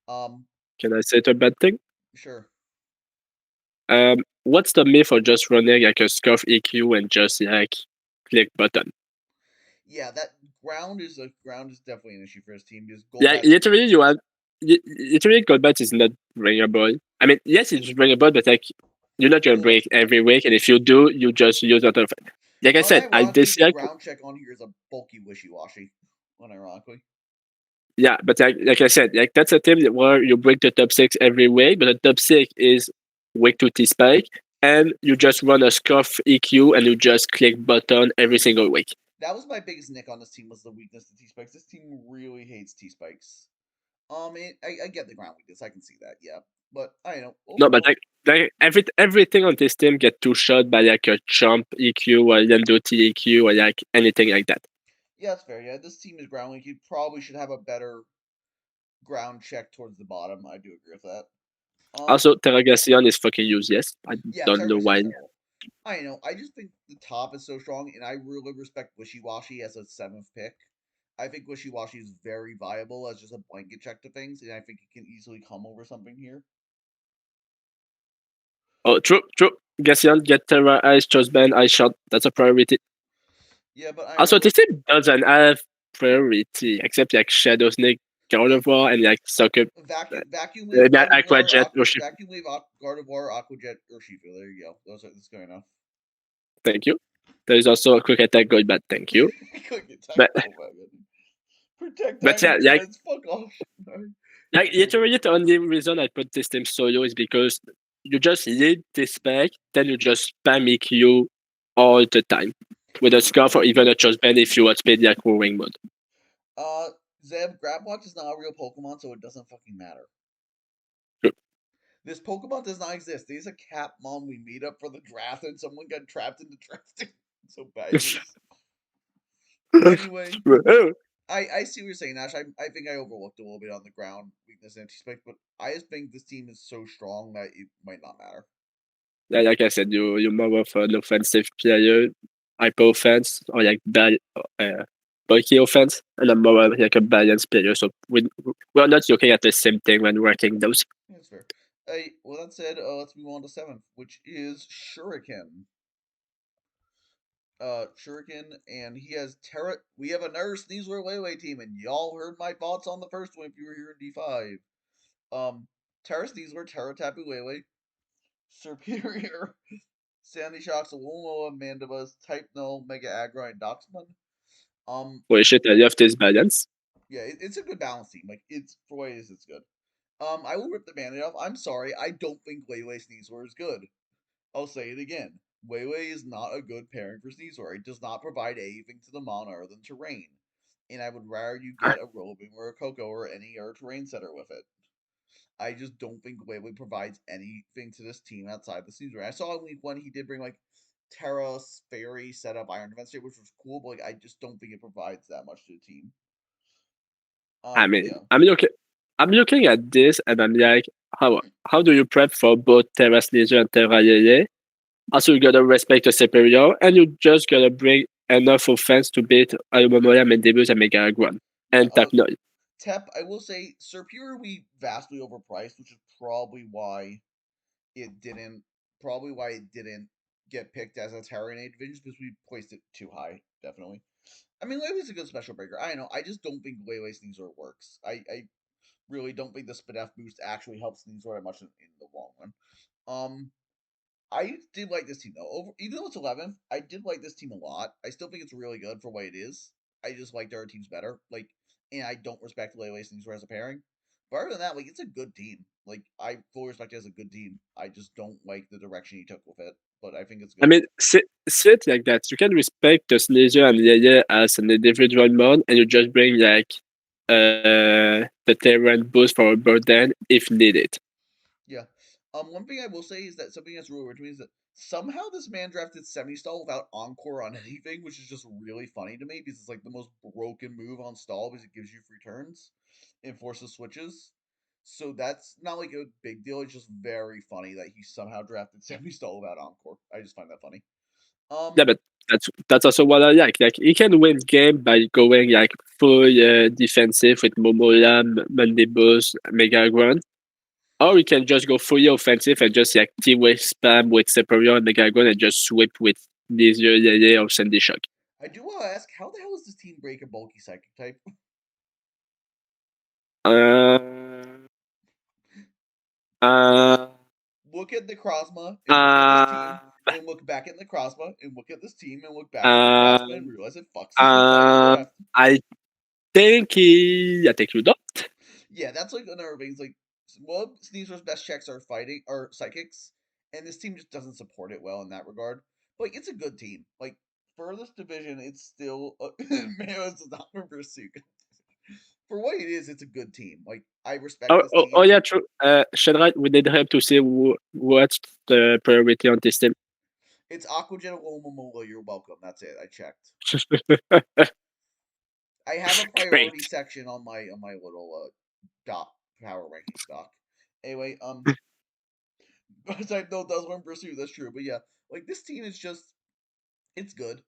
Um, Can I set a bad thing? sure. What's the myth of just running like a scuff EQ and just like click button? Yeah, that ground is definitely an issue for his team because Yeah, Golbat. literally you have literally Goldbat is not bringable. I mean, yes, it's bringable, but like you're not gonna Well, break every week, and if you do, you just use it. Like I said, I unironically, the dislike. ground check on here is a bulky wishy washy. Unironically. Yeah, but like I said, like that's a team where you break the top six every week, but the top six is week to T Spike, and you just run a scuff EQ and you just click button every single week. That was my biggest nick on this team was the weakness to T spikes. This team really hates T spikes. I get the ground weakness. I can see that. Yeah, but I know No, but overall. like everything on this team get two shot by like a jump EQ or Lendo T EQ or like anything like that. Yeah, that's fair. Yeah, this team is ground weak. You probably should have a better ground check towards the bottom. I do agree with that. Also, Terragacion is fucking useless. I Yeah, don't know Terragus's why. terrible. I know. I just think the top is so strong, and I really respect Wishy Washy as a 7th pick. I think Wishy Washy is very viable as just a blanket check to things, and I think it can easily come over something here. Oh, true. Gacian, get Terra Ice, Just Band, Ice Shot. That's a priority. Yeah, but I Also, know. this team doesn't have priority except like Shadow Snake, Gardevoir, and like Sucker, Vacuum Wave Aqua Gardevoir, Jet, or Shifu. Vacuum Wave Gardevoir, Aqua Jet, or Shifu. There you go. That's good enough. Thank you. There is also a quick attack going bad. Thank you. Quick attack. But Oh my goodness. Protect but Iron yeah, Treads. Fuck off. like literally the only reason I put this team solo is because you just lead this spec, then you just spam EQ all the time with a scarf or even a Just Band if you outspeed the Aqua Wing mode. Uh, Zeb, Grablock is not a real Pokemon, so it doesn't fucking matter. True. This Pokemon does not exist. There's a Catmon we meet up for the draft, and someone got trapped into drafting. So bad news. Anyway, I see what you're saying, Ash. I think I overlooked a little bit on the ground weakness and anti-spike, but I just think this team is so strong that it might not matter. Yeah, like I said, you're more of an offensive player, hyper offense, or like bulky offense, and I'm more of like a balanced player. So we're not looking at the same thing when working those. That's fair. Hey, well, that said, let's move on to 7th, which is Shuriken. Shuriken, and he has Terra. We have another Sneasler Wayway team, and y'all heard my thoughts on the first one if you were here in D5. Terra Sneasler, Terra Tapu Wayway, Superior, Sandy Shocks, Alomoa, Mandibus, Type Null, Mega Aggro, and Doxman. Holy shit, I love this balance. Yeah, it's a good balance team. Like, it's for what it is, it's good. I will rip the band-aid off. I'm sorry, I don't think Wayway Sneasler is good. I'll say it again. Wayway is not a good pairing for Sneasler. It does not provide anything to the mono other than terrain. And I would rather you get a Rillaboom or a Coco or any other terrain setter with it. I just don't think Wayway provides anything to this team outside the Sneasler. I saw in week 1 he did bring like Terra, Fairy, setup, Iron Defense State, which was cool, but like I just don't think it provides that much to the team. I mean, Yeah. I'm looking at this and I'm like, how do you prep for both Terra Sneasler and Terra Yeye? Also, you gotta respect the superior, and you just gotta bring enough offense to beat Alumomoya, Mendebus, and Mega Aggron, and Tap Null. Tep, I will say, Superior we vastly overpriced, which is probably why it didn't get picked as a Terranade division because we placed it too high, definitely. I mean, Wayway's a good special breaker. I know. I just don't think Wayway Sneasler works. I really don't think the Spadef boost actually helps Sneasler that much in the long run. I did like this team though. Even though it's 11th, I did like this team a lot. I still think it's really good for what it is. I just like their teams better. Like, and I don't respect Wayway Sneasler as a pairing. But other than that, like, it's a good team. Like, I fully respect it as a good team. I just don't like the direction he took with it. But I think it's good. I mean, say it like that. You can respect the Sneasler and Yeye as an individual mod, and you just bring like the Terran boost for a burden if needed. Yeah. One thing I will say is that something that's really weird to me is that somehow this man drafted semi-stall without encore on anything, which is just really funny to me because it's like the most broken move on stall because it gives you free turns and forces switches. So that's not like a big deal. It's just very funny that he somehow drafted semi-stall without encore. I just find that funny. Yeah, but that's also what I like. Like, he can win game by going like full defensive with Momola, Mandibus, Mega Aggron. Or we can just go fully offensive and just like T-Way spam with Superior and Megagon and just sweep with Nizio, Yeye, or Sandy Shock. I do want to ask, how the hell is this team break a bulky psychic type? Look at the Necrozma and look at this team and look back at the Necrozma and look at this team and look back at the Necrozma and realize it fucks this entire draft. I think you don't. Yeah, that's like another thing. It's like, well, Sneezer's best checks are fighting or psychics, and this team just doesn't support it well in that regard. But like, it's a good team. Like for this division, it's still man, it's not for pursuit. For what it is, it's a good team. Like I respect this team. Oh yeah, true. Shadrach, we need help to see what's the priority on this team. It's Aquajet Momola. You're welcome. That's it. I checked. I have a priority Great. section on my little dot power rankings doc. Anyway, I know does one pursue. That's true, but yeah, like this team is just it's good.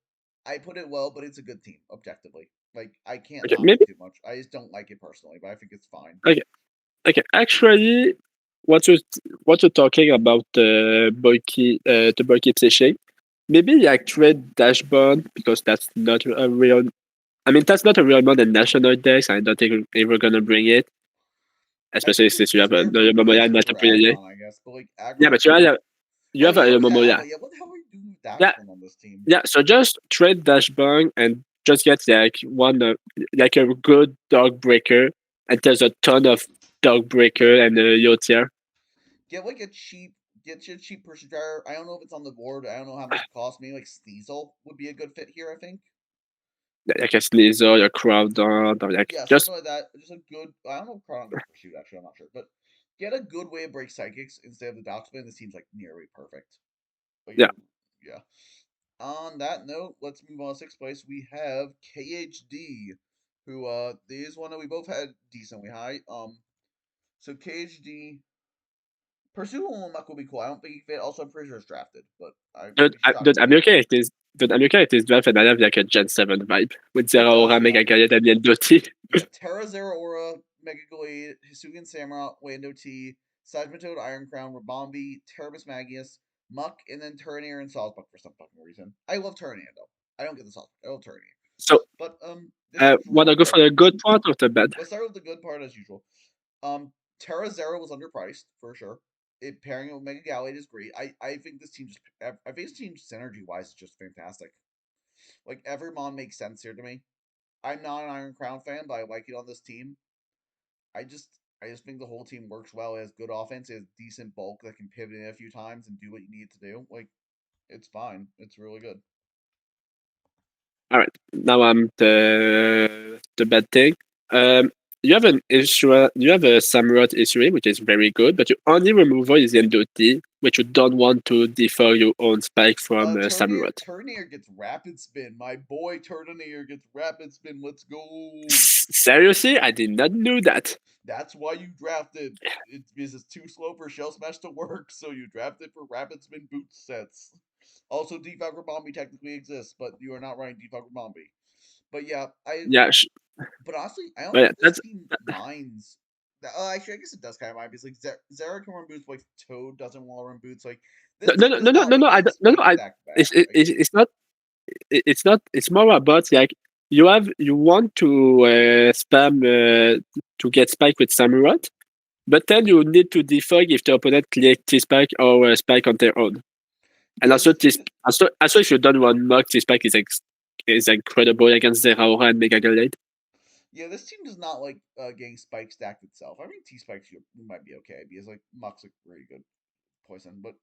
I put it well, but it's a good team objectively. Like I can't Okay, knock maybe. it too much. I just don't like it personally, but I think it's fine. Okay. Actually, what you're talking about the bulky fishing, maybe like trade Dashboard because that's not a real. I mean, that's not a real mod in national decks. I don't think we're gonna bring it, I especially think it's since you just have a there for no Momoya and not a for Punyele. Aggron, I guess. But like Yeah, Aggron, but you oh, have a you already have Momoya. it. Yeah, what the hell are you doing with Yeah, Dashburn on this team? yeah. So just trade Dashboard and just get like like a good dog breaker, and there's a ton of dog breaker and Yotier. Get like a cheap, get you a cheap person dryer. I don't know if it's on the board. I don't know how much it costs. Maybe like Sneasel would be a good fit here. I think. Like a Sneasel, a Crowdon, or like Yeah, just something like that. Just a good. I don't know if Crown goes pursuit. Actually, I'm not sure, but get a good way to break psychics instead of the Doxman. This seems like nearly perfect. But yeah. yeah. On that note, let's move on to sixth place. We have KHD, who is one that we both had decently high. So KHD Pursue Muck will be cool. I don't think he fit. Also, I'm pretty sure it's drafted, but I would be shocked. Dude, I'm looking at this. Dude, I'm looking at this draft and I have like a Gen 7 vibe with It Zera does, Aura, yeah. Mega Gaya, Damien Doty. Yeah, Terra Zera Aura, Mega Glade, Hisuian Samurott, Wando T, Seismitoad, Iron Crown, Rabombi, Terabus Magius, Muck, and then Turnier and Sawsbuck for some fucking reason. I love Turnier though. I don't get the sauce. I don't turn it. So, But this is wanna really go good. for the good part or the bad? Let's start with the good part as usual. Terra Zero was underpriced for sure. It pairing with Mega Gallade is great. I think this team I think this team synergy wise is just fantastic. Like every mon makes sense here to me. I'm not an Iron Crown fan, but I like it on this team. I just I just think the whole team works well. It has good offense, it has decent bulk that can pivot in a few times and do what you need to do. Like it's fine. It's really good. All right, now I'm the bad thing. You have an issue. You have a Samurott issue, which is very good, but your only removal is Endoti, which you don't want to defer your own spike from Samurott. Turnier gets rapid spin. My boy Turnier gets rapid spin. Let's go. Seriously, I did not know that. That's why you drafted. It's because it's too slow for Shell Smash to work, so you drafted for rapid spin boot sets. Also, Defogger Bombi technically exists, but you are not running Defogger Bombi. But yeah, Yeah, But honestly, I don't but know yeah, if this that's team minds. Actually, I guess it does kind of mind because like Zera can run boots, but like Toad doesn't want to run boots. Like no, this no, team no, does no, no, not no, like no. I getting don't, no, no. spiked back to back. Like, It's not. It's not. It's more about like you want to spam to get spike with Samurott, but then you need to defog if the opponent clear T-Spike or Spike on their own. And yeah, also, this team. also if you don't want Mug, T-Spike is incredible against Zeraora and Mega Gallade. Yeah, this team does not like getting spike stacked itself. I mean, T spikes you might be okay because like Muck's a very good poison, but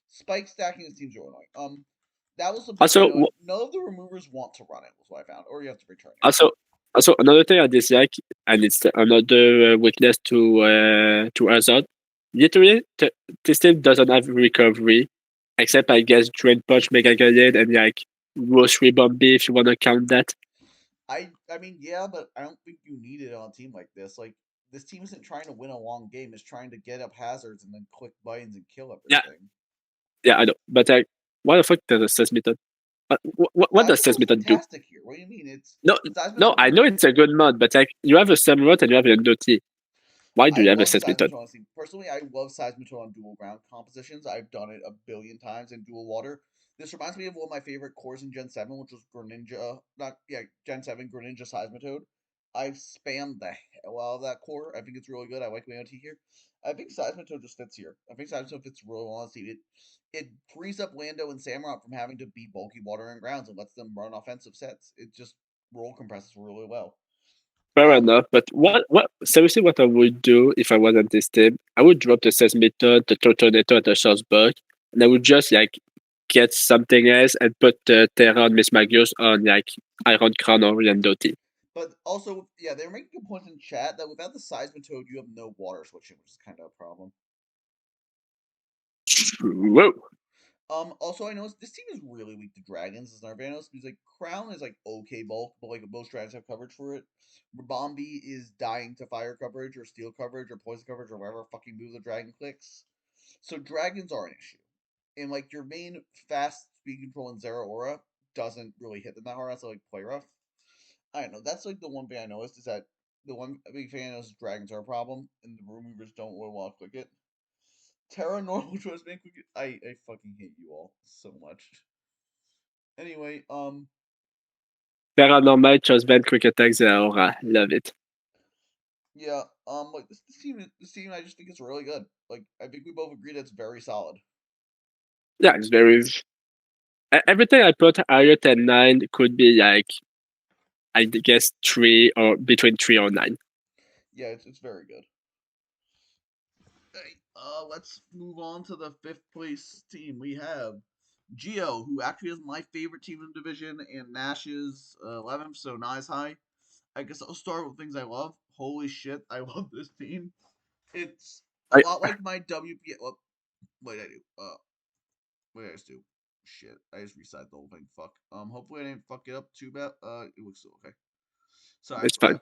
spike stacking this team's really annoying. That was the big thing. Also, Like, none of the removers want to run it. Was what I found, or you have to return it. also, also another thing I dislike, and it's another weakness to Hazard. Literally, this team doesn't have recovery, except I guess Drain Punch, Mega Gallade, and like Rosary Bombi if you want to count that. I mean, yeah, but I don't think you need it on a team like this. Like this team isn't trying to win a long game; it's trying to get up hazards and then click buttons and kill Yeah, everything. yeah, I know. But like, what the fuck does a Sense Method? What does Sense Seismitoad's Method do? fantastic here. What do you mean? It's No, no, Seismitoad I is. know it's a good mod, but like you have a Samurott and you have a Doti. Why do I you have a love Sense Method? Seismitoad. Honestly, personally, I love Seismitoad on dual ground compositions. I've done it a billion times in dual water. This reminds me of one of my favorite cores in Gen 7, which was Greninja. Not yeah, Gen 7 Greninja Seismitoad. I've spammed the hell out of that core. I think it's really good. I like my OT here. I think Seismitoad just fits here. I think Seismitoad fits really well on seed. It frees up Lando and Samurott from having to be bulky water and grounds and lets them run offensive sets. It just roll compresses really well. Fair enough, but what seriously what I would do if I wasn't this team, I would drop the Sense Method, the Tortonator, and the Shortsburg, and I would just like get something else and put the Terra on Miss Magios on like Iron Crown or Doti. But also, yeah, they're making a point in chat that without the Seismitoad, you have no water switching, which is kind of a problem. Whoa. Also, I noticed this team is really weak to dragons, as Narvanos, because like Crown is like okay bulk, but like most dragons have coverage for it. Bombi is dying to fire coverage or steel coverage or poison coverage or whatever fucking move the dragon clicks. So dragons are an issue. And like your main fast speed control in Zeraora doesn't really hit them that hard, so like play rough. I don't know. That's like the one thing I noticed is that the one big thing I noticed is dragons are a problem, and the removers don't really want to click it. Terra normal choice make click it. I fucking hate you all so much. Anyway, Terra normal, just band quick attack Zeraora. Love it. yeah, like this team, I just think it's really good. Like, I think we both agree that it's very solid. Yeah, it's very everything I put higher than 9 could be like I guess 3 or between 3 or 9. Yeah, it's very good. Hey, let's move on to the fifth place team. We have Geo, who actually is my favorite team in the division, and Nash's 11th, so nice high. I guess I'll start with things I love. Holy shit, I love this team. It's a I, lot like my WPL. Well, what did I do? What did I just do? Shit, I just reset the whole thing. Fuck. Hopefully I didn't fuck it up too bad. It looks okay. Sorry, it's fine.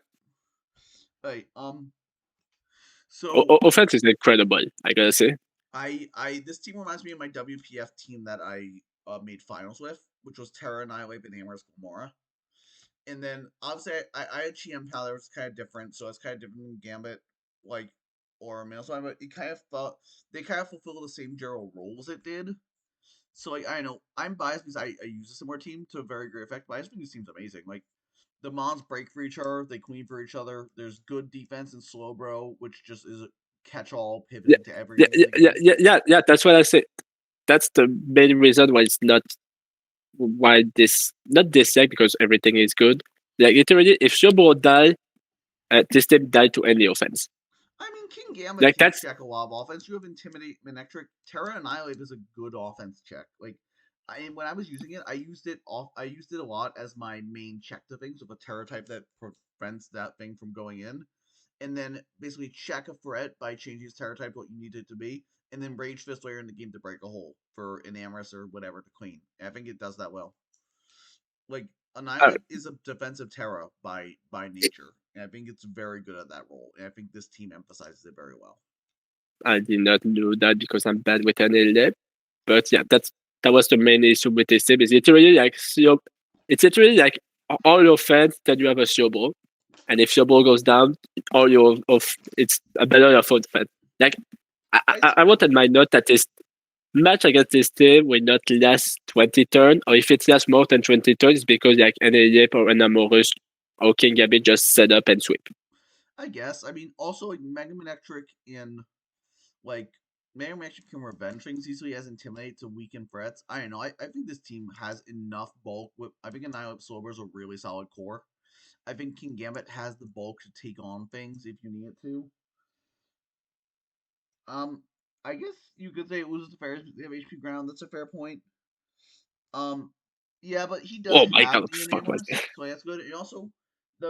Hey, so Offense is incredible, I gotta say. this team reminds me of my WPF team that I made finals with, which was Terra Annihilate, Bananas, Gamora. And then obviously I had GM Powder, it's kind of different, so it's kind of different than Gambit, like or Maelstrom, but it kind of thought they kind of fulfill the same general roles it did. So like I know I'm biased because I use a similar team to a very great effect, but I just think this team's amazing. Like the Mons break for each other, they queen for each other. There's good defense in slow bro, which just is a catch-all Yeah, pivoting to yeah, everything in yeah, the yeah, game. yeah, yeah, yeah. That's what I say. That's the main reason why it's not why this not this deck because everything is good. Like literally, if Shobo die, this team die to any offense. I mean, King Gambit Like can that's check a lot of offense. You have Intimidate, Manectric, Terra Annihilate is a good offense check. Like, when I was using it, I used it off. I used it a lot as my main check to things with a Terra type that prevents that thing from going in, and then basically check a threat by changing its Terra type to what you need it to be, and then Rage Fist later in the game to break a hole for an Amorous or whatever to clean. And I think it does that well. Like uh, Annihilate is a defensive Terra by nature, and I think it's very good at that role. And I think this team emphasizes it very well. I did not know that because I'm bad with NLA. But yeah, that was the main issue with this team. Is literally like it's literally like all your fans that you have a Shobo, and if Shobo goes down, all your of it's a better of fan. Like I wanted my note that this match against this team will not last 20 turns, or if it lasts more than 20 turns, it's because like NLA or an Amorous or King Gambit just set up and sweep. I guess. I mean, also like Mega Manectric in like Mega Manectric can revenge things easily as Intimidate to weaken threats. I don't know. I think this team has enough bulk. I think Annihilate Silver is a really solid core. I think King Gambit has the bulk to take on things if you need it to. Um, I guess you could say it loses the Fairies, but they have HP ground. That's a fair point. Um, yeah, but he does Oh my have god, the fuck was Enamorous, so that's good. And also,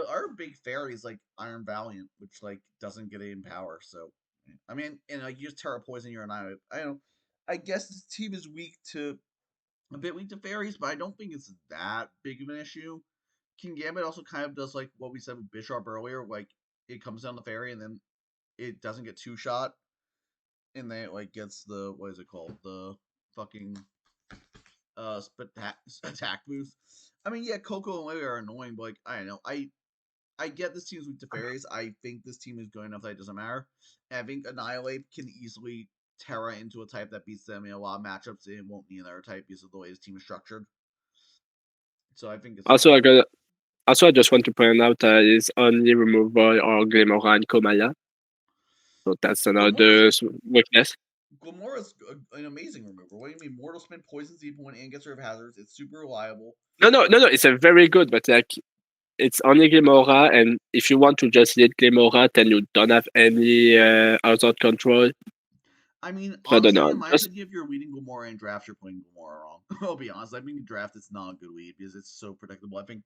our big fairies like Iron Valiant, which like doesn't get in power. So, I mean, and like use Terra Poison your Annihilate. I don't. I guess this team is weak to a bit weak to fairies, but I don't think it's that big of an issue. King Gambit also kind of does like what we said with Bishop earlier, like it comes down the fairy and then it doesn't get two shot, and then it like gets the what is it called, the fucking attack boost. I mean, yeah, Coco and Lily are annoying, but like I don't know. I get this team's weak to fairies. I think this team is good enough that it doesn't matter. And I think Annihilate can easily Terra into a type that beats them in a lot of matchups. It won't need another type because of the way his team is structured. So I think it's also fine. I got also I just want to point out that it's only removal or Glimora and Komaya. So that's another Glamora's weakness. Glamora's an amazing remover. What do you mean? Mortal Spin poisons the opponent and gets rid of hazards. It's super reliable. No. It's a very good, but like it's only Glimora, and if you want to just lead Glimora, then you don't have any outside control. I mean, So I don't honestly, know. in my Just opinion, if you're leading Gamora in draft, you're playing Gamora wrong. I'll be honest. I think in draft, it's not a good lead because it's so predictable. I think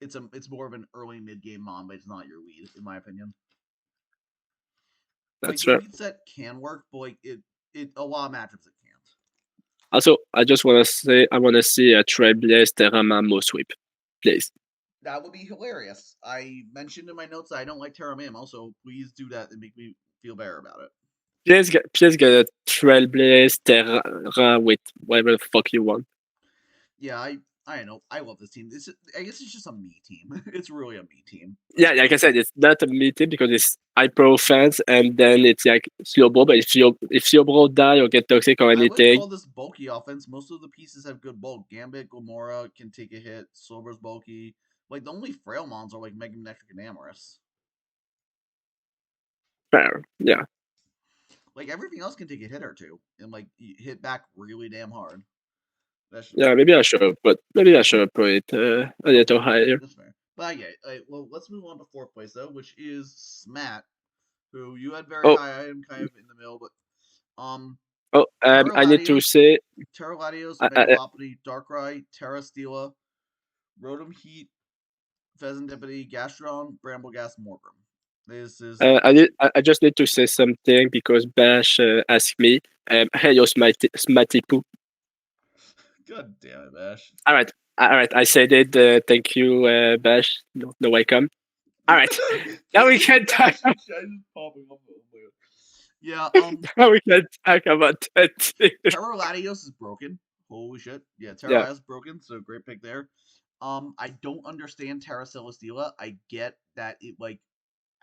it's more of an early mid game mon, but it's not your lead, in my opinion. Like that's the fair. lead set can work, but like it a lot of matchups it can't. Also, I just want to say I want to see a Trailblaze Terramamo sweep, please. That would be hilarious. I mentioned in my notes that I don't like Terra Mam. Also, please do that and make me feel better about it. Please get a Trailblaze Terra with whatever the fuck you want. Yeah, I don't know. I love this team. I guess it's just a me team. It's really a me team. Yeah, like I said, it's not a meeting because it's hyper fans, and then it's like slow ball. But if your bro die or get toxic or I wouldn't anything, call this bulky offense. Most of the pieces have good bulk. Gambit, Gomorrah can take a hit. Silver's bulky. Like the only frail mons are like Mega Manectric and Amorous. fair. Yeah, Like everything else can take a hit or two and like hit back really damn hard. That's just yeah. fair. Maybe I should have put it a little higher. That's fair. But yeah, well, let's move on to fourth place though, which is Smat, who you had very Oh, high. I am kind of in the middle, but oh. Terra I need to Latios, say, Terra Latios, I, I, Megalopody, Darkrai, Terra Stila, Rotom Heat, Pheasant Deputy, Gastron, Brambleghast, Morgrem. This is I just need to say something because Bash asked me, "Hey, yo, Smatty Poo." God damn it, Bash. All right. I said it. Thank you, Bash. No welcome. All right. Now we can talk. Bash just popping up. Oh my god. Yeah, Now we can talk about that. Terra Latios is broken. Holy shit. Yeah, Terra Yeah, Latios is broken, so great pick there. I don't understand Terra Celesteela. I get that it like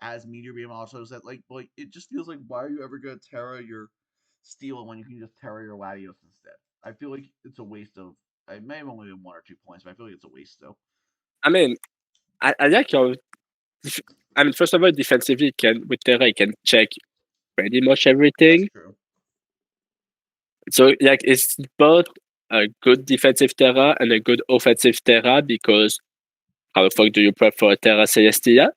as Meteor Beam also said, like it just feels like why are you ever gonna Terra your Steela when you can just Terra your Latios instead? I feel like it's a waste of. It may have only been 1 or 2 points, but I feel like it's a waste still. I mean, I like your. I mean, first of all, defensively, with Terra, you can check pretty much That's everything. true. So like it's both a good defensive Terra and a good offensive Terra because how the fuck do you prep for a Terra Celestia?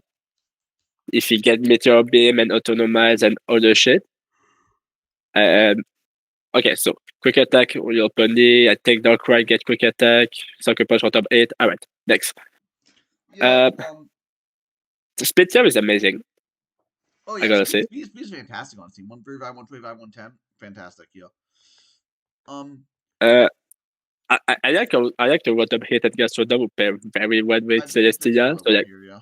If you get Meteor Beam and Autonomize and other shit. Okay, so quick attack on your pony. I take Dark Ride, get quick attack, Sucker Punch on top 8. Alright, next. Yeah. Split Tear is amazing. Oh I yeah, gotta say. Speed's fantastic on team. 135, 125, 110. Fantastic. Yeah. Uh, I like the Rotom hit at Gastrodon will pair very well with I think it fits Celestia. really So well like here.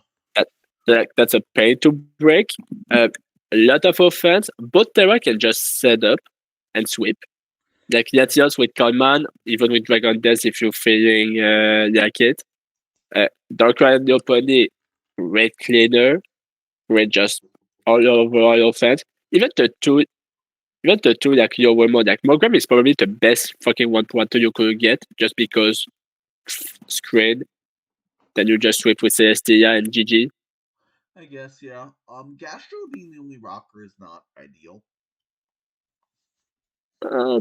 Yeah. that's a pain to break. A lot of offense. Both Terra can just set up and sweep. Like Latios with Calman, even with Dragon Dance if you're feeling like it. Darkrai no pony, great cleaner, great just all overall offense. Even the two like your mode, like Mogram is probably the best fucking 1-1-2 you could get just because screen. Then you just sweep with Celestia and GG. I guess, yeah. Gastro being the only rocker is not ideal.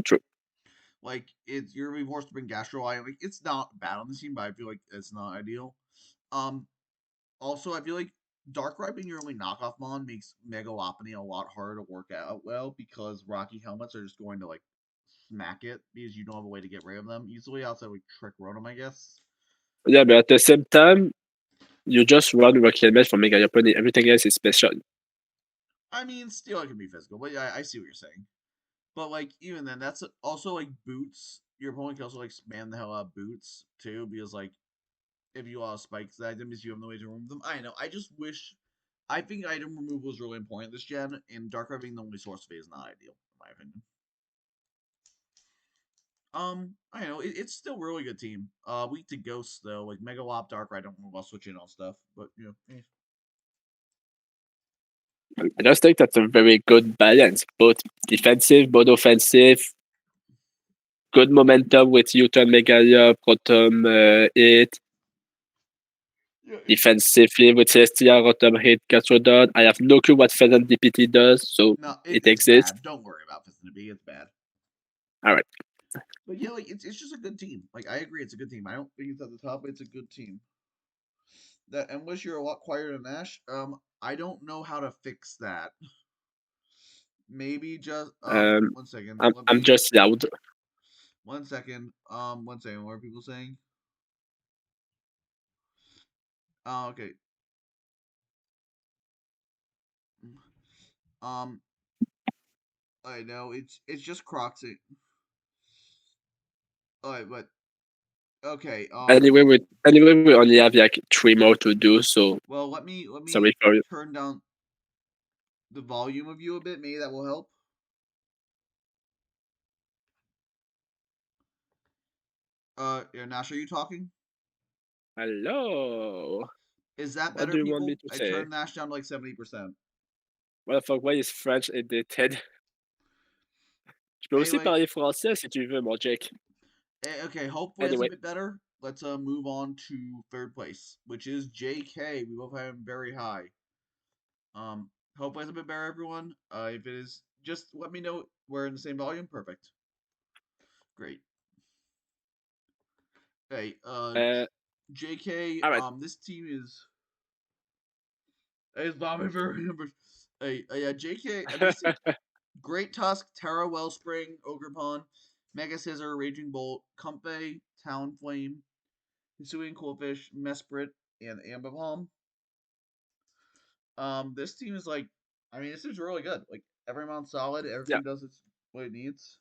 True. Like, you're gonna be forced to bring Gastro. Like, it's not bad on the team, but I feel like it's not ideal. Also, I feel like Darkrai being your only knockoff mon makes Megalopony a lot harder to work out well because Rocky helmets are just going to like smack it because you don't have a way to get rid of them easily outside like Trick Rotom, I guess. Yeah, but at the same time, you just run Rock Helmet for Mega Pony. Everything else is special. I mean, still it can be physical, but yeah, I see what you're saying. But like even then, that's also like boots. Your opponent can also like spam the hell out of boots too, because like if you spikes that items, you have no way to remove them. I know. I just wish. I think item removal is really important this gen, and Darkrai being the only source phase is not ideal, in my opinion. I know it's still a really good team. Weak to Ghosts though, like Megalop, Darkrai. I don't know about switching on stuff, but you know. I just think that's a very good balance, both defensive, both offensive. Good momentum with U-turn Megalia, Protom 8. Yeah, Defensively with Celestia, Rotom hit, Gastrodon. I have no clue what Pheasant DPT does, so no, it it's exists. bad. Don't worry about Vicinity. It's bad. Alright. But yeah, like it's just a good team. Like I agree, it's a good team. I don't think it's at the top, but it's a good team. That unless you're a lot quieter than Ash, I don't know how to fix that. Maybe just 1 second. Let I'm me just loud. 1 second. 1 second. What are people saying? Oh, okay. Um, I know it's just Croxy. Alright, but okay. Anyway, we only have like 3 more to do, so Well, let me sorry for you. turn down the volume of you a bit. Maybe that will help. Yeah, Nash, are you talking? Hello. Is that What better, do you want me people? to I say? turned Nash down to like 70%. What the fuck, why is French edited? Je peux aussi Anyway, parler français si tu veux, mon Jake. okay. Hopefully that's a Anyway, bit better. Let's move on to third place, which is JK. We both have him very high. Hopefully it's a bit better, everyone. If it is, just let me know we're in the same volume. Perfect. Great. Hey, JK. alright. This team is bombing very numbers. Hey, yeah, JK. This team, Great Tusk, Terra Wellspring, Ogerpon, Mega Scissor, Raging Bolt, Comfey, Talonflame, Hisuian Coolfish, Mesprit, and Ambipom. This team is like, I mean, this is really good. Like every mount's solid. Yeah. Everything does its what it needs.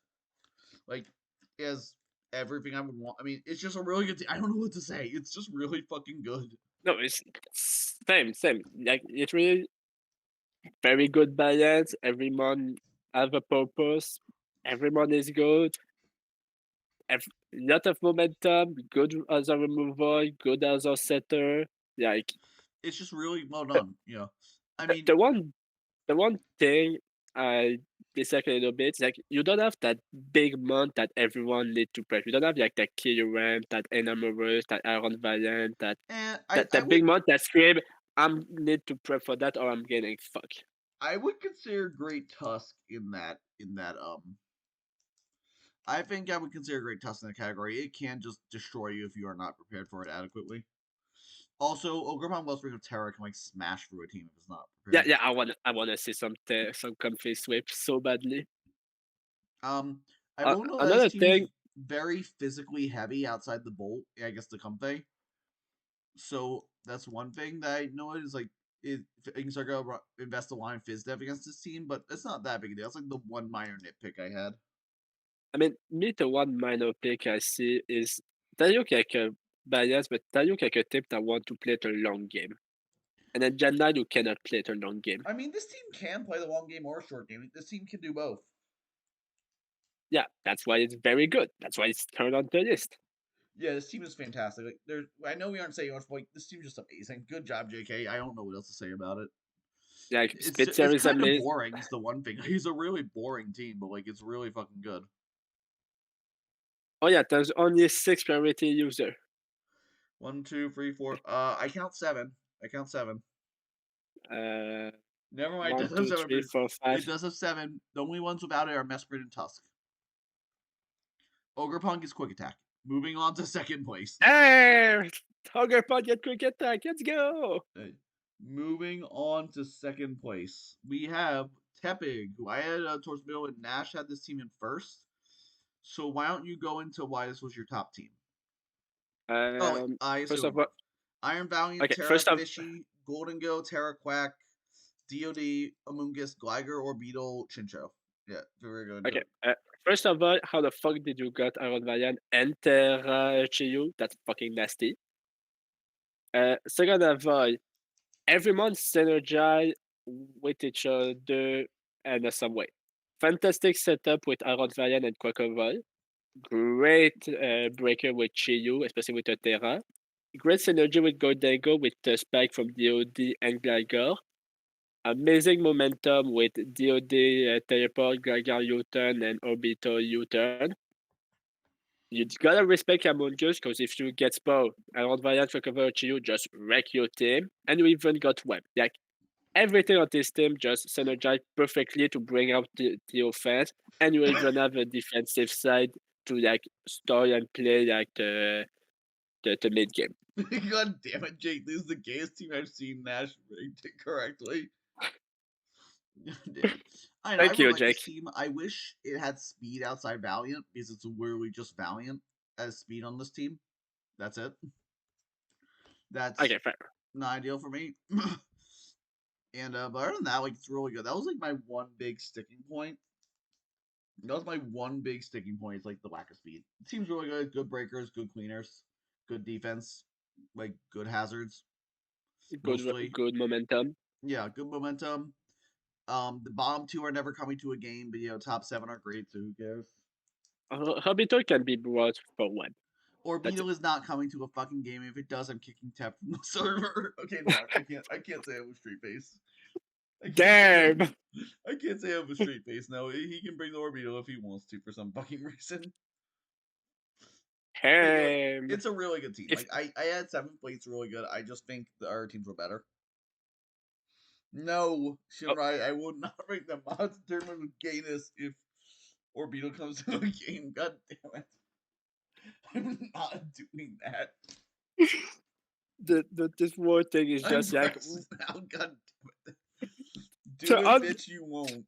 Like, it has everything I would want. I mean, it's just a really good team. I don't know what to say. It's just really fucking good. No, it's same. Like it's really very good balance. Every month have a purpose. Every month is good. Lot of momentum. Good as a removal. Good as a setter. Like It's just really well done. You know, I mean, the one thing I disagree a little bit. Like you don't have that big month that everyone need to prep. You don't have like that Killuram, that Enamorous, that Iron Valiant, And that big month that scream I'm need to prep for that or I'm getting fucked. I would consider Great Tusk in that I think I would consider Great Tusk in the category. It can just destroy you if you are not prepared for it adequately. Also, Ogremon Wellspring of Terra can like smash through a team if it's not Yeah, prepared. I wanna see some comfy sweep so badly. I will know that this Another team is thing, very physically heavy outside the bolt. I guess the Comfey. So that's one thing that I know is like things are gonna invest a lot in Fizz Dev against this team, but it's not that big a deal. It's like the one minor nitpick I had. I mean, me the one minor pick I see is Taeyuk like a bias, but Taeyuk like a team that want to play the long game. And then Janna you cannot play the long game. I mean, this team can play the long game or short game. This team can do both. Yeah, that's why it's very good. That's why it's turned on the list. Yeah, this team is fantastic. Like, I know we aren't saying much, but like, this team is just amazing. Good job, JK. I don't know what else to say about it. Like It's is kind of amazing. boring. Is the one thing. He's a really boring team, but like it's really fucking good. Oh yeah, there's only 6 priority user. 1, 2, 3, 4. I count 7. I count 7. Uh, Never mind. It 1, does have 2, 7. 3, 4, 5. It does have 7. The only ones without it are Mesquite and Tusk. Ogerpunk is Quick Attack. Moving on to second place. Hey! Huggerpod get quick attack. Let's go. Moving on to second place, we have Tepig, who I had towards middle, and Nash had this team in first. So why don't you go into why this was your top team? Oh, wait, I First assume of all, Iron Valiant, okay. Terra First of Fishy, Golden Go, Terra Quack, DOD, Amoongus, Gligar, or Beetle, Chincho. Yeah, we're going to. okay. First of all, how the fuck did you get Iron Valiant and Terra Chiyu? That's fucking nasty. Second of all, everyone synergize with each other in some way. Fantastic setup with Iron Valiant and Quackleval. Great breaker with Chiyu, especially with the Terra. Great synergy with Goldengo with the Spike from DOD and Gligar. Amazing momentum with DOD Teleport, Gligar U-turn, and Orbital U-turn. You gotta respect Amoongus because if you get Spell, Iron Valiant recover Chiyu, just wreck your team. And you even got Web. Like, everything on this team just synergized perfectly to bring out the offense, and you even have a defensive side to like start and play like the mid game. God damn it, Jake. This is the gayest team I've seen Nash ranked it correctly. Damn. I know, I Thank really you, like this Jake. team. I wish it had speed outside Valiant because it's literally just Valiant as speed on this team. That's it. That's Okay, fair. not ideal for me. And but other than that, like it's really good. That was like my one big sticking point. That was my one big sticking point. It's like the lack of speed. It seems really good. Good breakers, good cleaners, good defense, like good hazards. Mostly, Good momentum. yeah, good momentum. The bottom two are never coming to a game, but top 7 are great. So who cares? Habitat can be brought for one. That's it. Orbeetle is not coming to a fucking game. If it does, I'm kicking Tep from the server. Okay, no, I can't. I can't say I'm a straight face. Damn. I can't say I'm a straight face. No, he can bring the Orbeetle if he wants to for some fucking reason. But anyway, Damn. it's a really good team. If Like I had 7th place really good. I just think our teams were better. No, oh, Shinrai, I will not rank the mods determined with gayness if Orbeetle comes to a game. God damn it. I'm not doing that. this whole thing is I'm just like pressed now. God damn it. Do so it, bitch, you won't.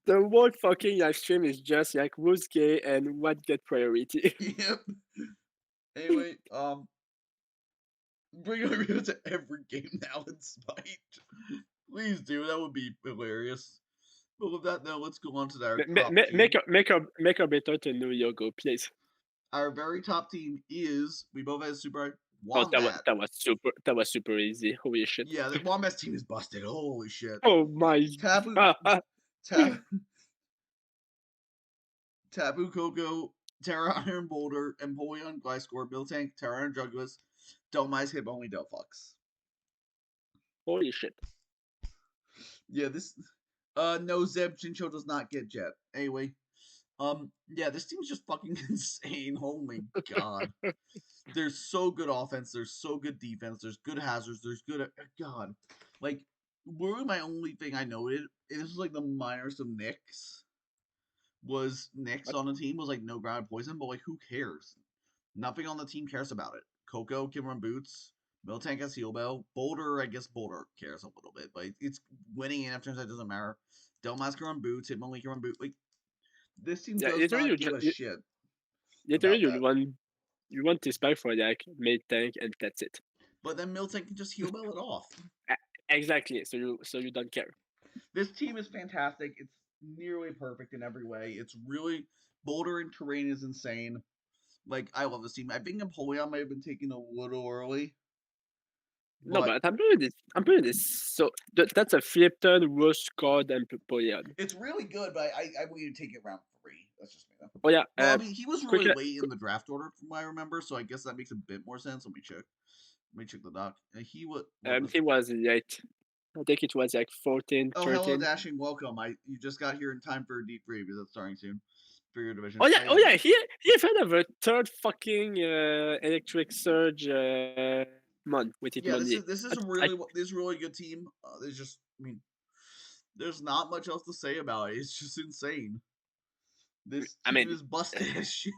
the whole fucking live stream is just like who's gay and what get priority. Yep. Anyway, bring Orbeetle to every game now in spite. Please do. That would be hilarious. But with that, now let's go on to our top team. Make a better to New Yogo, please. Our very top team is we both have Super Oh, Wombat. that was super easy. Holy shit. Yeah, the Wombat's team is busted. Holy shit. Oh my Tapu god. Tapu Koko, Terra Iron Boulder, Empoleon, Gliscor, Miltank, Terra Iron Jugulis, Dhelmise, Hip Only, Delphox. Holy shit. Yeah, this No, Zeb Chincho does not get Jet. Anyway, yeah, this team is just fucking insane. Holy God. There's so good offense. There's so good defense. There's good hazards. There's good. God. Like, really, my only thing I noted, this is like the minorest of nicks, was nicks What? on the team was like no grounded poison, but like, who cares? Nothing on the team cares about it. Coco can run boots. Miltank has heal bell. Boulder, I guess Boulder cares a little bit, but it's winning in turns that doesn't matter. Delmas can run boots. Hitmonlee can run boots. Like, this team Yeah, does not give a shit literally about that. you want this back for like mid tank and that's it. But then Miltank can just heal bell it off. Exactly. So you don't care. This team is fantastic. It's nearly perfect in every way. It's really Boulder and terrain is insane. Like, I love this team. I think Napoleon might have been taken a little early. No, But but I'm doing this. So that's a flip turn, Rush, God, and Poyan. it's really good, but I want you to take it round 3. That's just me though. Oh yeah. Well, I mean, he was Quick. really late in the draft order from what I remember, so I guess that makes a bit more sense. Let me check. Let me check the doc. He was. He was late. I think it was like 14, Oh, 13. hello, Dashing. Welcome. You just got here in time for a deep free because it's starting soon for your division. Oh yeah. He had a third fucking electric surge mon with it Yeah, money. this is a really good team. There's just, I mean, there's not much else to say about it. It's just insane. This I team mean, is busted as shit.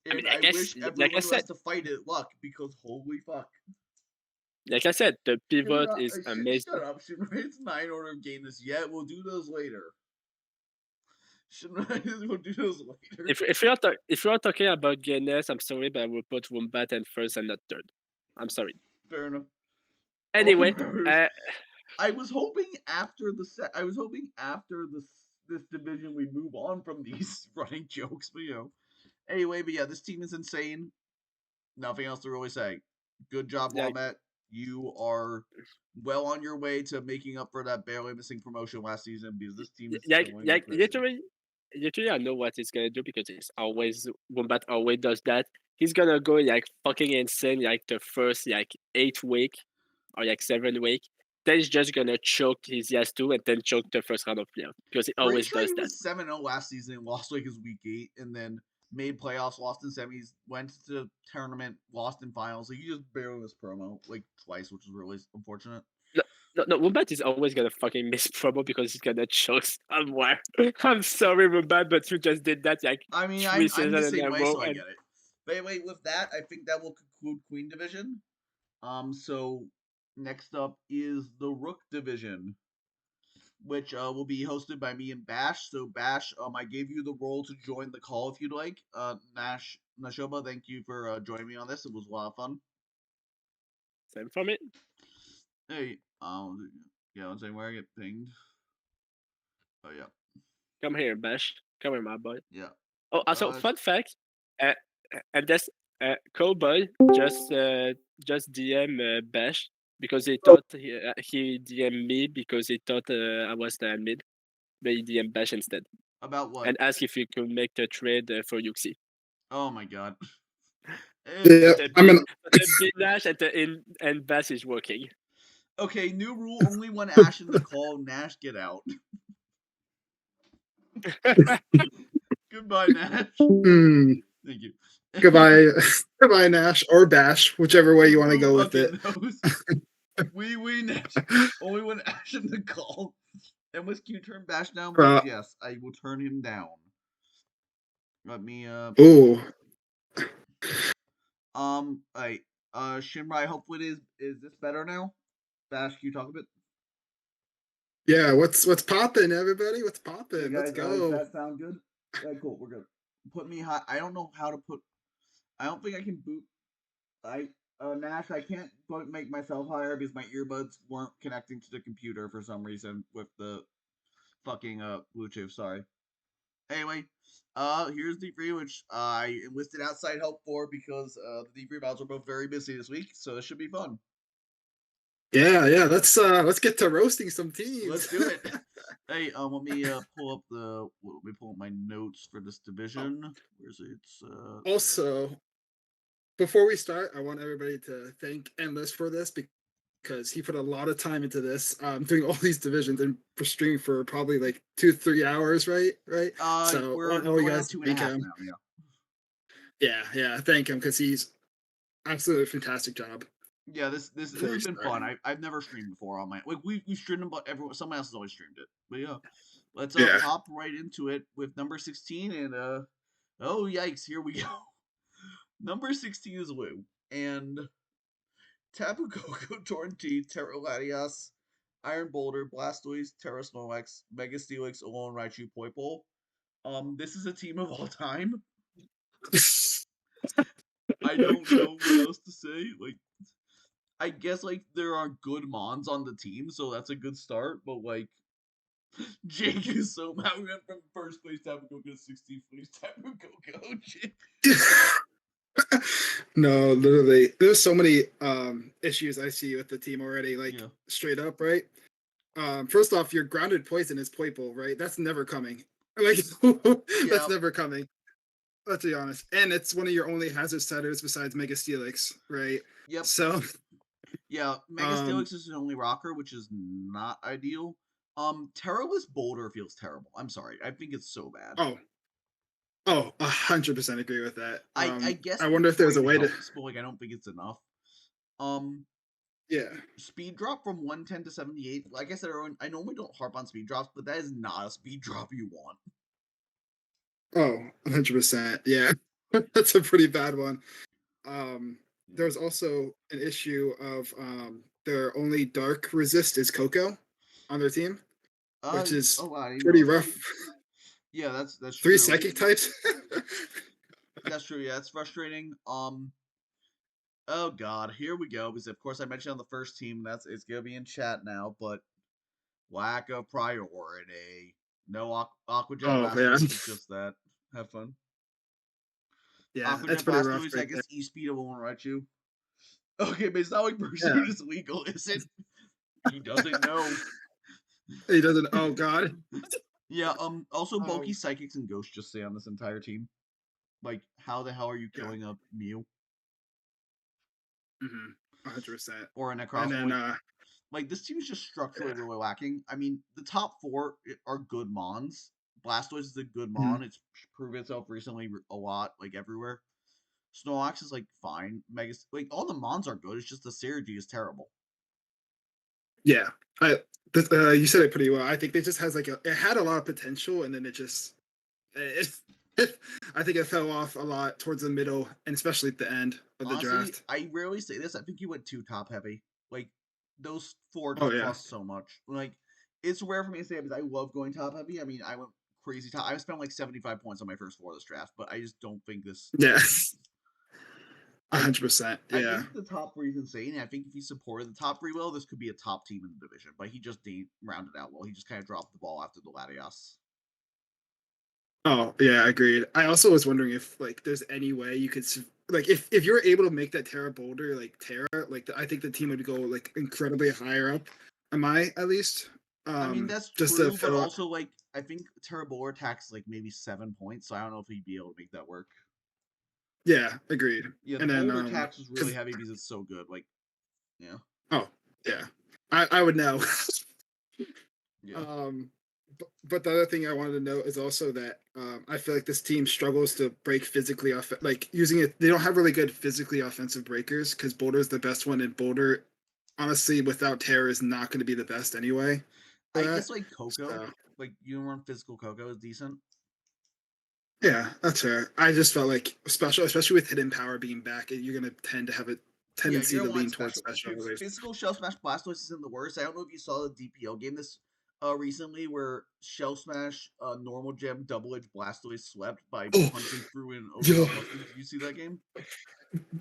I mean, And I I guess, wish like everyone I who said, has to fight it luck because holy fuck. the pivot is Shut amazing. up. Shouldn't it's 9 order of game this yet. We'll do those later. We'll do those later. If you're talking about Guinness, I'm sorry, but I will put Wombat in first and not third. I'm sorry. Fair enough. Anyway, I was hoping after this division we move on from these running jokes, but Anyway, but yeah, this team is insane. Nothing else to really say. Good job, yeah, Wombat. You are well on your way to making up for that barely missing promotion last season because this team is killing me crazy. literally, I know what he's gonna do because it's always Wombat always does that. He's gonna go like fucking insane like the first like 8 week or like 7 week. Then he's just gonna choke his yes two and then choke the first round of playoff because he Pretty always sure does he that. was 7-0 last season, lost like his week 8, and then made playoffs, lost in semis, went to the tournament, lost in finals. Like, he just barely missed promo like twice, which is really unfortunate. No, Wombat is always gonna fucking miss promo because he's gonna choke somewhere. I'm sorry, Wombat, but you just did that like I mean, 3 I'm the seasons in same a way, row. so I And get it. But anyway, with that, I think that will conclude Queen Division. So next up is the Rook Division, which will be hosted by me and Bash. So Bash, I gave you the role to join the call if you'd like. Nashoba, thank you for joining me on this. It was a lot of fun. same for me. Hey, yeah, I'm saying where I get pinged. Oh yeah, Come here, Bash. Come here, my boy. yeah. Oh, also, fun fact, uh, and this Cowboy just DM Bash because he thought he DM me because he thought I was the admin, but he DM Bash instead About what? and asked if he could make the trade for Yuxi. Oh my god. Yeah, The Nash and Bash is working. Okay, new rule: only when Ash in the call. Nash, get out. Goodbye, Nash. Thank you. Goodbye, goodbye, Nash or Bash, whichever way you want to go with it. We Nash. Only when Ash in the call. And can you turn Bash down, please? Yes, I will turn him down. Let me Ooh. Alright. Shinrai, hopefully is this better now? Bash, can you talk a bit? Yeah, what's popping, everybody? What's popping? Hey guys, Let's go. does that sound good? Alright, cool, we're good. Put me high. I don't know how to put. I don't think I can boot. Nash, I can't make myself higher because my earbuds weren't connecting to the computer for some reason with the fucking Bluetooth. Sorry. Anyway, here's D3, which I enlisted outside help for because the D3 battles are both very busy this week, so it should be fun. Yeah. Let's get to roasting some teams. Let's do it. Hey, let me pull up my notes for this division. Where's it? Also, before we start, I want everybody to thank Endless for this because he put a lot of time into this, doing all these divisions and for streaming for probably like 2-3 hours, right? So we're all you going on guys 2.5 thank him. now. Yeah. Yeah, thank him because he's absolutely fantastic job. Yeah, this has Before been we fun. start. I've never streamed before on my we streamed them, but everyone someone else has always streamed it. But yeah, let's Yeah. hop right into it with number 16 and oh yikes, here we go. Number 16 is Lou and Tapu Koko, Torrentine, Terra Latias, Iron Boulder, Blastoise, Terra Snorlax, Mega Steelix, Alolan Raichu, Poipole. This is a team of all time. I don't know what else to say. Like, I guess like there are good mons on the team, so that's a good start. But like, Jake is so mad. We went from first place Tapu Koko to 16th place Tapu Koko. No, literally, there's so many issues I see with the team already. Like Yeah. straight up, right? First off, your grounded poison is Poipole, right? That's never coming. Like Yeah. that's never coming. Let's be honest. And it's one of your only hazard setters besides Mega Steelix, right? Yep. So Yeah, Mega Steelix is the only rocker, which is not ideal. Terrorless Boulder feels terrible. I'm sorry. I think it's so bad. Oh, 100% agree with that. I guess I wonder if there's a way to. but like I don't think it's enough. Yeah. Speed drop from 110 to 78. Like I said, I normally don't harp on speed drops, but that is not a speed drop you want. Oh, 100%. Yeah. That's a pretty bad one. There's also an issue of their only dark resist is Coco on their team, which is pretty rough. Yeah, that's 3 true. psychic types. That's true. Yeah, it's frustrating. Oh god, here we go. Because of course I mentioned on the first team it's gonna be in chat now, but lack of priority. No Aqua Jet Blastoise is just that. Have fun. Yeah, Aqua that's Jet pretty rough. Blastoise, I guess E-Speed won't Raichu. Okay, but it's not like Pursuit is legal, is it? He doesn't know. He doesn't. Oh God. Yeah. Also, bulky psychics and ghosts just stay on this entire team. Like, how the hell are you killing a Mew 100%. or a Necrozma? And then, like this team is just structurally really lacking. I mean, the top 4 are good mons. Blastoise is a good mon. It's proven itself recently a lot, like everywhere. Snorlax is like fine. Like all the mons are good. It's just the synergy is terrible. Yeah, you said it pretty well. I think it just has it had a lot of potential, and then it just, I think it fell off a lot towards the middle, and especially at the end of the draft. I rarely say this. I think you went too top heavy. Like those 4 just cost so much. Like it's rare for me to say because I love going top heavy. I mean, I went crazy top. I spent like 75 points on my first 4 of this draft, but I just don't think this. Yeah. 100%. Yeah. I think the top 3 is insane. And I think if he supported the top 3 well, this could be a top team in the division. But he just didn't round it out well. He just kind of dropped the ball after the Latias. Oh yeah, agreed. I also was wondering if there's any way you could if you're able to make that Terra Boulder Terra I think the team would go incredibly higher up. Am I at least? I mean that's just true, but also I think Terra Boulder attacks maybe 7 points, so I don't know if he'd be able to make that work. Yeah, agreed. Yeah, the Boulder tax was really heavy because it's so good. Yeah. Oh yeah, I would know. Yeah. But the other thing I wanted to note is also that I feel like this team struggles to break physically off. Using it, they don't have really good physically offensive breakers because Boulder is the best one, and Boulder, honestly, without Terra, is not going to be the best anyway. I guess Coco, you run physical Coco is decent. Yeah, that's fair. I just felt like especially with hidden power being back, you're going to tend to have a tendency to lean towards special. Physical Shell Smash Blastoise isn't the worst. I don't know if you saw the DPL game this recently where Shell Smash Normal Gem Double Edge Blastoise swept by punching through an overall custom. Did you see that game?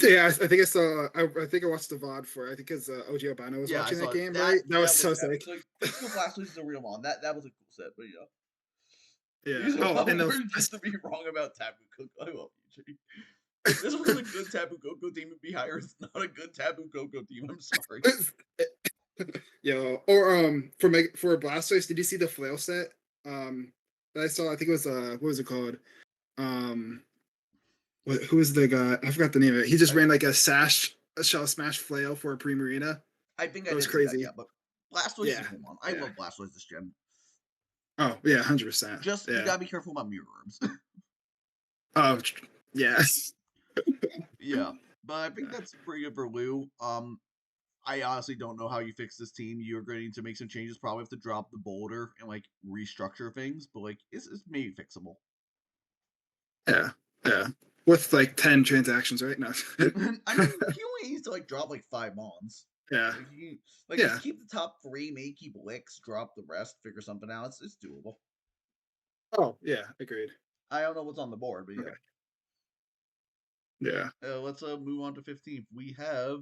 Yeah, I think I saw. I think I watched the VOD for it. I think it's OG Albino was watching that game, right? That was so sick. Physical Blastoise is a real mon. That was a cool set, but yeah. Yeah. And just to be wrong about Tapu Koko. I love you, Jake. This was a good Tapu Koko team to be higher. It's not a good Tapu Koko team. I'm sorry. Yo, or for Blastoise, did you see the flail set? That I saw. I think it was what was it called? Who was the guy? I forgot the name of it. He just ran a Shell Smash flail for a Primarina. I think That I was did see that, crazy. yeah. But Blastoise is a cool mon. I love Blastoise this gen. Oh yeah, 100%. Just you gotta be careful about mirror orbs. Oh yeah. Yeah, but I think that's pretty good for Lou. I honestly don't know how you fix this team. You're going to need to make some changes. Probably have to drop the boulder and like restructure things, but like it's maybe fixable. Yeah. With like 10 transactions, right? No. I mean, he only needs to like drop like 5 mons. Yeah. Just keep the top 3, maybe keep licks, drop the rest, figure something out. It's doable. Oh yeah, agreed. I don't know what's on the board, but yeah. Yeah. Let's move on to 15th. We have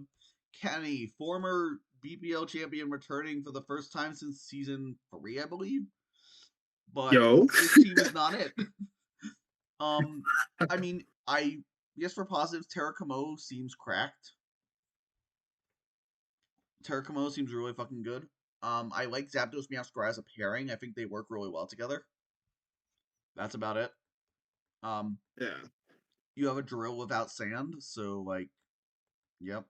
Kenny, former BPL champion, returning for the first time since season 3, I believe. But this team is not it. I mean, I guess for positives, Terracomo seems cracked. Terracomo seems really fucking good. I like Zapdos Meowscarada as a pairing. I think they work really well together. That's about it. Yeah. You have a drill without sand, so like, yep.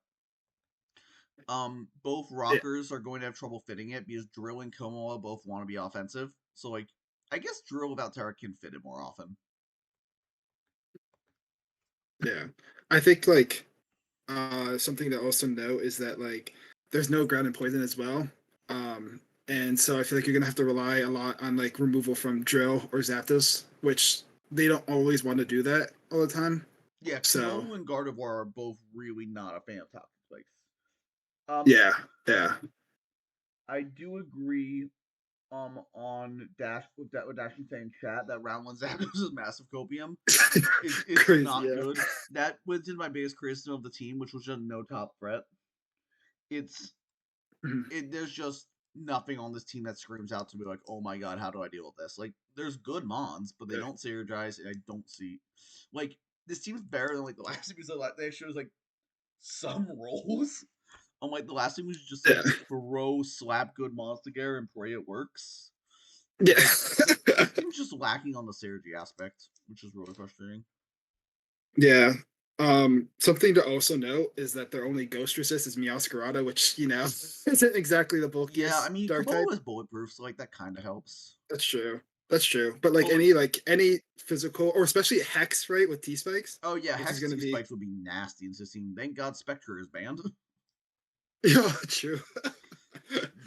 Both rockers are going to have trouble fitting it because Drill and Komoa both want to be offensive. So like, I guess Drill without Terra can fit it more often. Yeah. I think like something to also note is that like there's no ground and poison as well. And so I feel like you're gonna have to rely a lot on like removal from Drill or Zapdos, which they don't always want to do that all the time. Yeah, So Komodo and Gardevoir are both really not a fan of Toxic Spikes. Yeah. I do agree on Dash with Dashing saying chat that round 1 Zapdos is massive copium. It's Crazy, not yeah. good. That was in my biggest criticism of the team, which was just no top threat. There's just nothing on this team that screams out to me like, oh my god, how do I deal with this? Like, there's good mons, but they don't synergize, and I don't see like this team's better than like the last episode. They shows like some roles. Unlike the last team was just like throw slap good mons together and pray it works. Yeah. This team's just lacking on the synergy aspect, which is really frustrating. Yeah. Something to also note is that their only ghost resist is Meowscarada, which isn't exactly the bulkiest. Yeah, I mean, dark Komodo type. is bulletproof, so like that kind of helps. That's true. But like any physical or especially Hex, right, with T spikes. Oh yeah, which Hex is gonna T be spikes would be nasty in this team. Thank God Spectre is banned. Yeah, true.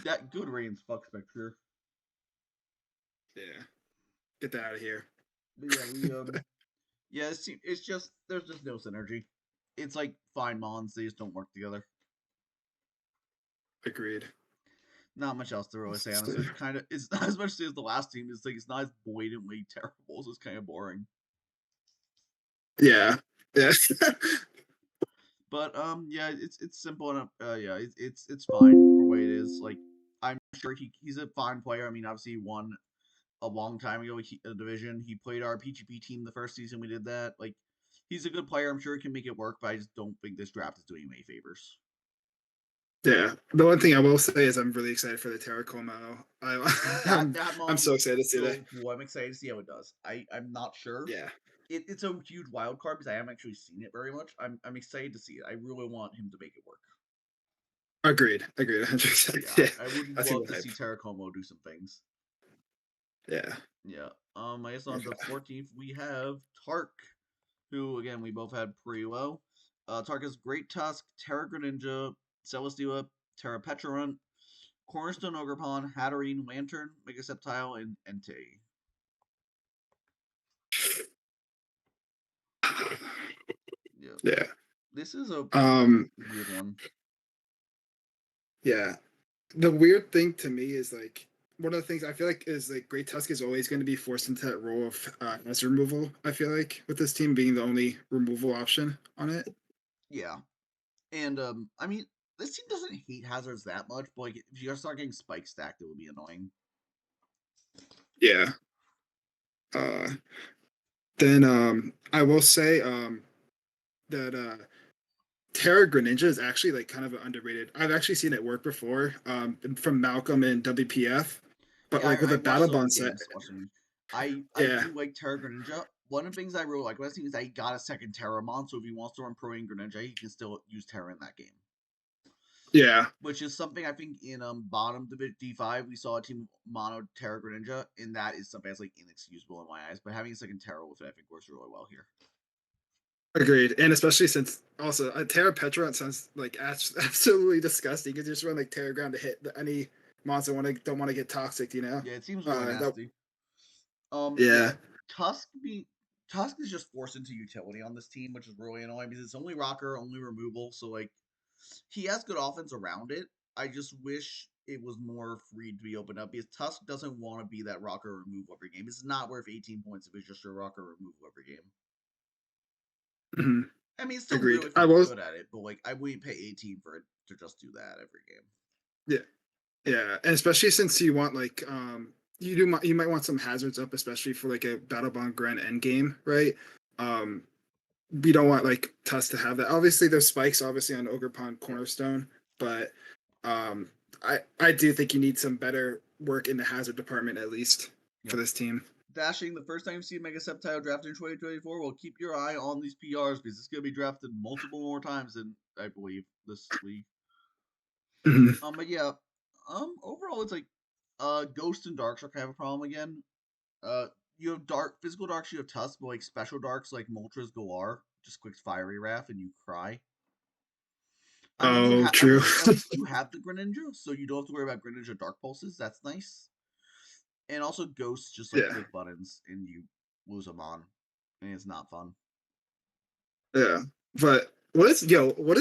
That good reigns, fuck Spectre. Yeah. Get that out of here. But yeah, yeah, it's just there's just no synergy. It's like fine mons, they just don't work together. Agreed. Not much else to really say on this. It's not as much as the last team. It's like it's not as blatantly terrible, so it's kind of boring. Yeah. But yeah, it's simple enough. Yeah, it's fine for the way it is. Like I'm sure he's a fine player. I mean, obviously he won a long time ago a division. He played our PGP team the first season we did that. Like he's a good player. I'm sure he can make it work, but I just don't think this draft is doing him any favors. Yeah. The one thing I will say is I'm really excited for the Terracomo. I'm so excited to see that. Cool. I'm excited to see how it does. I'm not sure. Yeah. It's a huge wild card because I haven't actually seen it very much. I'm excited to see it. I really want him to make it work. Agreed. 100%. Yeah. I would love to see Terracomo do some things. Yeah. Yeah. I guess on the 14th we have Tark, who again we both had pretty low. Tark has Great Tusk, Terra Greninja, Celesteela, Terra Petrarunt, Cornerstone Ogrepon, Hatterene, Lantern, Mega Sceptile, and Entei. Yeah. This is a weird one. Yeah. The weird thing to me is like one of the things I feel like is like Great Tusk is always going to be forced into that role of as removal. I feel like with this team being the only removal option on it. Yeah, and I mean this team doesn't hate hazards that much, but like if you start getting spike stacked, it would be annoying. Yeah. Then I will say that Terra Greninja is actually like kind of underrated. I've actually seen it work before from Malcolm in WPF, but yeah, like with a battle bond set. I do like Terra Greninja. One of the things I really like about this team is that he got a second Terramon, so if he wants to run Pro in Greninja, he can still use Terra in that game. Yeah. which is something I think in bottom division D5 we saw a team mono Terra Greninja, and that is something that's like inexcusable in my eyes. But having a second Terra with it, I think works really well here. Agreed, and especially since also Terra Petra sounds like absolutely disgusting because you just run like Terra Ground to hit any monster don't want to get toxic, you know? Yeah, it seems really that- nasty. yeah. Tusk Tusk is just forced into utility on this team, which is really annoying because it's only rocker, only removal, so like he has good offense around it. I just wish it was more free to be opened up because Tusk doesn't want to be that rocker removal every game. It's not worth 18 points if it's just a rocker removal every game. Mhm. I mean, it's still Agreed. really I fucking was good at it, but like I wouldn't pay 18 for it to just do that every game. yeah, and especially since you want like you might want some hazards up, especially for like a Battle Bond Grand end game, right? We don't want like Tusk to have that. Obviously, there's spikes obviously on Ogre Pond Cornerstone, but um, I do think you need some better work in the hazard department at least for this team. Dashing, the first time you see Mega Sceptile drafted in 2024, well, keep your eye on these PRs because it's going to be drafted multiple more times than I believe this league. Mhm. But yeah, overall it's like, Ghost and Darks are kind of a problem again. You have physical darks, you have Tusk, but like special darks like Moltres Galar just clicks Fiery Wrath and you cry. I mean, Oh, true. at least you have the Greninja, so you don't have to worry about Greninja Dark Pulses. That's nice. And also, ghosts just like Yeah. click buttons and you lose them on, and it's not fun. Yeah, but what is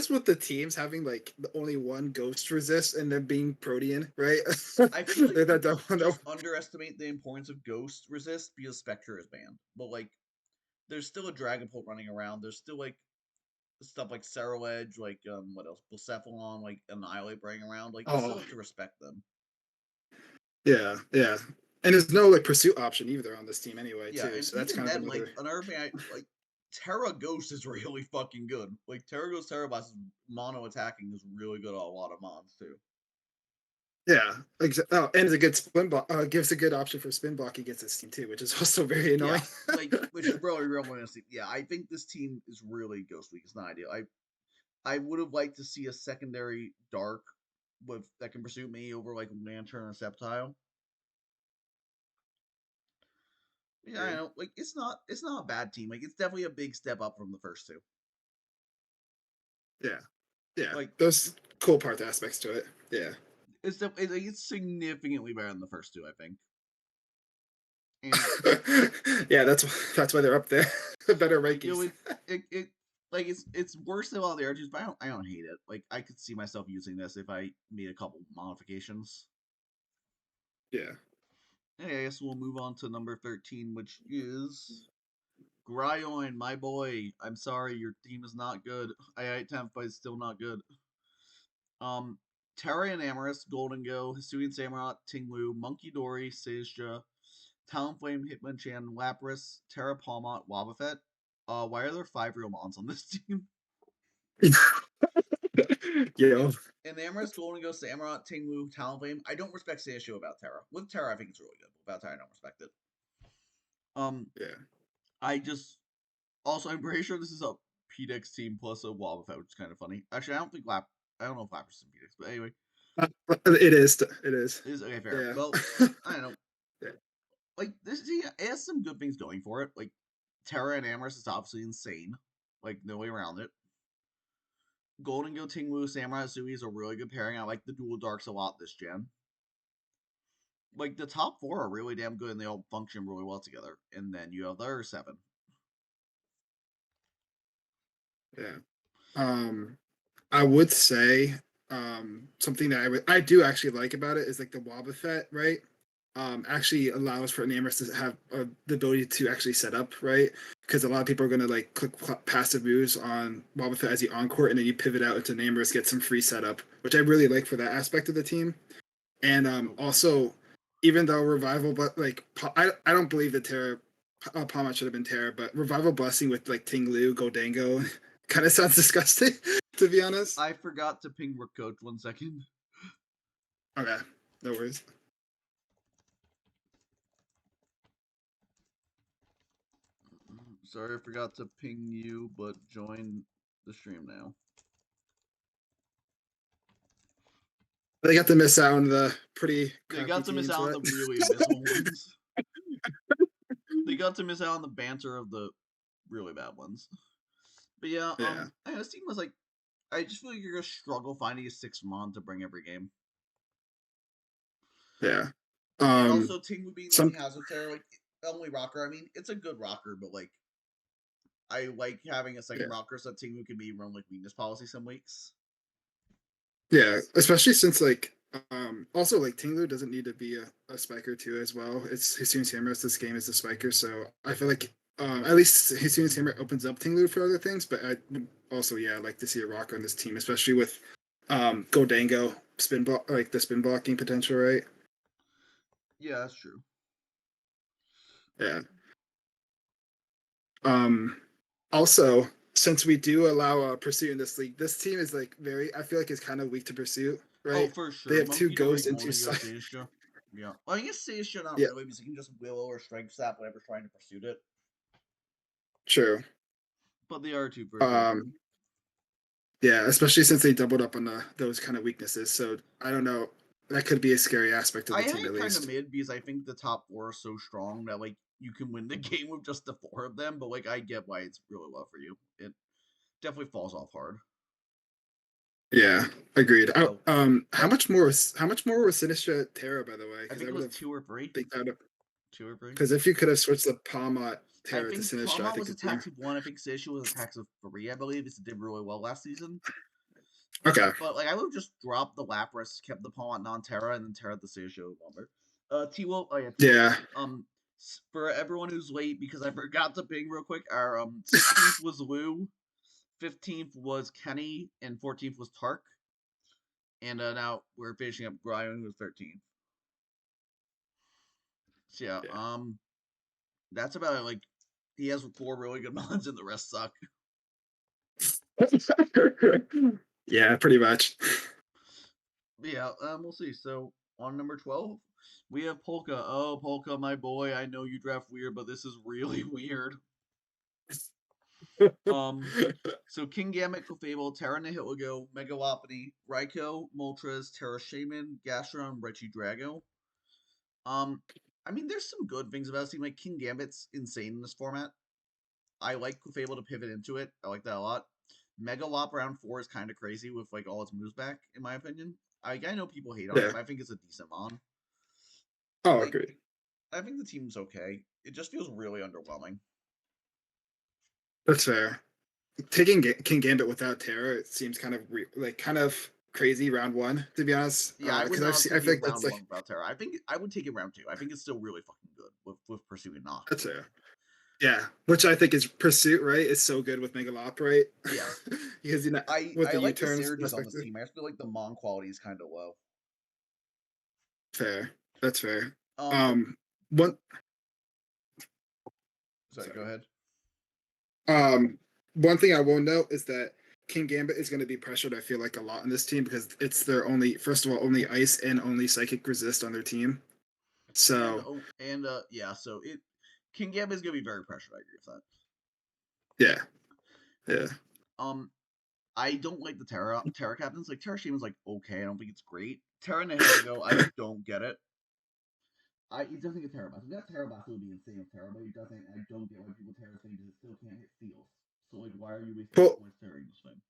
with the teams having like the only one ghost resist and then being Protean, right? I feel like That people don't- just underestimate the importance of ghost resist because Spectre is banned. But like, there's still a Dragapult running around. There's still like stuff like Cerro Edge, like what else? Blacephalon, like Annihilate running around. Like you still Oh, have to respect them. yeah, yeah. And there's no like pursuit option either on this team anyway, Yeah, too. and So that's even kind of then, like another. another thing, I like Terra Ghost is really fucking good. Like Terra Ghost Terra Blast mono attacking is really good on a lot of mons too. Yeah, oh, and it's a good spin block. Gives a good option for spin block against this team too, which is also very Yeah, annoying. like which is really real honestly. Yeah, I think this team is really Ghost Week. It's not ideal. I would have liked to see a secondary dark with that can pursue me over like Lantern or Sceptile. Yeah, I know. Like it's not a bad team. Like it's definitely a big step up from the first two. Yeah, yeah. Like Those cool part aspects to it. Yeah. it's significantly better than the first two, I think. And Yeah, that's why they're up there. Better like rankings. it like it's worse than all the other twos, but I don't hate it. Like I could see myself using this if I made a couple modifications. Yeah. Hey, I guess we'll move on to number 13, which is Gryon, my boy. I'm sorry, your team is not good. I 10th, but it's still not good. Terra and Amorous, Golden Go, Hisuian Samurott, Tinglu, Monkey Dory, Seisja, Talonflame, Hitmonchan, Lapras, Terra Palmont, Wobbuffet. Why are there 5 real mons on this team? Yeah. And Amorous, Golden Go, Samurott, Tinglu, Talonflame. I don't respect Seisja about Terra. With Terra, I think it's really good. Without Terra, I don't respect it. Yeah. I just also I'm pretty sure this is a PDX team plus a Wobbuffet, which is kind of funny. Actually, I don't know if Lapras is in PDX, but anyway, It is. It is. it is okay. Fair. Yeah. Well, I don't know. Yeah. Like this team it has some good things going for it. Like Terra and Amorous is obviously insane. Like no way around it. Golden Go, Tinglu, Samurai Sui is a really good pairing. I like the dual darks a lot this gen. Like the top 4 are really damn good and they all function really well together. And then you have the other 7. Yeah. I would say something that I do actually like about it is like the Wobbuffet, right? Actually allows for Enamorous to have the ability to actually set up, right? Because a lot of people are going to like click passive moves on Wobbuffet as the encore, and then you pivot out into Enamorous, get some free setup, which I really like for that aspect of the team. And also, even though Revival, but like I don't believe that Terra Palma should have been Terra, but Revival Blessing with like Tinglu, Goldango kind of sounds disgusting, to be honest. I forgot to ping Rook Coach 1 second. Okay, no worries. Sorry, I forgot to ping you, but join the stream now. They got to miss out on the pretty. They got to miss teams, out on but- the really abysmal ones. They got to miss out on the banter of the really bad ones. But yeah, Yeah. this team was like, I just feel like you're gonna struggle finding a 6 mon to bring every game. Yeah. And also, Tingu being the some- only hazard there, like only rocker. I mean, it's a good rocker, but like, I like having a second rocker so that Tingu can be run like weakness policy some weeks. Yeah, especially since like also like Tinglu doesn't need to be a spiker too as well. It's Hisun's Hammer. This game is a spiker, so I feel like at least Hisun's Hammer opens up Tinglu for other things. But I also like to see a rocker on this team, especially with Goldango spin block, like the spin blocking potential, right? Yeah, that's true. Yeah. Also, since we do allow pursuit in this league, this team is like very. I feel like it's kind of weak to pursuit, right? Oh, for sure. They have Most 2 people ghosts like into Seisha. Yeah. Well, I guess Seisha not Yeah. really, because you can just willow or strength sap whatever's trying to pursue it. True. But they are 2 for sure. Yeah, especially since they doubled up on those kind of weaknesses. So I don't know. That could be a scary aspect of the I have team, at it kind of least. mid because I think the top 4 are so strong that like you can win the game with just the 4 of them. But like I get why it's really low for you. It definitely falls off hard. Yeah, agreed. So, how much more was Sinistra Terra, by the way? I think it was 2 or 3. Think that 2 or 3. because if you could have switched the Palmot I Terra to think Sinistra, I Palma think was the team. attacks of 1. I think Seisha was attacks of 3. I believe it did really well last season. Okay. But like I would have just dropped the Lapras, kept the Palmot non-Terra, and then Terra the Seisha longer. T-Wolf. Oh yeah. Yeah. For everyone who's late, because I forgot to ping real quick, our 16th was Lou, 15th was Kenny, and 14th was Tark. And now we're finishing up Brian, who's 13th. So yeah, that's about it. Like he has 4 really good mons, and the rest suck. Yeah, pretty much. Yeah, we'll see. So on number 12, we have Polka. Oh, Polka, my boy, I know you draft weird, but this is really weird. So King Gambit, Clefable, Terra Nihilego, Megalopoly, Raikou, Moltres, Terra Shaman, Gastron, Reggie Drago. I mean, there's some good things about this team. Like King Gambit's insane in this format. I like Clefable to pivot into it. I like that a lot. Megalop round 4 is kind of crazy with like all its moves back, in my opinion. I know people hate on it, but I think it's a decent mon. Oh, like, agreed. I think the team's okay. It just feels really underwhelming. That's fair. Taking King Gambit without Terra, it seems kind of crazy round 1, to be honest. Yeah, I would not I take feel it like round that's 1 without Terra. I think I would take it round 2. I think it's still really fucking good with pursuing Knock. That's fair. Yeah, which I think is Pursuit, right? Is so good with Megalop, right? Yeah. Because I with the like the U-turns synergies on this perspective. team. I just feel like the mon quality is kind of low. Fair. That's fair. One. Sorry, go ahead. One thing I will note is that King Gambit is going to be pressured, I feel like, a lot on this team because it's their only, first of all, only ice and only psychic resist on their team. So yeah, so King Gambit is gonna be very pressured. I agree with that. Yeah. I don't like the Terra captains. Like Terra Shaman's like okay. I don't think it's great. Terra Nihilego, I don't get it. It doesn't get Terra Bath. If that Terra Bath would be insane with Terra, but it doesn't. I don't get why people Terra thing because it still can't hit steals. So like, why are you wasting points Terra in this thing?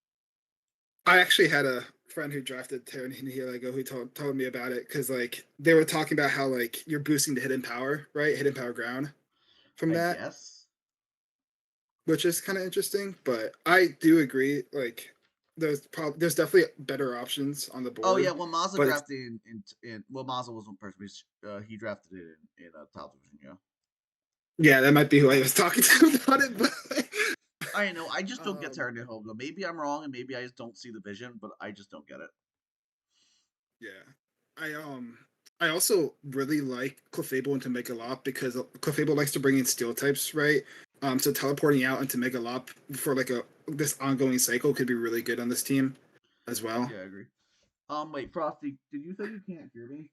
I actually had a friend who drafted Terra Nihilego who told me about it because like they were talking about how like you're boosting the hidden power, right? Hidden power ground from that. Yes. Which is kind of interesting, but I do agree. Like, there's definitely better options on the board. Oh yeah, well Mazza drafted well Mazza wasn't person. He drafted it in top division. Yeah. Yeah, that might be who I was talking to about it. But I know. I just don't get Terra Nihilego. Maybe I'm wrong, and maybe I just don't see the vision, but I just don't get it. Yeah, I also really like Clefable into Megalop because Clefable likes to bring in steel types, right? So teleporting out into Megalop for like this ongoing cycle could be really good on this team as well. Yeah, I agree. Wait, Frosty, did you say you can't hear me?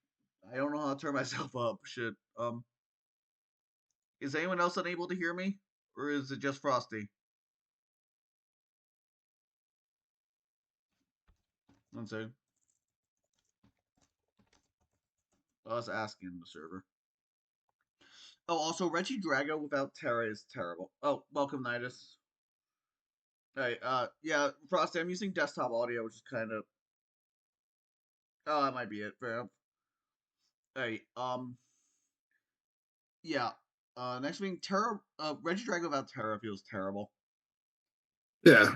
I don't know how to turn myself up. Shit. Is anyone else unable to hear me, or is it just Frosty? One second. Us asking the server. Oh, also Reggie Drago without Terra is terrible. Oh, welcome Nidus. Hey, yeah, Frosty, I'm using desktop audio, which is kind of. Oh, that might be it. Hey, yeah. Next thing, Terra. Reggie Drago without Terra feels terrible. Yeah,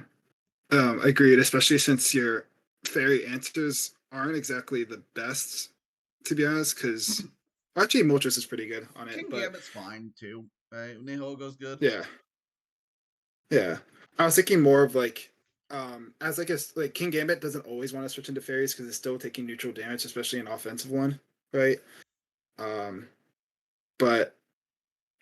agreed. Especially since your fairy answers aren't exactly the best, to be honest. Because actually, Moltres is pretty good on it, King but Gambit's fine too. Right, Nihogo's good. yeah, yeah. I was thinking more of like, as I guess like King Gambit doesn't always want to switch into fairies because it's still taking neutral damage, especially an offensive one, right? But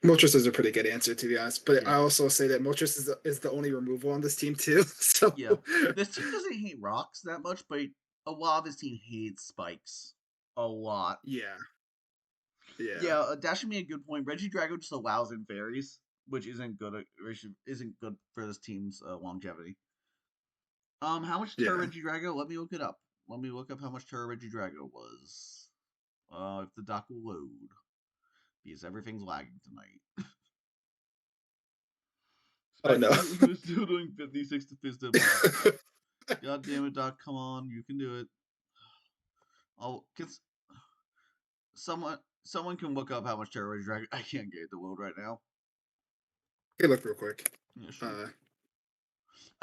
Moltres is a pretty good answer, to be honest. But I Yeah. also say that Moltres is the only removal on this team too. So Yeah, this team doesn't hate rocks that much, but a lot of this team hates spikes. A lot. yeah, yeah, Yeah, Dashing made a good point. Reggie Drago just allows in fairies, which isn't good. Isn't good for this team's longevity. How much Terra yeah. Reggie Drago? Let me look it up. Let me look up how much Terra Reggie Drago was. If the doc will load, because everything's lagging tonight. Oh no. He was still doing 56 to Fizdom. God damn it, Doc! Come on, you can do it. Oh, someone can look up how much Terra Reggie Drago. I can't get it to load right now. Hey, look real quick. Yeah, sure.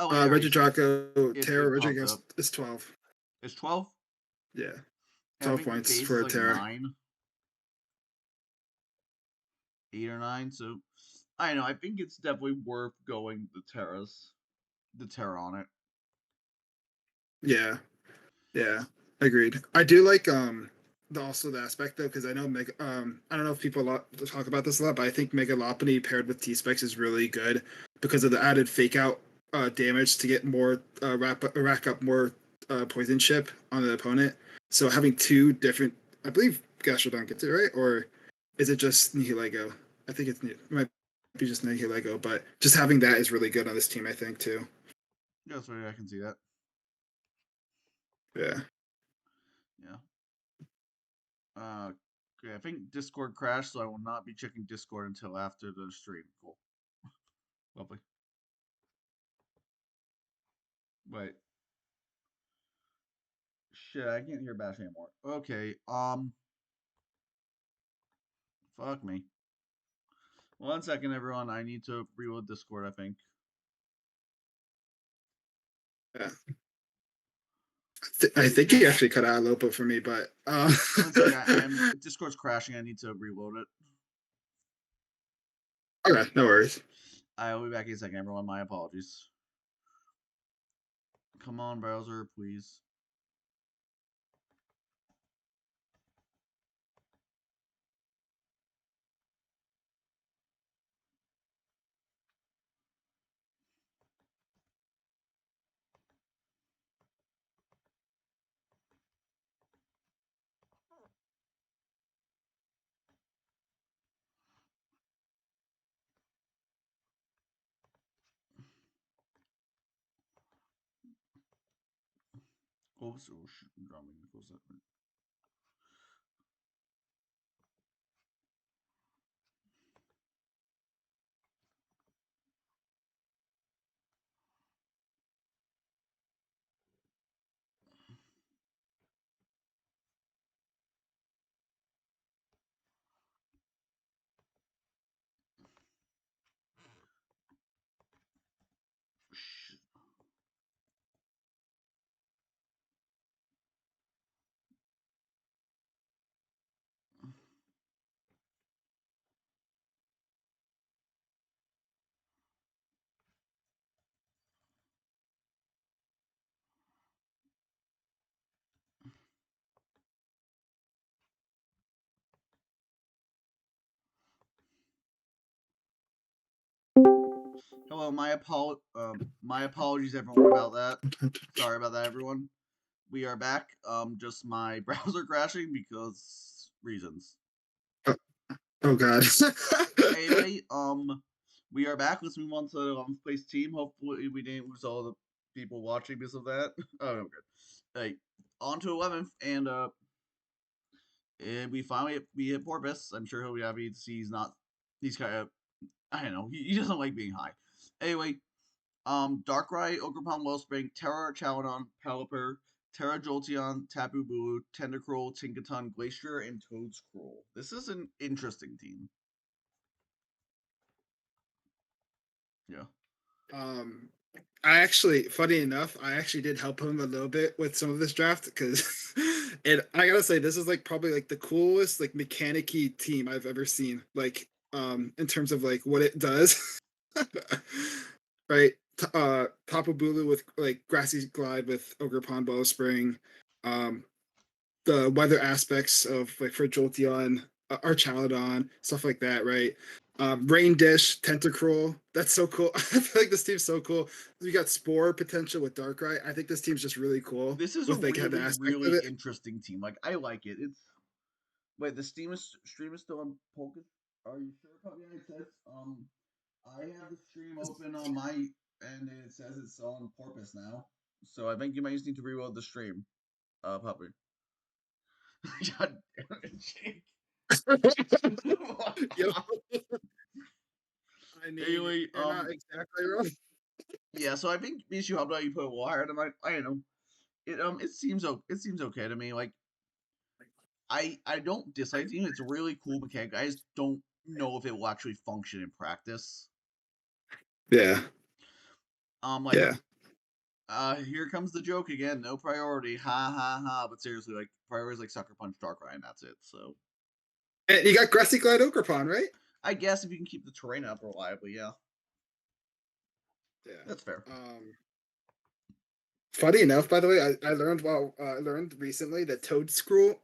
Oh, wait, Reggie Draco, It Terra popped Reggie up. is 12. It's 12. Yeah, And I 12 think points base for is like Terra. 9, 8 or 9. So I don't know. I think it's definitely worth going the Terra on it. Yeah, yeah, agreed. I do like also the aspect though, because I know I don't know if people talk about this a lot, but I think Megalopony paired with T-Specs is really good because of the added fake out damage to get more rack up more poison chip on the opponent. So having two different, I believe Gastrodon gets it right, or is it just Nihilego? I think it might be just Nihilego, but just having that is really good on this team, I think too. Yeah, that's right. I can see that. Yeah. Yeah. Okay, I think Discord crashed, so I will not be checking Discord until after the stream. Cool. Lovely. Wait. Shit, I can't hear Bash anymore. Okay, fuck me. 1 second, everyone. I need to reload Discord, I think. Yeah. I think he actually cut out a little bit for me, but 1 second, Discord's crashing. I need to reload it. okay, no worries. I will be back in a second, everyone. My apologies. Come on, browser, please. Oh, so drumming. Close that. Hello, my apologies, everyone, about that. Sorry about that, everyone. We are back. Just my browser crashing because reasons. Oh god. Anyway, we are back. Let's move on to the 11th place team. Hopefully, we didn't lose all the people watching because of that. Oh, no, good. Hey, on to 11th, and And we finally hit Porpoise. I'm sure he'll be happy to see he's kind of, I don't know, he doesn't like being high. Anyway, Darkrai, Ogerpon, Wellspring, Terra, Chaladon, Pelipper, Terra Jolteon, Tapu Bulu, Tentacruel, Tinkaton, Glacier, and Toadscruel. This is an interesting team. Yeah. I actually, funny enough, I actually did help him a little bit with some of this draft because, and I gotta say, this is like probably like the coolest like mechanic-y team I've ever seen. Like, in terms of like what it does, right? Tapu Bulu with like Grassy Glide with Ogerpon Bowspring, the weather aspects of like for Jolteon, Archaludon, stuff like that, right? Rain Dish, Tentacruel. That's so cool. I feel like this team's so cool. We got Spore potential with Darkrai. I think this team's just really cool. This is with a like the really, aspect really of it. interesting team. Like, I like it. It's wait, the stream is still on Focus. Are you sure? Probably it says I have the stream open on my and it says it's on Porpoise now. So I think you might just need to reload the stream, Puppy. God damn it, Jake. Yo, I mean, Anyway, you're not exactly wrong. yeah. So I think the issue how about you put a little higher than I don't know. It seems okay to me. Like I don't dislike the team. It's a really cool mechanic. I just don't know if it will actually function in practice. Yeah. Like Yeah. here comes the joke again. No priority. Ha ha ha. But seriously, like priority is like Sucker Punch, Darkrai, and that's it. So And you got Grassy Glide Ogerpon, right? I guess if you can keep the terrain up reliably, yeah. Yeah. That's fair. Funny enough, by the way, I learned recently that Toadscruel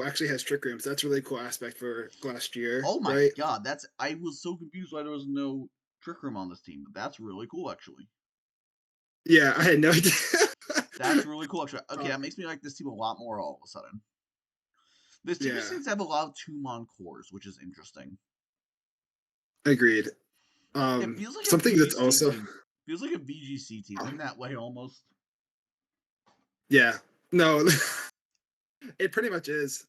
actually has Trick Rooms. That's a really cool aspect for last year. Oh my right? god, I was so confused why there was no Trick Room on this team, but that's really cool actually. Yeah, I had no idea. That's really cool actually. Okay, that makes me like this team a lot more all of a sudden. This team just seems to have a lot of 2-mon cores, which is interesting. Agreed. It feels like something that's also team. Feels like a VGC team in that way almost. Yeah. No. It pretty much is.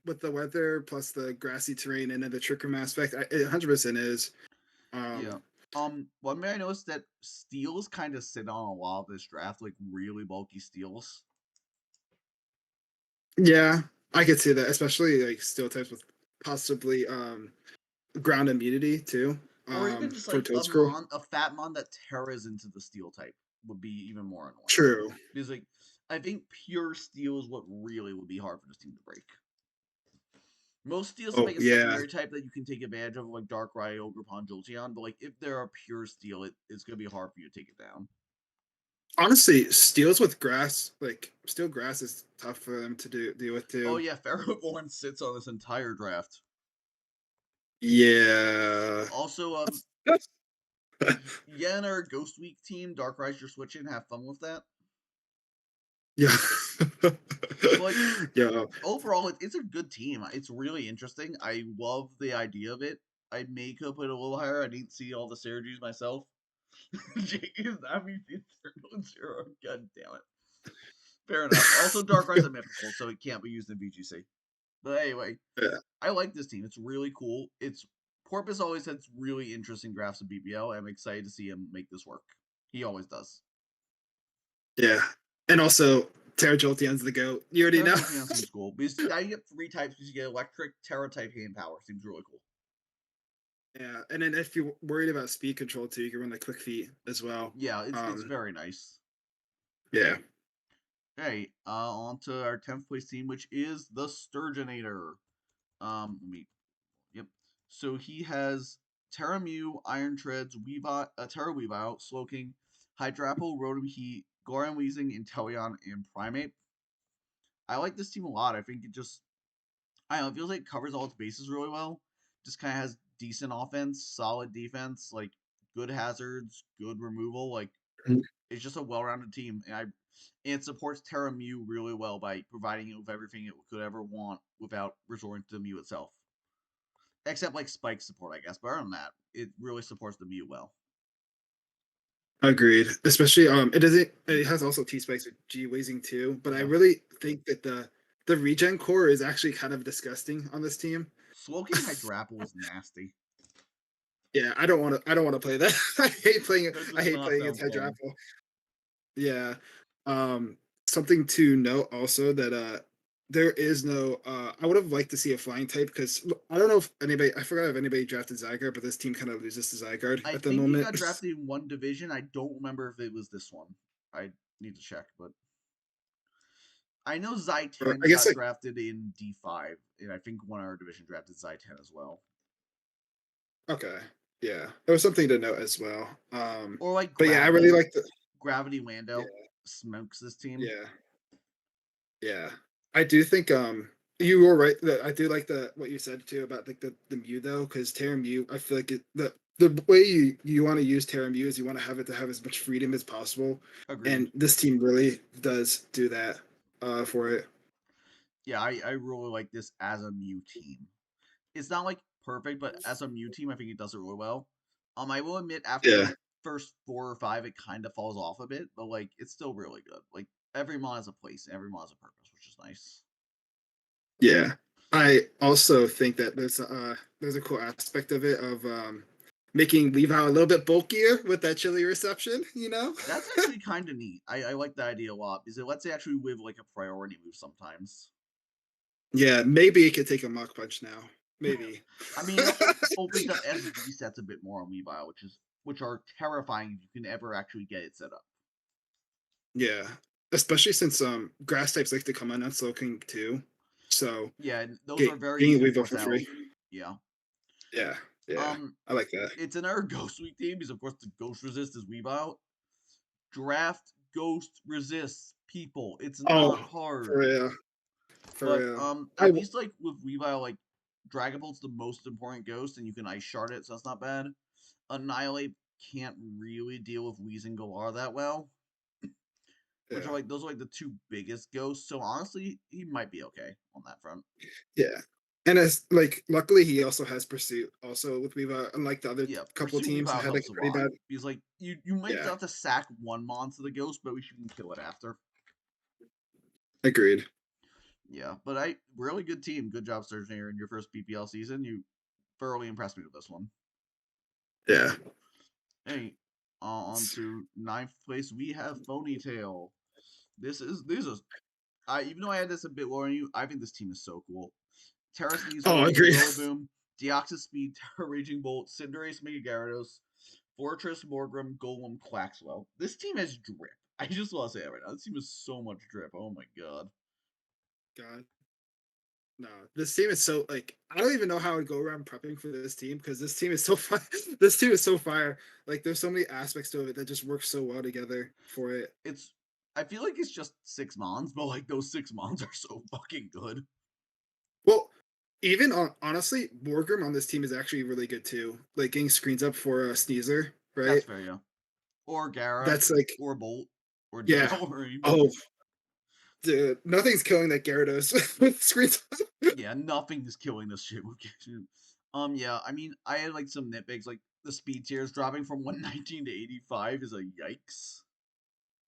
With the weather plus the grassy terrain and then the Trick Room aspect, it 100% is. Yeah. One way I noticed that steals kind of sit on a lot of this draft, like really bulky steals. Yeah, I could see that, especially like steel types with possibly ground immunity too. Or even just for like Toadscruel. a fat mon that terras into the steel type would be even more annoying. True. Because like I think pure steel is what really would be hard for this team to break. Most steals make a secondary type that you can take advantage of, like Darkrai, Ogerpon, Jolteon, but like if they're a pure steel, it's gonna be hard for you to take it down. Honestly, steals with grass, like steel grass, is tough for them to deal with too. Oh yeah, Ferroborn sits on this entire draft. Yeah. Also, yeah, in our Ghost Week team, Darkrai's you're switching. Have fun with that. Yeah. Like, yeah. Overall, it's a good team. It's really interesting. I love the idea of it. I may could put it a little higher. I didn't see all the synergies myself. Jake is not me zero. God damn it. Fair enough. Also, Darkrai's a mythical, so it can't be used in VGC. But anyway, Yeah. I like this team. It's really cool. Porpoise always has really interesting drafts of BPL. I'm excited to see him make this work. He always does. Yeah. And also, Terra Jolteon's the GOAT. You already know. Jolteon seems cool. Because now you get 3 types because you get electric, Terra type, hand power. Seems really cool. Yeah, and then if you're worried about speed control too, you can run the quick feet as well. Yeah, it's very nice. Yeah. Okay, on to our 10th place team, which is the Sturgeonator. Yep. So he has Terra Mew, Iron Treads, Terra Weavile, Slowking, Hydrapple, Rotom Heat, Goran Weezing, Inteleon, and Primeape. I like this team a lot. I think I don't know, it feels like it covers all its bases really well. Just kind of has decent offense, solid defense, like good hazards, good removal. Like it's just a well-rounded team, and it supports Terra Mew really well by providing it with everything it could ever want without resorting to the Mew itself. Except like spike support, I guess. But other than that, it really supports the Mew well. Agreed. Especially it has also T spikes with G Weezing too. But I really think that the the regen core is actually kind of disgusting on this team. Slowking Hydrapple is nasty. Yeah, I don't want to play that. I hate playing it. That does I hate not playing against sound fun. Hydrapple. Yeah. Something to note also that there is no I would have liked to see a flying type because I don't know if anybody I forgot if anybody drafted Zygarde, but this team kind of loses to Zygarde I at the think he moment. got drafted in one division. I don't remember if it was this one. I need to check, but I know I Zy10 guess got like drafted in D5, and I think one of our division drafted Zy10 as well. okay. Yeah. There was something to note as well. Or like But yeah, I really like the Gravity Lando yeah, smokes this team. yeah. Yeah. I do think you were right that I do like the what you said too about like the Mew though, because Terra Mew, I feel like the way you want to use Terra Mew is you want to have it to have as much freedom as possible. Agreed. And this team really does do that for it. Yeah, I really like this as a Mew team. It's not like perfect, but as a Mew team, I think it does it really well. I will admit after Yeah. like first 4 or 5, it kind of falls off a bit, but like it's still really good. Like every mod has a place, and every mod has a purpose, which is nice. Yeah. I also think that there's a cool aspect of it of making Levi a little bit bulkier with that chili reception, you know? That's actually kind of neat. I like that idea a lot because it lets it actually live like a priority move sometimes. Yeah, maybe it could take a Mach Punch now. Maybe. I mean, it also opens up SD sets a bit more on Levi, which are terrifying if you can ever actually get it set up. Yeah, especially since grass types like to come on Slow King too. So yeah, and those are very getting easy to Weavile force for out. free. Yeah. Yeah, yeah, I like that. It's another Ghost Week team because of course the Ghost resist is Weavile. Draft Ghost resists people. It's not hard. For real. For But real. at least like with Weavile, like Dragon Bolt's the most important ghost, and you can Ice Shard it, so that's not bad. Annihilate can't really deal with Weeze and Galar that well. Which Yeah. are like those are like the two biggest ghosts. So honestly, he might be okay on that front. Yeah. And as like luckily he also has Pursuit also with Weavile, unlike the other Yeah, couple Pursuit teams that Weavile had like helps a pretty lot. bad. Because like you might Yeah. have to sack one monster the ghost, but we shouldn't kill it after. Agreed. Yeah, but really good team. Good job, Surgeon, in your first BPL season. You thoroughly impressed me with this one. Yeah. Hey, on to 9th place, we have Phonytail. This is even though I had this a bit lower than you, I think this team is so cool. Terra Sneasel, agreed. Rillaboom, Deoxys Speed, Terra Raging Bolt, Cinderace, Mega Gyarados, Fortress, Morgrem, Golem, Quaxwell. This team has drip. I just want to say that right now. This team has so much drip. Oh my god. God. No, this team is so like I don't even know how I go around prepping for this team because this team is so fire. This team is so fire. Like there's so many aspects to it that just work so well together for it. I feel like it's just 6 mons, but like those 6 mons are so fucking good. Well, even honestly, Morgrim on this team is actually really good too. Like getting screens up for a Sneezer, right? That's fair, yeah. Or Gara. That's like or Bolt. Or yeah. Dalrymple. Oh, dude, nothing's killing that Gyarados with screens up. Yeah, nothing's killing this shit. Yeah, I mean, I had like some nitpicks, like the speed tiers dropping from 119 to 85 is a yikes.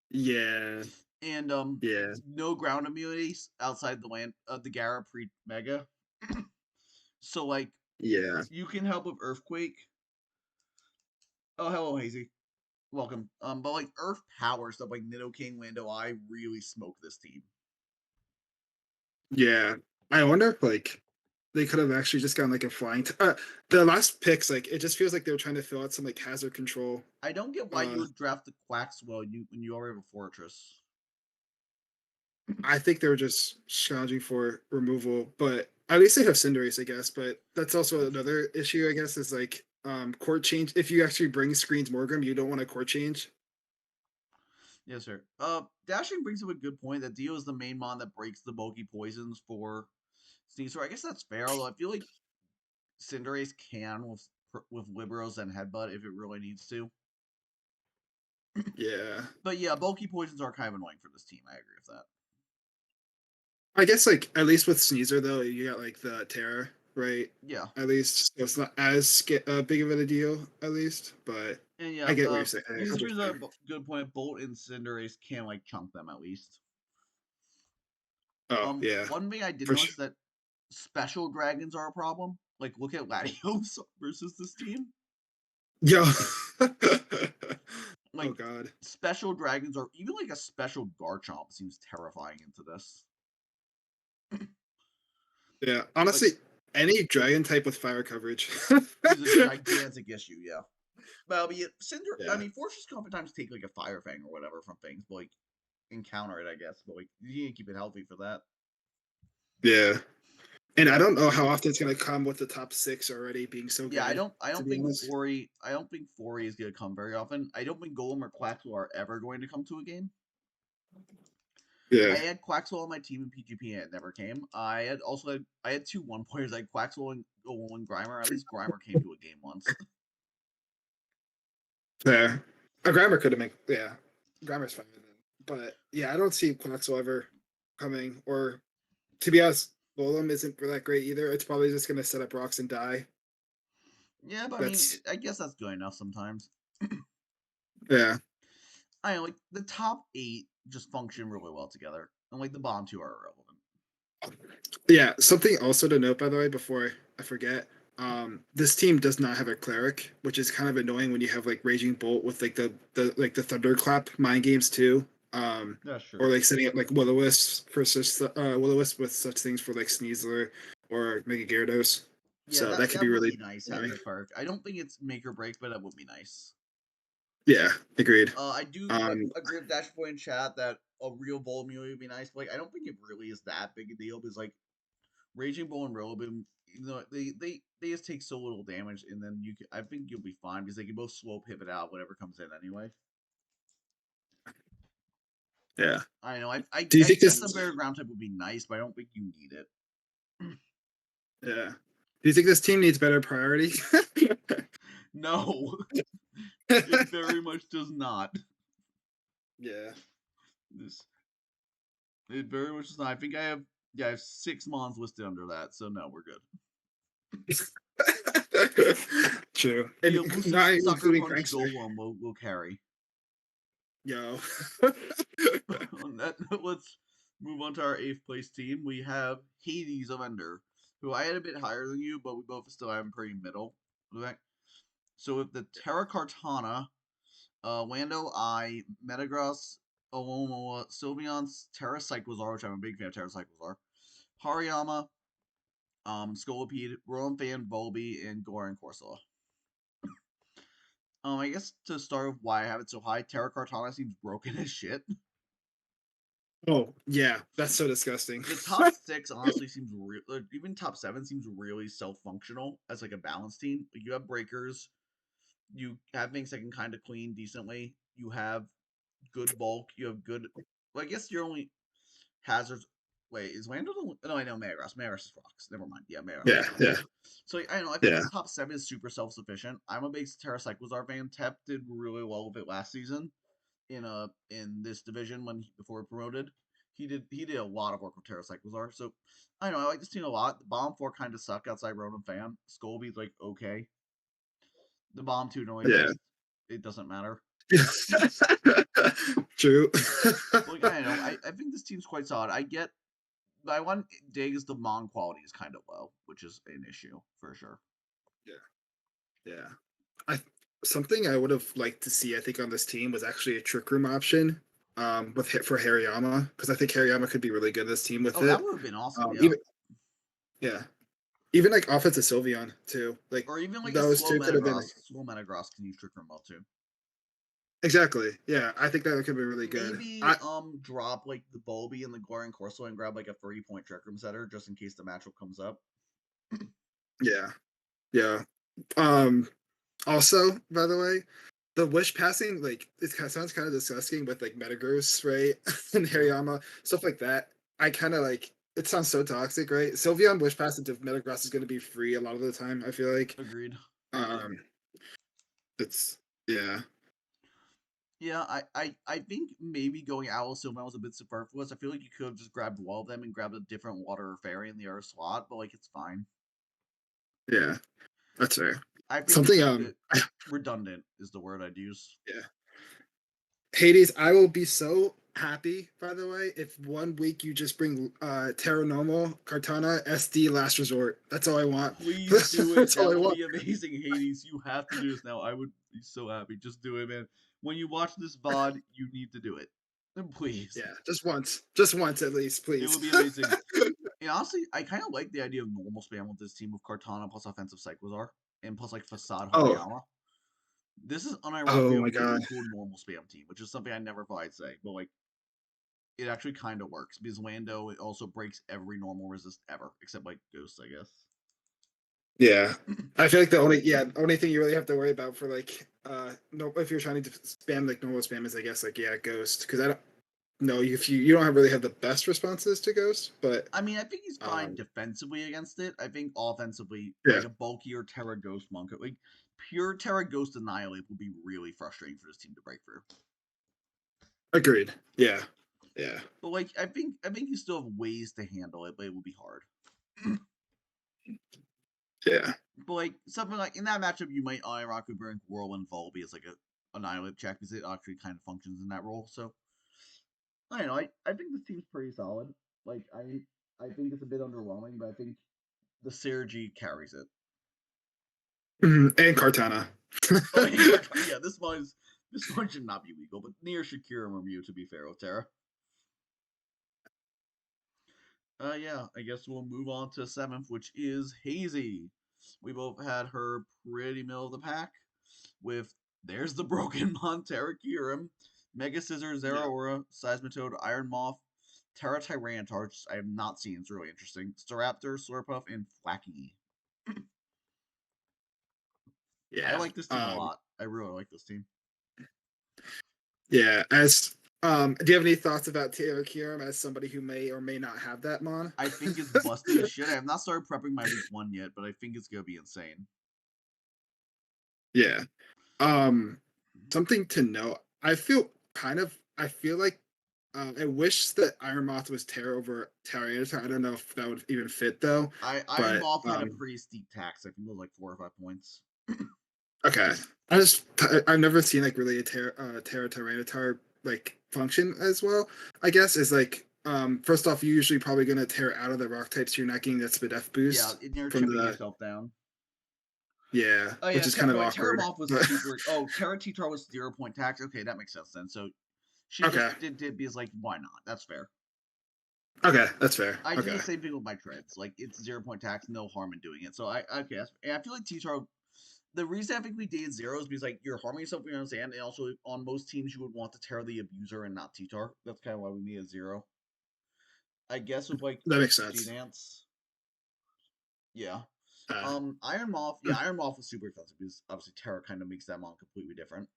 Yeah. And Yeah. no ground immunities outside the land the Gara pre Mega. So like Yeah. you can help with Earthquake. Oh, hello, Hazy. Welcome. But like Earth Power stuff like Nidoking, Lando, I really smoke this team. Yeah. I wonder if like they could have actually just gotten like a flying. The last picks, like it just feels like they were trying to fill out some like hazard control. I don't get why you would draft the Quaxwell when you already have a Fortress. I think they were just scrounging for removal, but at least they have Cinderace, I guess. But that's also another issue, I guess, is like court change. If you actually bring screens Morgrim, you don't want a court change. Yes, sir. Dashing brings up a good point that Dio is the main mon that breaks the bulky poisons for Sneasel. I guess that's fair, although I feel like Cinderace can with Liberos and Headbutt if it really needs to. Yeah. But yeah, bulky poisons are kind of annoying for this team. I agree with that. I guess like at least with Sneasel though, you got like the Terror, right? Yeah. At least so it's not as big of a deal, at least. But And yeah, I get what you're saying. This brings up a good point. Bolt and Cinderace can like chunk them at least. Oh yeah. One thing I did For notice that special dragons are a problem. Like, look at Latios versus this team. Yo. Like, Oh god. special dragons are even like a special Garchomp seems terrifying into this. Yeah. Honestly, any dragon type with fire coverage Is a gigantic issue, yeah. Well, be it Cinder. I Yeah. mean, Fortress can oftentimes take like a Fire Fang or whatever from things, but like encounter it, I guess. But like you need to keep it healthy for that. Yeah. And I don't know how often it's gonna come with the top 6 already being so good. Yeah, I don't to be think honest. Fori. I don't think Fori is going to come very often. I don't think Golem or Quaxwell are ever going to come to a game. Yeah. I had Quaxwell on my team in PGP and it never came. I had 2 1-pointers. I had Quaxwell and Grimer. At least Grimer came to a game once. Fair. A Grimer could have made, yeah. Grimer's fine. But yeah, I don't see Quaxwell ever coming. Or to be honest, Golem isn't that great either. It's probably just gonna set up rocks and die. Yeah, but I mean, I guess that's good enough sometimes. Yeah. I know, like the top 8 just function really well together, and like the bottom 2 are irrelevant. Yeah. Something also to note, by the way, before I forget, this team does not have a cleric, which is kind of annoying when you have like Raging Bolt with like the Thunderclap mind games too. Yeah, sure. Or like setting up like Will-O-Wisp for such Will-O-Wisp with such things for like Sneasler or Mega Gyarados. Yeah, So that could be would really be nice having a cleric. I don't think it's make or break, but that would be nice. Yeah, agreed. I do agree with Dashboy in chat that a real Volumio would be nice, but like I don't think it really is that big a deal because like Raging Bull and Rillaboom, you know, they just take so little damage, and then I think you'll be fine because they can both slow pivot out whatever comes in anyway. Yeah. I know. I Do you think guess this? a better ground type would be nice, but I don't think you need it. Yeah. Do you think this team needs better priority? No, it very much does not. Yeah. It very much does not. I think I have 6 mons listed under that, so no, we're good. True. The And elusive not sucker including punch Prankster. golem will carry. Yo. On that note, let's move on to our 8th place team. We have Hades of Ender, who I had a bit higher than you, but we both still have him pretty middle. Okay. So with the Terra Cartana, Lando I, Metagross, Olomoa, Sylveon's, Terra Cyclozar, which I'm a big fan of Terra Cyclozar, Hariyama, Scolipede, Roland Fan, Volby, and Goran Corsola. I guess to start with why I have it so high, Terra Cartana seems broken as shit. Oh yeah, that's so disgusting. The top 6 honestly seems real. Even top 7 seems really self-functional as like a balanced team. Like you have breakers, you have things that can kind of clean decently. You have good bulk. You have good. Well, I guess your only hazards. Wait, is Lando the? No, I know Metagross. Metagross is rocks. Never mind. Yeah, Metagross. Yeah, yeah. So I don't know. I think Yeah. the top 7 is super self-sufficient. I'm a big Terra Cyclozar fan. Tep did really well with it last season in this division before promoted. He did a lot of work with Terra Cyclozar. So I don't know. I like this team a lot. The bottom 4 kind of suck outside Ronan Fan. Scolby's like okay. The bottom 2 don't Yeah. exist. It doesn't matter. True. Like I don't know. I think this team's quite solid. I want dig is the Mon quality is kind of low, which is an issue for sure. Yeah. Something I would have liked to see, I think, on this team was actually a trick room option. For Hariyama, because I think Hariyama could be really good in this team with it. That would have been awesome. Yeah. Even like offensive Sylveon too. Like or even like those a slow two could have been Metagross. Slow Metagross can use trick room well too. exactly. Yeah, I think that could be really good. Maybe drop like the Bulby and the Goran Corso and grab like a 3-point trick room setter just in case the matchup comes up. Yeah. Yeah. Also, by the way, the wish passing, like it sounds kind of disgusting with like Metagross, right? And Hariyama, stuff like that. I kind of like it sounds so toxic, right? Sylveon wish pass into Metagross is gonna be free a lot of the time, I feel like. Agreed. It's yeah. Yeah, I think maybe going Owl Sylveon was a bit superfluous. I feel like you could have just grabbed all of them and grabbed a different water or fairy in the other slot, but like it's fine. Yeah. That's fair. I think Something redundant is the word I'd use. Yeah. Hades, I will be so happy, by the way, if 1 week you just bring Terra Normal, Cartana, SD, Last Resort. That's all I want. Please do it. That's all That I will want. be amazing, Hades. You have to do this now. I would be so happy. Just do it, man. When you watch this VOD, you need to do it. Please. Yeah, just once at least, please. It would be amazing. And honestly, I kind of like the idea of normal spam with this team of Cartana plus offensive Cyclozar and plus like Facade Oh. Hariyama. This is Oh unironically my a really God. cool normal spam team, which is something I never thought I'd say, but like it actually kind of works because Lando it also breaks every normal resist ever except like Ghost, I guess. Yeah, I feel like the only thing you really have to worry about for like no if you're trying to spam like normal spam is I guess like Ghost, because I don't know if you don't really have the best responses to Ghost, but I mean, I think he's fine defensively against it. I think offensively, Yeah. like a bulkier Terra Ghost monk, like pure Terra Ghost Annihilate will be really frustrating for this team to break through. agreed. Yeah. But like, I think you still have ways to handle it, but it will be hard. Yeah. But like something like in that matchup, you might ironically bring Whirlwind Volby as like a Annihilate check because it actually kind of functions in that role. So I don't know. I think this team's pretty solid. Like I think it's a bit underwhelming, but I think the synergy carries it. And Cartana. Oh, and Cartana. Yeah, this one should not be legal, but near Shakira and Remu, to be fair with Terra. Yeah, I guess we'll move on to 7th, which is Hazy. We both had her pretty middle of the pack with there's the broken Montera Kyurem, Mega Scissor, Zeraora, Seismitoad, Iron Moth, Terra Tyranitar, which I have not seen. It's really interesting. Staraptor, Slurpuff, and Flacky. Yeah. I like this team a lot. I really like this team. Yeah. As do you have any thoughts about Terra Kyurem as somebody who may or may not have that mon? I think it's busted as shit. I have not started prepping my week 1 yet, but I think it's gonna be insane. Yeah. Something to note. I feel like I wish that Iron Moth was Terra over Tyranitar. I don't know if that would even fit though. Iron Moth had a pretty steep tax. I think it was like 4 or 5 points. Okay. I've never seen like really a Terra Tyranitar like function as well. I guess is like first off, you're usually probably gonna tear out of the rock types, so you're not getting that Spadef boost. Yeah, you're from chipping yourself down. Yeah, Oh, yeah, which is kind of Terra awkward. Moth was super. Oh, Terra T-Tar was 0 point tax. Okay, that makes sense then. So she Okay. just did because like, why not? That's fair. Okay, that's fair. I do Okay. the same thing with my treads. Like it's 0 point tax, no harm in doing it. So I feel like T-Tar. The reason I think we dated zero is because like you're harming yourself when you understand, and also on most teams you would want to tear the abuser and not T-Tar. That's kind of why we made a 0. I guess with like That makes sense. G-Dance. Yeah. Iron Moth. Yeah, Iron Moth was super expensive because obviously Terra kind of makes that mon completely different.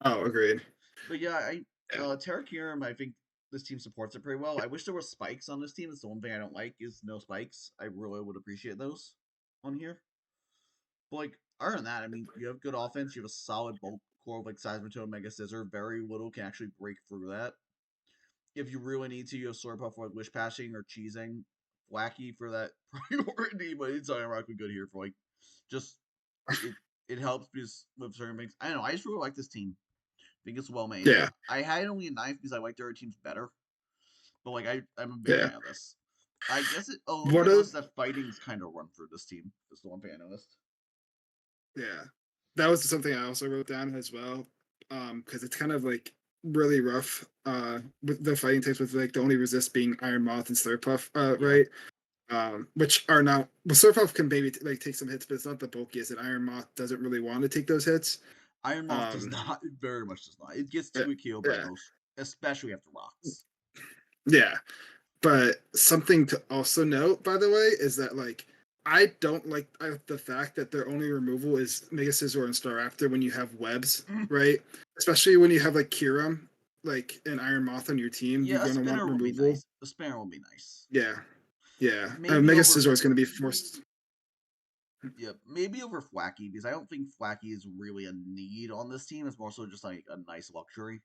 Oh, agreed. But yeah, Terra Kyurem, I think this team supports it pretty well. I wish there were spikes on this team. That's the one thing I don't like is no spikes. I really would appreciate those on here. But like other than that, I mean, you have good offense. You have a solid bulk core like Seismitoad, Mega Scissor. Very little can actually break through that. If you really need to, you have Slurpuff for like wish passing or cheesing. Wacky for that priority, but it's ironically good here for like just it helps because with certain things. I don't know. I just really like this team. I think it's well made. Yeah. I had only a 9th because I liked their teams better. But like I'm a big fan of this. I guess it. Oh, I noticed that fighting's kind of run through this team. That's the one thing I noticed. Yeah, that was something I also wrote down as well. Because it's kind of like really rough. With the fighting types, with like the only resist being Iron Moth and Slurpuff. Right. Which are not. Well, Slurpuff can maybe like take some hits, but it's not the bulkiest. And Iron Moth doesn't really want to take those hits. Iron Moth does not. It very much does not. It gets too killed by most, especially after rocks. Yeah, but something to also note, by the way, is that like I don't like the fact that their only removal is Mega Scizor and Staraptor when you have webs, right? Especially when you have like Kyurem, like an Iron Moth on your team, Yeah, you're gonna want removal. Be nice. A spinner will be nice. Yeah. Mega Scizor is gonna be forced. Yeah, maybe over Flacky because I don't think Flacky is really a need on this team. It's more so just like a nice luxury.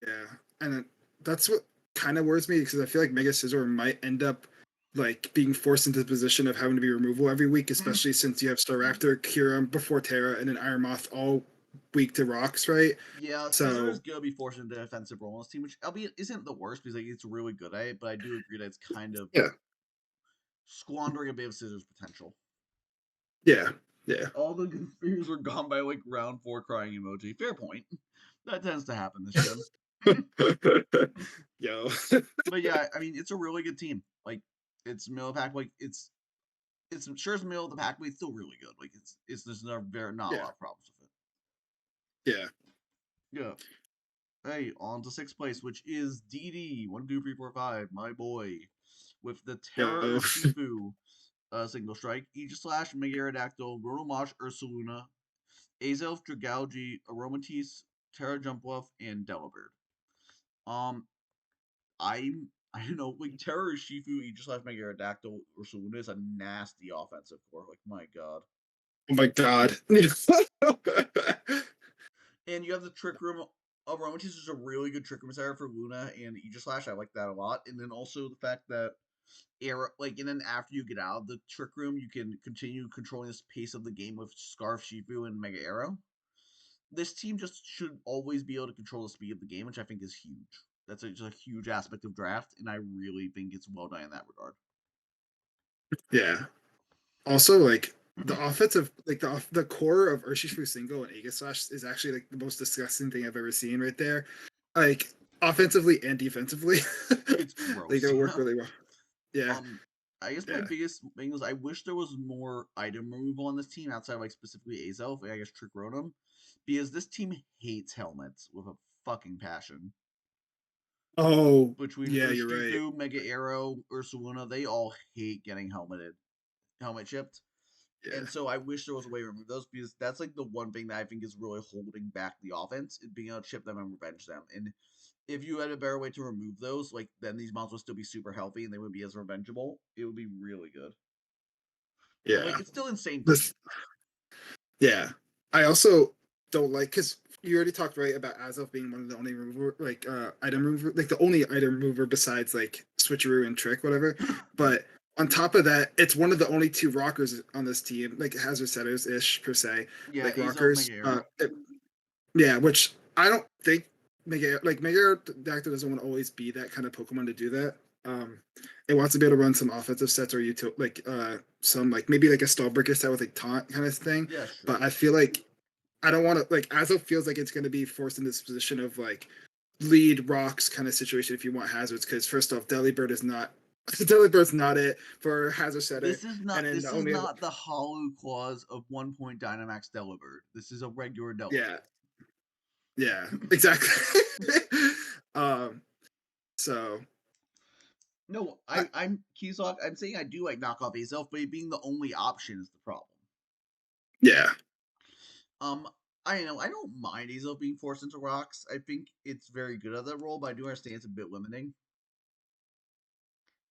Yeah, and that's what kind of worries me because I feel like Mega Scizor might end up like being forced into the position of having to be removal every week, especially since you have Staraptor, Kyurem before Terra, and then Iron Moth all weak to rocks, right? Yeah, So- Caesar is gonna be forced into a defensive role on this team, which albeit isn't the worst because like it's really good at it, but I do agree that it's kind of Yeah. squandering a bit of Caesar's potential. Yeah. Yeah. All the good spears were gone by like round 4 crying emoji. Fair point. That tends to happen this gen. Yo. But yeah, I mean it's a really good team. Like it's middle of the pack, like it's sure it's middle of the pack, but it's still really good. Like it's there's not a lot of problems with it. Yeah. Yeah. Hey, on to 6th place, which is DD 1, 2, 3, 4, 5, my boy, with the Terra Yo. Urshifu single strike, Aegislash, Megarodactyl, Rotomosh, Ursaluna, Azelf, Dragalge, Aromatisse, Terra Jumpluff, and Delibird. I don't know, like Terra Urshifu, Aegislash, Megarodactyl, Ursaluna is a nasty offensive core. Like my god. Oh my god. And you have the Trick Room. Aromatisse is a really good Trick Room Sarah for Luna and Aegislash. I like that a lot. And then also the fact that and then after you get out of the Trick Room, you can continue controlling this pace of the game with Scarf, Shifu, and Mega Arrow. This team just should always be able to control the speed of the game, which I think is huge. That's just a huge aspect of draft, and I really think it's well done in that regard. Yeah. Also, like the offensive, like the core of Urshifu single and Aegislash is actually like the most disgusting thing I've ever seen right there. Like offensively and defensively, It's gross. like they work really well. Yeah. I guess my Yeah. biggest thing was I wish there was more item removal on this team outside of like specifically Azelf and I guess Trick Rotom, because this team hates helmets with a fucking passion. Oh, Between yeah, you're right. Urshifu, Mega Arrow, Ursaluna, they all hate getting helmet chipped. Yeah. And so I wish there was a way to remove those because that's like the one thing that I think is really holding back the offense is being able to chip them and revenge them. And if you had a better way to remove those, like then these monsters would still be super healthy and they wouldn't be as revengeable. It would be really good. Yeah. But like it's still insane. This, yeah. I also don't like because you already talked right about Azelf being one of the only remover, like item remover, like the only item remover besides like Switcheroo and Trick, whatever. But on top of that, it's one of the only 2 rockers on this team, like hazard setters ish per se, Yeah, like Azelf, rockers. Mega Arrow. Yeah, which I don't think Mega Dactyl doesn't want to always be that kind of Pokemon to do that. It wants to be able to run some offensive sets or some like maybe like a Stallbreaker set with like taunt kind of thing. Yeah, sure. But I feel like I don't want to like Azo feels like it's going to be forced in this position of like lead rocks kind of situation if you want hazards because first off, Delibird Delibird's not it for hazard setter. This is not and this is not the hollow claws of 1 point Dynamax Delibird. This is a regular Delibird. Yeah, exactly. So no, I'm Keysock. I'm saying I do like knockoff Azelf, but it being the only option is the problem. Yeah. I know I don't mind Azelf being forced into rocks. I think it's very good at that role, but I do understand it's a bit limiting.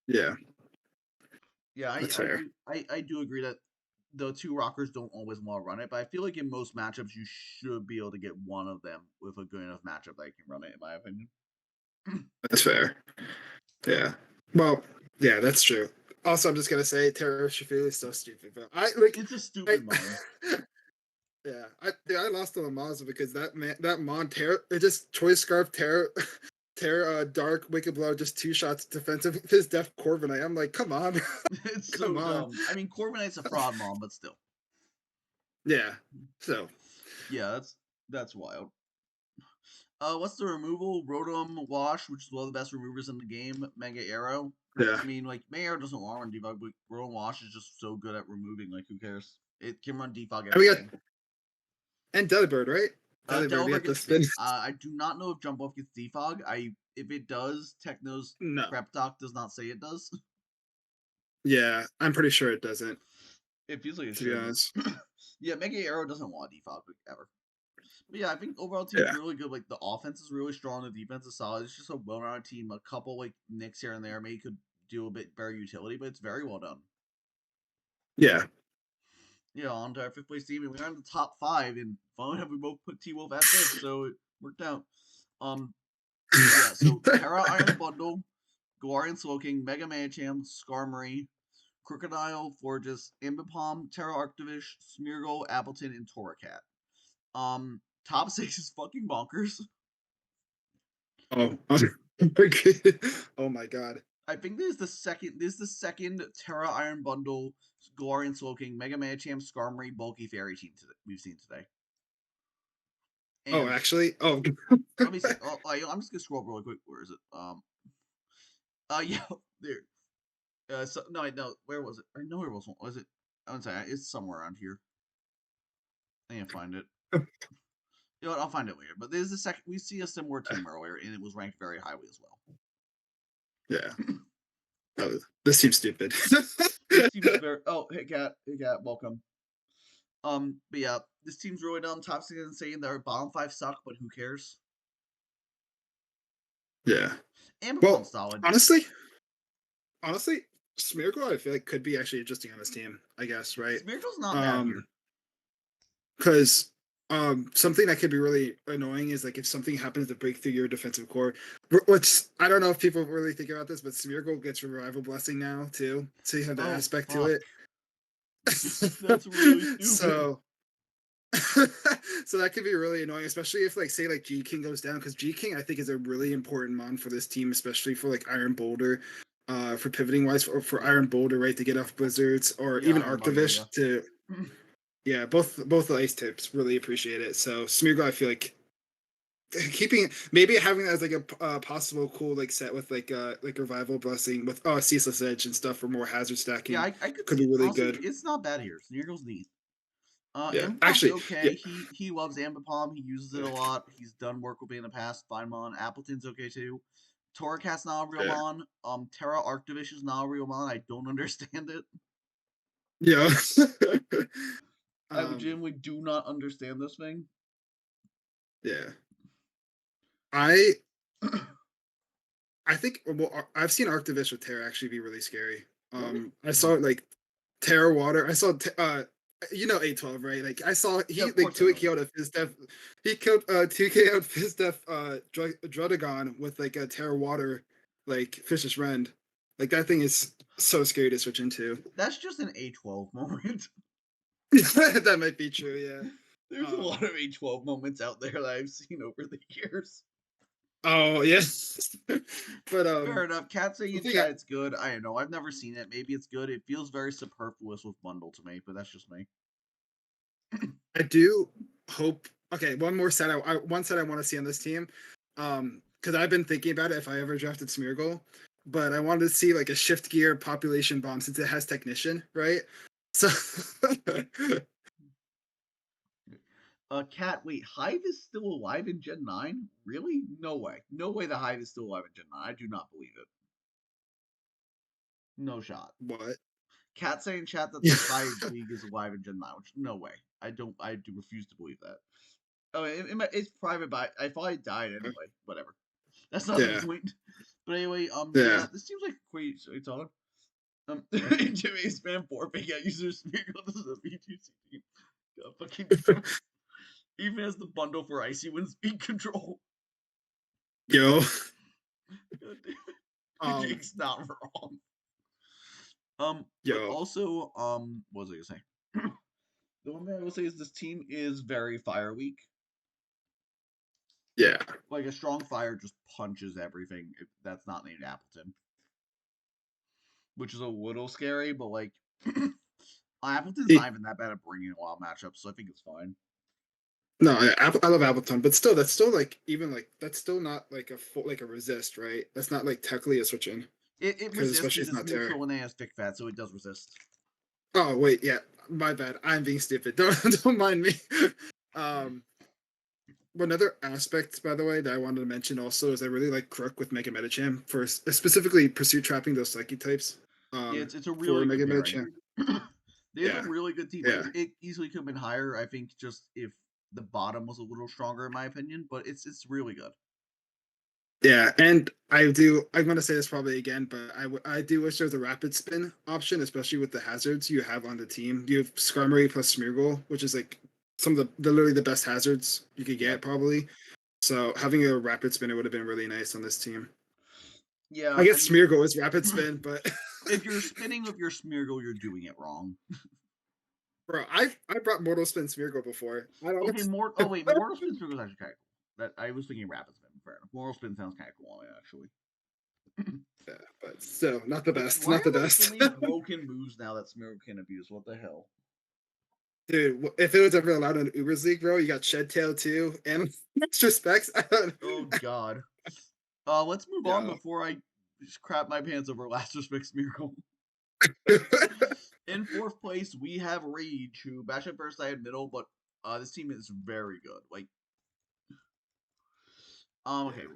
Yeah. Yeah, That's fair. I do agree that the 2 rockers don't always want to run it, but I feel like in most matchups you should be able to get one of them with a good enough matchup that you can run it, in my opinion. That's fair. Yeah. Well, yeah, that's true. Also, I'm just gonna say Terra Shifu is so stupid, but It's a stupid mon. Yeah, I lost on the Mazda because that Mon Terra, it just Choice Scarf Terra Dark Wicked Blow, just 2 shots defensive. His Def Corviknight. I'm like, come on. It's come so on. dumb. I mean, Corviknight's a fraud mon, but still. Yeah. So. Yeah, that's wild. What's the removal? Rotom Wash, which is one of the best removers in the game. Mega Arrow. Yeah. I mean, like Mega Arrow doesn't want to run defog, but Rotom Wash is just so good at removing. Like, who cares? It can run defog everything. And Delibird, right? Delibird gets spin. I do not know if Jump Off gets defog. If it does, Techno's prep doc does not say it does. Yeah, I'm pretty sure it doesn't. It feels like it to should. Be honest. Yeah, Mega Arrow doesn't want defog ever. But yeah, I think overall team's really good. Like the offense is really strong, the defense is solid. It's just a well-rounded team. A couple like nicks here and there maybe could do a bit better utility, but it's very well done. Yeah. Yeah, on to our 5th place team, and we're on the top 5, and finally we both put T-Wolf at 5th, so it worked out. Yeah, so Terra Iron Bundle, Galarian Slowking, Mega Mancham, Skarmory, Crocodile, Forges, Ambipom, Terra Arctivish, Smeargle, Appleton, and Torracat. top 6 is fucking bonkers. Oh, oh my god. I think this is the second Terra Iron Bundle, Galarian Slowking, Mega Machamp, Skarmory, Bulky Fairy team we've seen today. Oh, And actually, oh. let me see. Oh, I'm just gonna scroll really quick. Where is it? Yeah, there. So no, where was it? I know where was it? I'm sorry, it's somewhere around here. I can't find it. You know what? I'll find it later. But this is the second. We see a similar team earlier, and it was ranked very highly as well. Yeah. Oh, this seems stupid. This team's very. Oh, hey cat, welcome. But yeah, this team's really dumb. Top 6 is saying their bottom 5 suck, but who cares? Yeah. And Well, solid. honestly, Smeargle I feel like could be actually interesting on this team. I guess, right? Smeargle's not bad here. Because something that could be really annoying is like if something happens to break through your defensive core, which I don't know if people really think about this, but Smeargle gets Revival Blessing now too, so you have that aspect to it. That's really stupid. So that could be really annoying, especially if like say like G King goes down, because G King I think is a really important mon for this team, especially for like Iron Boulder, for pivoting wise, for Iron Boulder, right, to get off Blizzards, or Yeah, even Iron Arctovish Bundle, to. Yeah, both the ice types really appreciate it. So Smeargle, I feel like maybe having that as like a possible cool like set with like Revival Blessing with Ceaseless Edge and stuff for more hazard stacking. Yeah, I could be really honestly, good. It's not bad here. Smeargle's neat. Yeah, Ambipom's actually, okay. yeah. He loves Ambipom. He uses it a lot. He's done work with me in the past. Fine mon. Appleton's okay too. Torracat's not a real mon. Terra Arctovish is not a real mon. I don't understand it. Yeah. I legitimately do not understand this thing. Yeah. I think I've seen Arctovish with Terra actually be really scary. I saw it like Terra Water. I saw A12, right? Like I saw he like 2 KO'd a Fizdef. He killed 2 KO'd Fizdef Drudagon with like a Terra Water like Fish's Rend. Like that thing is so scary to switch into. That's just an A12 moment. That might be true, yeah. There's a lot of A12 moments out there that I've seen over the years. Oh yes. But fair enough. Cat saying in chat it's good. I don't know. I've never seen it. Maybe it's good. It feels very superfluous with bundle to me, but that's just me. I do hope. Okay, one set I want to see on this team, because I've been thinking about it if I ever drafted Smeargle, but I wanted to see like a shift gear population bomb since it has technician, right? So. Cat, wait, Hive is still alive in Gen 9? Really? No way. No way the Hive is still alive in Gen 9. I do not believe it. No shot. What? Cat saying in chat that the Hive League is alive in Gen 9, which no way. I do refuse to believe that. Oh, it's private, but I thought I died anyway. Whatever. That's not the point. But anyway, yeah, this seems like it's on. Jimmy spam 4 big out users. This is a V2C team. God, fucking even as the bundle for Icy Wind speed control. Yo. Jake's not wrong. But also, what was I gonna say? The one thing I will say is this team is very fire weak. Yeah. Like a strong fire just punches everything that's not named Appleton. Which is a little scary, but like Appleton's not even that bad at bringing wild matchups, so I think it's fine. No, I love Appleton, but still, that's still like that's still not like a full like a resist, right? That's not like technically a switch in. It resists because it's neutral when they have thick fat, so it does resist. Oh wait, yeah, my bad. I'm being stupid. Don't mind me. Another aspect, by the way, that I wanted to mention also is I really like Crook with Mega Metacham for specifically pursuit trapping those psychic types. Yeah, it's a really Mega good Metacham. They have a really good team. Yeah. It easily could have been higher. I think just if the bottom was a little stronger, in my opinion, but it's really good. Yeah, and I'm going to say this probably again, but I do wish there was a rapid spin option, especially with the hazards you have on the team. You have Skarmory plus Smeargle, which is like some of the literally the best hazards you could get probably. So having a rapid spin, it would have been really nice on this team. Yeah, I guess Smeargle is rapid spin, but if you're spinning with your Smeargle, you're doing it wrong. Bro, I brought Mortal Spin Smeargle before. I don't Okay, Mortal Spin Smeargle is actually kind of cool. That I was thinking Rapid Spin. Fair enough. Mortal Spin sounds kind of cool on it, actually. Yeah, but still, not the Like, best. why Not the are there best. so many broken moves now that Smeargle can abuse? What the hell? Dude, if it was ever allowed in Uber's League, bro, you got Shed Tail too, and extra specs. Oh god. Let's move on Yeah. before I just crap my pants over Last Respect Smeargle. In fourth place, we have Rage, who bash at first I had middle, but this team is very good. Like, okay. Yeah.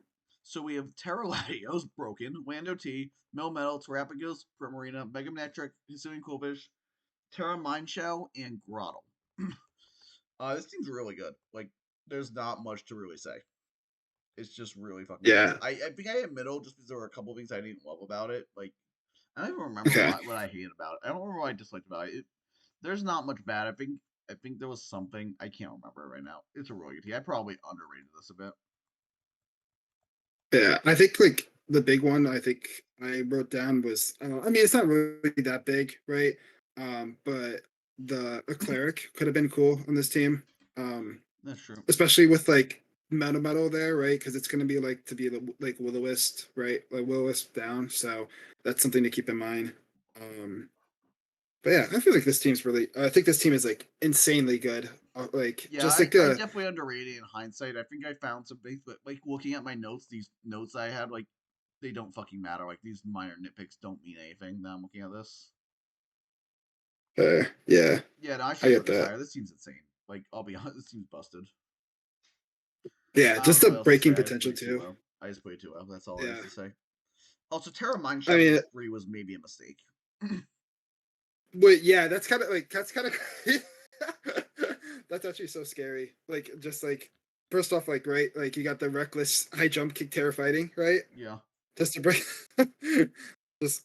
So we have Terralatios, Broken, Lando T, Mel Metal, Terrapagos, Primarina, Megametric, Hisuian Coolfish, Terra Mindshell, and Grottle. This team's really good. Like, there's not much to really say. It's just really fucking Yeah. good. I think I had middle just because there were a couple things I didn't love about it. Like, I don't even remember Okay. what I hated about it. I don't remember what I disliked about it. There's not much bad. I think there was something I can't remember it right now. It's a really good team. I probably underrated this a bit. Yeah, I think like the big one I think I wrote down was I mean it's not really that big, right? But a cleric could have been cool on this team. That's true. Especially with like metal there, right? Because it's gonna be like to be like Will-O-Wisp, right? Like Will-O-Wisp down. So that's something to keep in mind. But yeah, I feel like this team's really I think this team is like insanely good. Like Yeah, just like I definitely underrated in hindsight. I think I found some things, but like looking at my notes, these notes I had, like they don't fucking matter. Like these minor nitpicks don't mean anything. Now I'm looking at this. yeah, Yeah, no, I I should get put this that. higher. This team's insane. Like I'll be honest, this team's busted. Yeah, I don't just know the what else to say. breaking I just put potential it too too. low. I just put it too low. That's all I Yeah. have to say. Also, Terra Mind I Shell mean, 3 was maybe a mistake. but yeah, that's kind of that's actually so scary. Like just like first off, like right, like you got the reckless high jump kick terror fighting, right? Yeah. Just to break just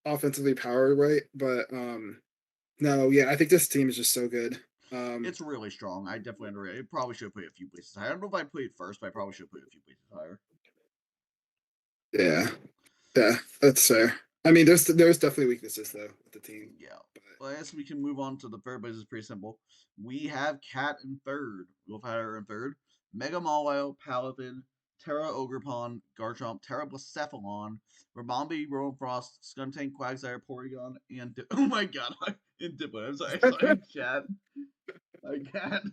offensively powered, right? But no, yeah, I think this team is just so good. It's really strong. I definitely underrated. It probably should have put it a few places higher. I don't know if I put it first, but I probably should have put it a few places higher. Yeah, yeah, that's fair. I mean, there's definitely weaknesses though with the team. Yeah. But Well, I guess we can move on to the third place. It's pretty simple. We have Cat in third. We'll have her in third. Mega Mawile, Paladin, Terra Ogrepon, Garchomp, Terra Blacephalon, Rabombi, Rowan Frost, Skuntank, Quagsire, Porygon, and oh my god, and Diplo. I'm sorry, I saw you in chat. I can't.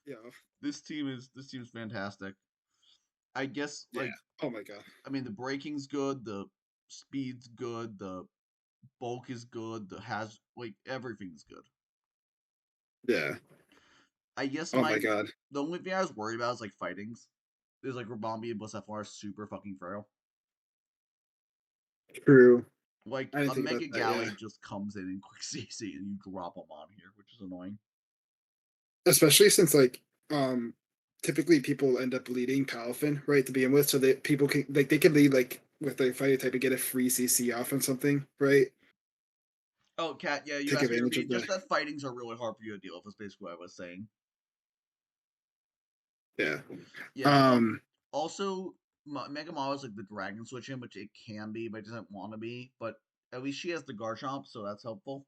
yeah, This team is fantastic. I guess yeah. like Oh my god. I mean the braking's good, the speed's good, the bulk is good, the has like everything's good. Yeah. I guess Oh my god. the only thing I was worried about is like fightings. There's like Rabombi and Blacephalon are super fucking frail. True. Like I didn't a think about Mega that. Yeah. Galley just comes in quick CC and you drop them on here, which is annoying. Especially since like typically people end up leading Palafin right to begin with, so that people can like they can lead like with their fighting type and get a free CC off on something, right? Oh, Cat, yeah, you Take asked me to advantage repeat. of Just that. that fightings are really hard for you to deal with. Is basically what I was saying. Yeah. Yeah. Also, Mega Mall is like the Dragon Switch in, which it can be, but it doesn't want to be. But at least she has the Garchomp, so that's helpful.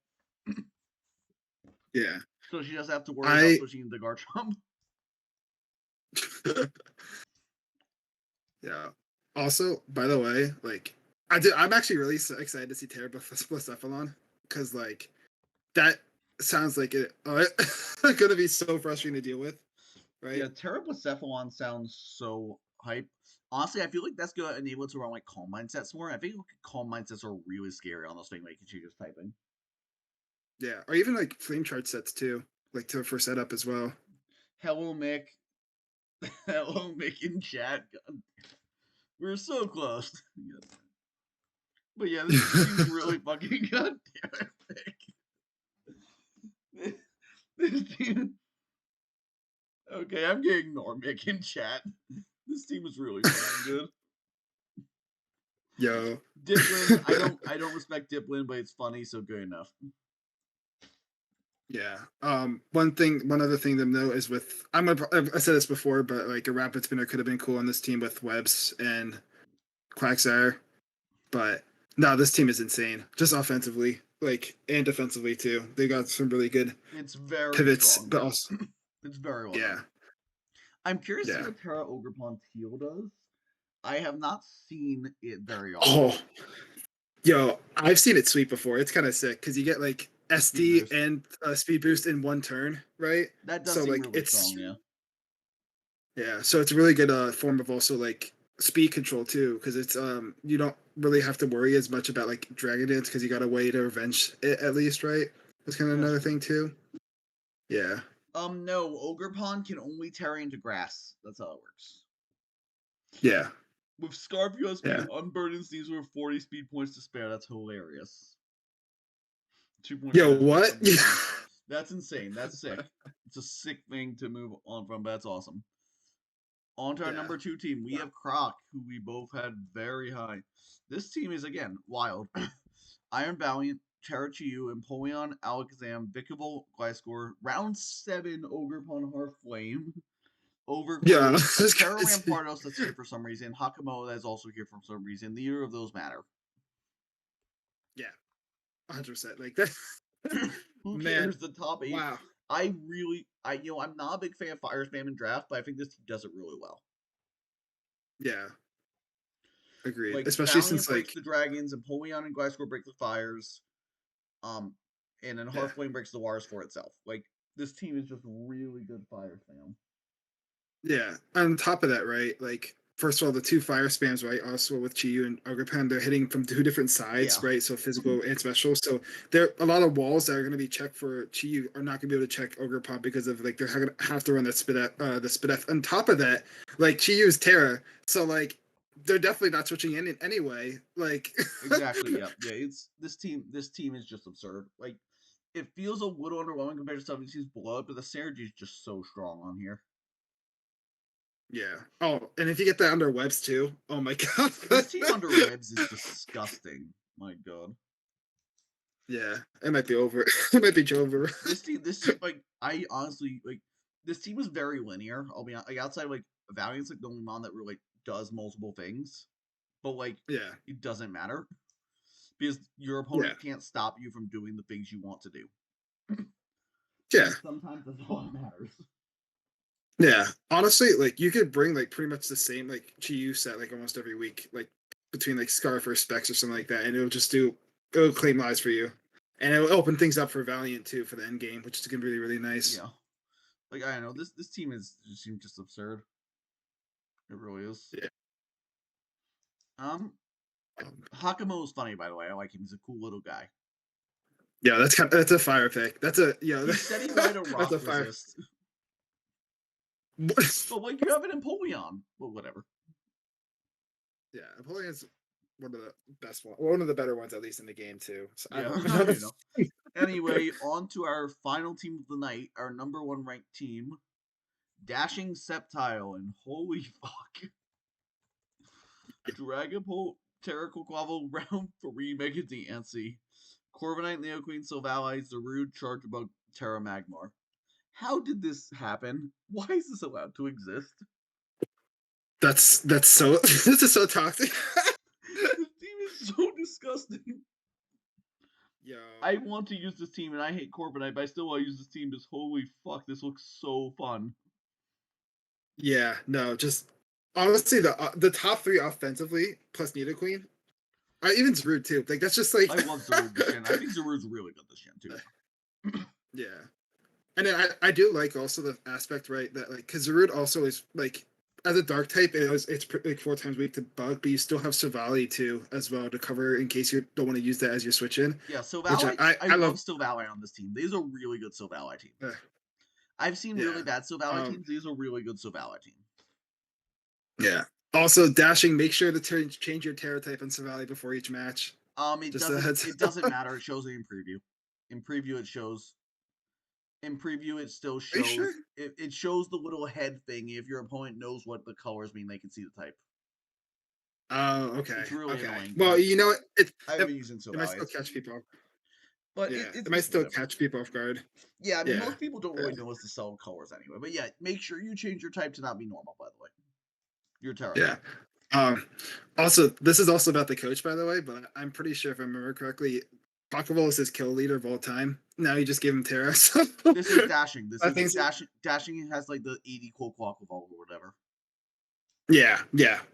Yeah. So she doesn't have to worry about I switching into Garchomp. yeah. Also, by the way, like I'm actually really excited to see Terra Blacephalon because like that sounds like it gonna be so frustrating to deal with, right? Yeah, Terra Blacephalon sounds so hype. Honestly, I feel like that's gonna enable it to run like calm mindsets more. I think calm mindsets are really scary on those things like you just typing. Yeah, or even like flame chart sets too, like for setup as well. Hello, Mick. Hello, Mick in chat. God, we're so close. But yeah, this seems really fucking goddamn Mick. This team. Okay, I'm gonna ignore Mick in chat. This team is really fucking good. Yo, Diplin, I don't respect Diplin, but it's funny, so good enough. yeah. One other thing to note is with I said this before, but like a rapid spinner could have been cool on this team with Webs and Quagsire, but No, this team is insane. Just offensively, and defensively too. They got some really good It's very pivots, strong. but also It's very well yeah. done. I'm curious to see Yeah. what Terra Ogrepon Teal does. I have not seen it very often. Oh, yo, I've seen it sweep before. It's kind of sick because you get like SD boost. and speed boost in one turn, right? That does So seem like really it's strong, yeah. So it's a really good form of also like speed control too, because it's you don't really have to worry as much about like Dragon Dance because you got a way to revenge it at least, right? That's kind of That's another true. thing too. Yeah. No, Ogrepon can only terra into grass. That's how it works. Yeah. With Scarf USB, Yeah. unburden Sneasel with 40 speed points to spare. That's hilarious. 2.5. Yo, what? Yeah. That's insane. That's sick. It's a sick thing to move on from, but that's awesome. On to our Yeah. number 2 team. We have Croc, who we both had very high. This team is, again, wild. Iron Valiant, Terrachiu, Empoleon, Alakazam, Vikavolt, Gliscor, Round 7, Ogrepon Hearthflame, Overgrowth, Yeah. That's Terra crazy. Rampardos that's here for some reason, Hakamo that's also here for some reason. Neither of those matter. Yeah. 100%. Like that. Who Man. cares? The top 8. Wow. I'm not a big fan of Fire Spam in draft, but I think this team does it really well. Yeah. Agreed. Like, Especially Valiant since breaks like the dragons, Empoleon and Gliscor break the fires, and then Yeah. Hearthflame breaks the wires for itself. Like, this team is just really good Fire Spam. yeah. On top of that, right? Like first of all, the 2 fire spams, right? Also with Chiyu and Ogrepon, they're hitting from 2 different sides, Yeah. right? So physical and special. So there a lot of walls that are going to be checked for Chiyu are not going to be able to check Ogrepon because of like they're going to have to run that the Spidef. On top of that, like Chiyu is Terra, so like they're definitely not switching in anyway. Like Exactly. Yeah. It's this team. This team is just absurd. Like, it feels a little underwhelming compared to some of these teams below it, but the synergy is just so strong on here. Yeah. Oh, and if you get that under webs too, oh my god. This team under webs is disgusting. My god. Yeah, it might be over. It might be over. This team, like, I honestly like. This team is very linear. I'll be honest, like, outside like Valiant's like the only mon that really like does multiple things, but like Yeah. it doesn't matter because your opponent can't stop you from doing the things you want to do. Yeah. And sometimes that's all that matters. Yeah. Honestly, like you could bring like pretty much the same like GU set like almost every week, like between like Scarf or Specs or something like that, and it'll claim lives for you. And it'll open things up for Valiant too for the end game, which is gonna be really, really nice. Yeah. Like, I don't know, this team seems just absurd. It really is. Yeah. Hakamo is funny, by the way. I like him. He's a cool little guy. Yeah, that's a fire pick. That's a He said he wanted a rock that's a fire. resist. But like, you have an Empoleon. Well, whatever. Yeah, Empoleon's one of the better ones, at least in the game too. So Yeah, you know. Anyway, on to our final team of the night, our number 1 ranked team, Dashing Sceptile, and holy fuck. Dragapult, Terracoquavel, Round 3, Mega Diancie, Corviknight, Neoqueen, Silvally, Zarude, Chargebug, Terra Magmar. How did this happen? Why is this allowed to exist? That's so this is so toxic. This team is so disgusting. Yo. I want to use this team, and I hate Corviknight, but I still want to use this team because holy fuck, this looks so fun. Yeah, no, just honestly, the top 3 offensively plus Nidoqueen, even Zarude too. Like that's just like I love Zarude this gen. I think Zarude's really good this gen too. Yeah, and then I do like also the aspect, right, that like because Zarude also is like as a dark type, it's like 4 times weak to bug, but you still have Silvally too as well to cover in case you don't want to use that as your switch in. Yeah, Silvally. I love Silvally on this team. These are really good Silvally team. I've seen really bad Silvally teams. These are really good Silvally team. Yeah. Also, Dashing, make sure to change your Terra type in Silvally before each match. It doesn't matter. It shows it in preview. In preview, it shows. In preview, it still shows. Sure? It shows the little head thing. If your opponent knows what the colors mean, they can see the type. Oh, okay. It's really annoying. Well, you know what? I've been using Silvally. It might still catch people. But yeah, it might still catch people off guard. Yeah, I mean, most people don't really know the cell colors anyway. But yeah, make sure you change your type to not be normal, by the way. Your Terra. Yeah. Also, this is also about the coach, by the way, but I'm pretty sure if I remember correctly, Bakavol is his kill leader of all time. Now you just give him Terra. So This is dashing. This I is think so. dashing. Dashing has like the 80 cold clock evolve or whatever. Yeah.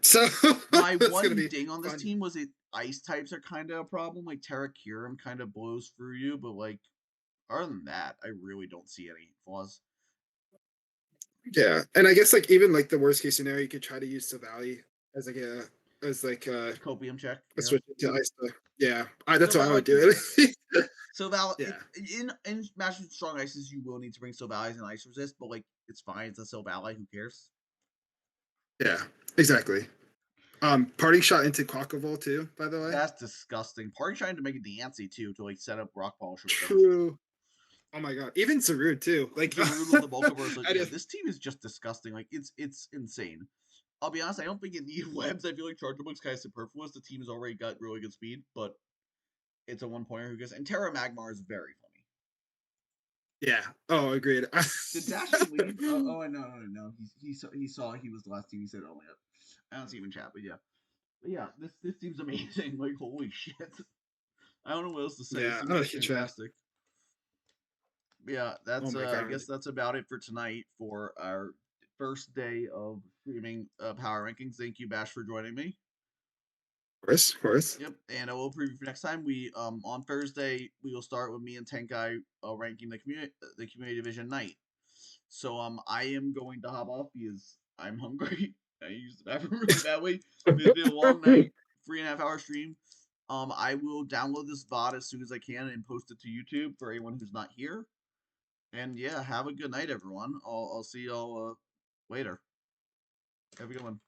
So My that's one gonna be ding on this fun. team was it ice types are kind of a problem. Like Terra Curum kind of blows through you, but like other than that, I really don't see any flaws. Yeah, and I guess like even like the worst case scenario, you could try to use Savali as like a Copium check. a Yeah. switch to ice. Yeah, that's So how I would Valak do it. So Val, Yeah. in matches with strong ices, you will need to bring Silvali's and ice resist, but like it's fine. It's a Silvali. Who cares? Yeah, exactly. Parting shot into Quackavol too, by the way. That's disgusting. Party trying to make it Dancy too to like set up rock polish or whatever. True. Oh my god, even Sarud too. Like Giroud with the Multiverse. Like, I yeah, just- this team is just disgusting. Like it's insane. I'll be honest, I don't think it needs webs. I feel like Charger Book's kind of superfluous. The team has already got really good speed, but it's a one pointer who gets. And Terra Magmar is very funny. Yeah. Oh, agreed. Did Dashing leave? Oh, no. He saw he was the last team. He said, "Oh yeah." I don't see him in chat, but yeah. But yeah, this team's amazing. Like holy shit. I don't know what else to say. Yeah, This I'm team's not a just huge fan. fantastic. Yeah, that's my I God. guess that's about it for tonight for our first day of streaming power rankings. Thank you, Bash, for joining me. Of course. Yep, and I will preview for next time. We on Thursday we will start with me and Tenkai ranking the community division night. So I am going to hop off because I'm hungry. I used the bathroom really badly. It's been a long night, 3.5 hour stream. I will download this VOD as soon as I can and post it to YouTube for anyone who's not here. And yeah, have a good night, everyone. I'll see y'all later. Have a good one.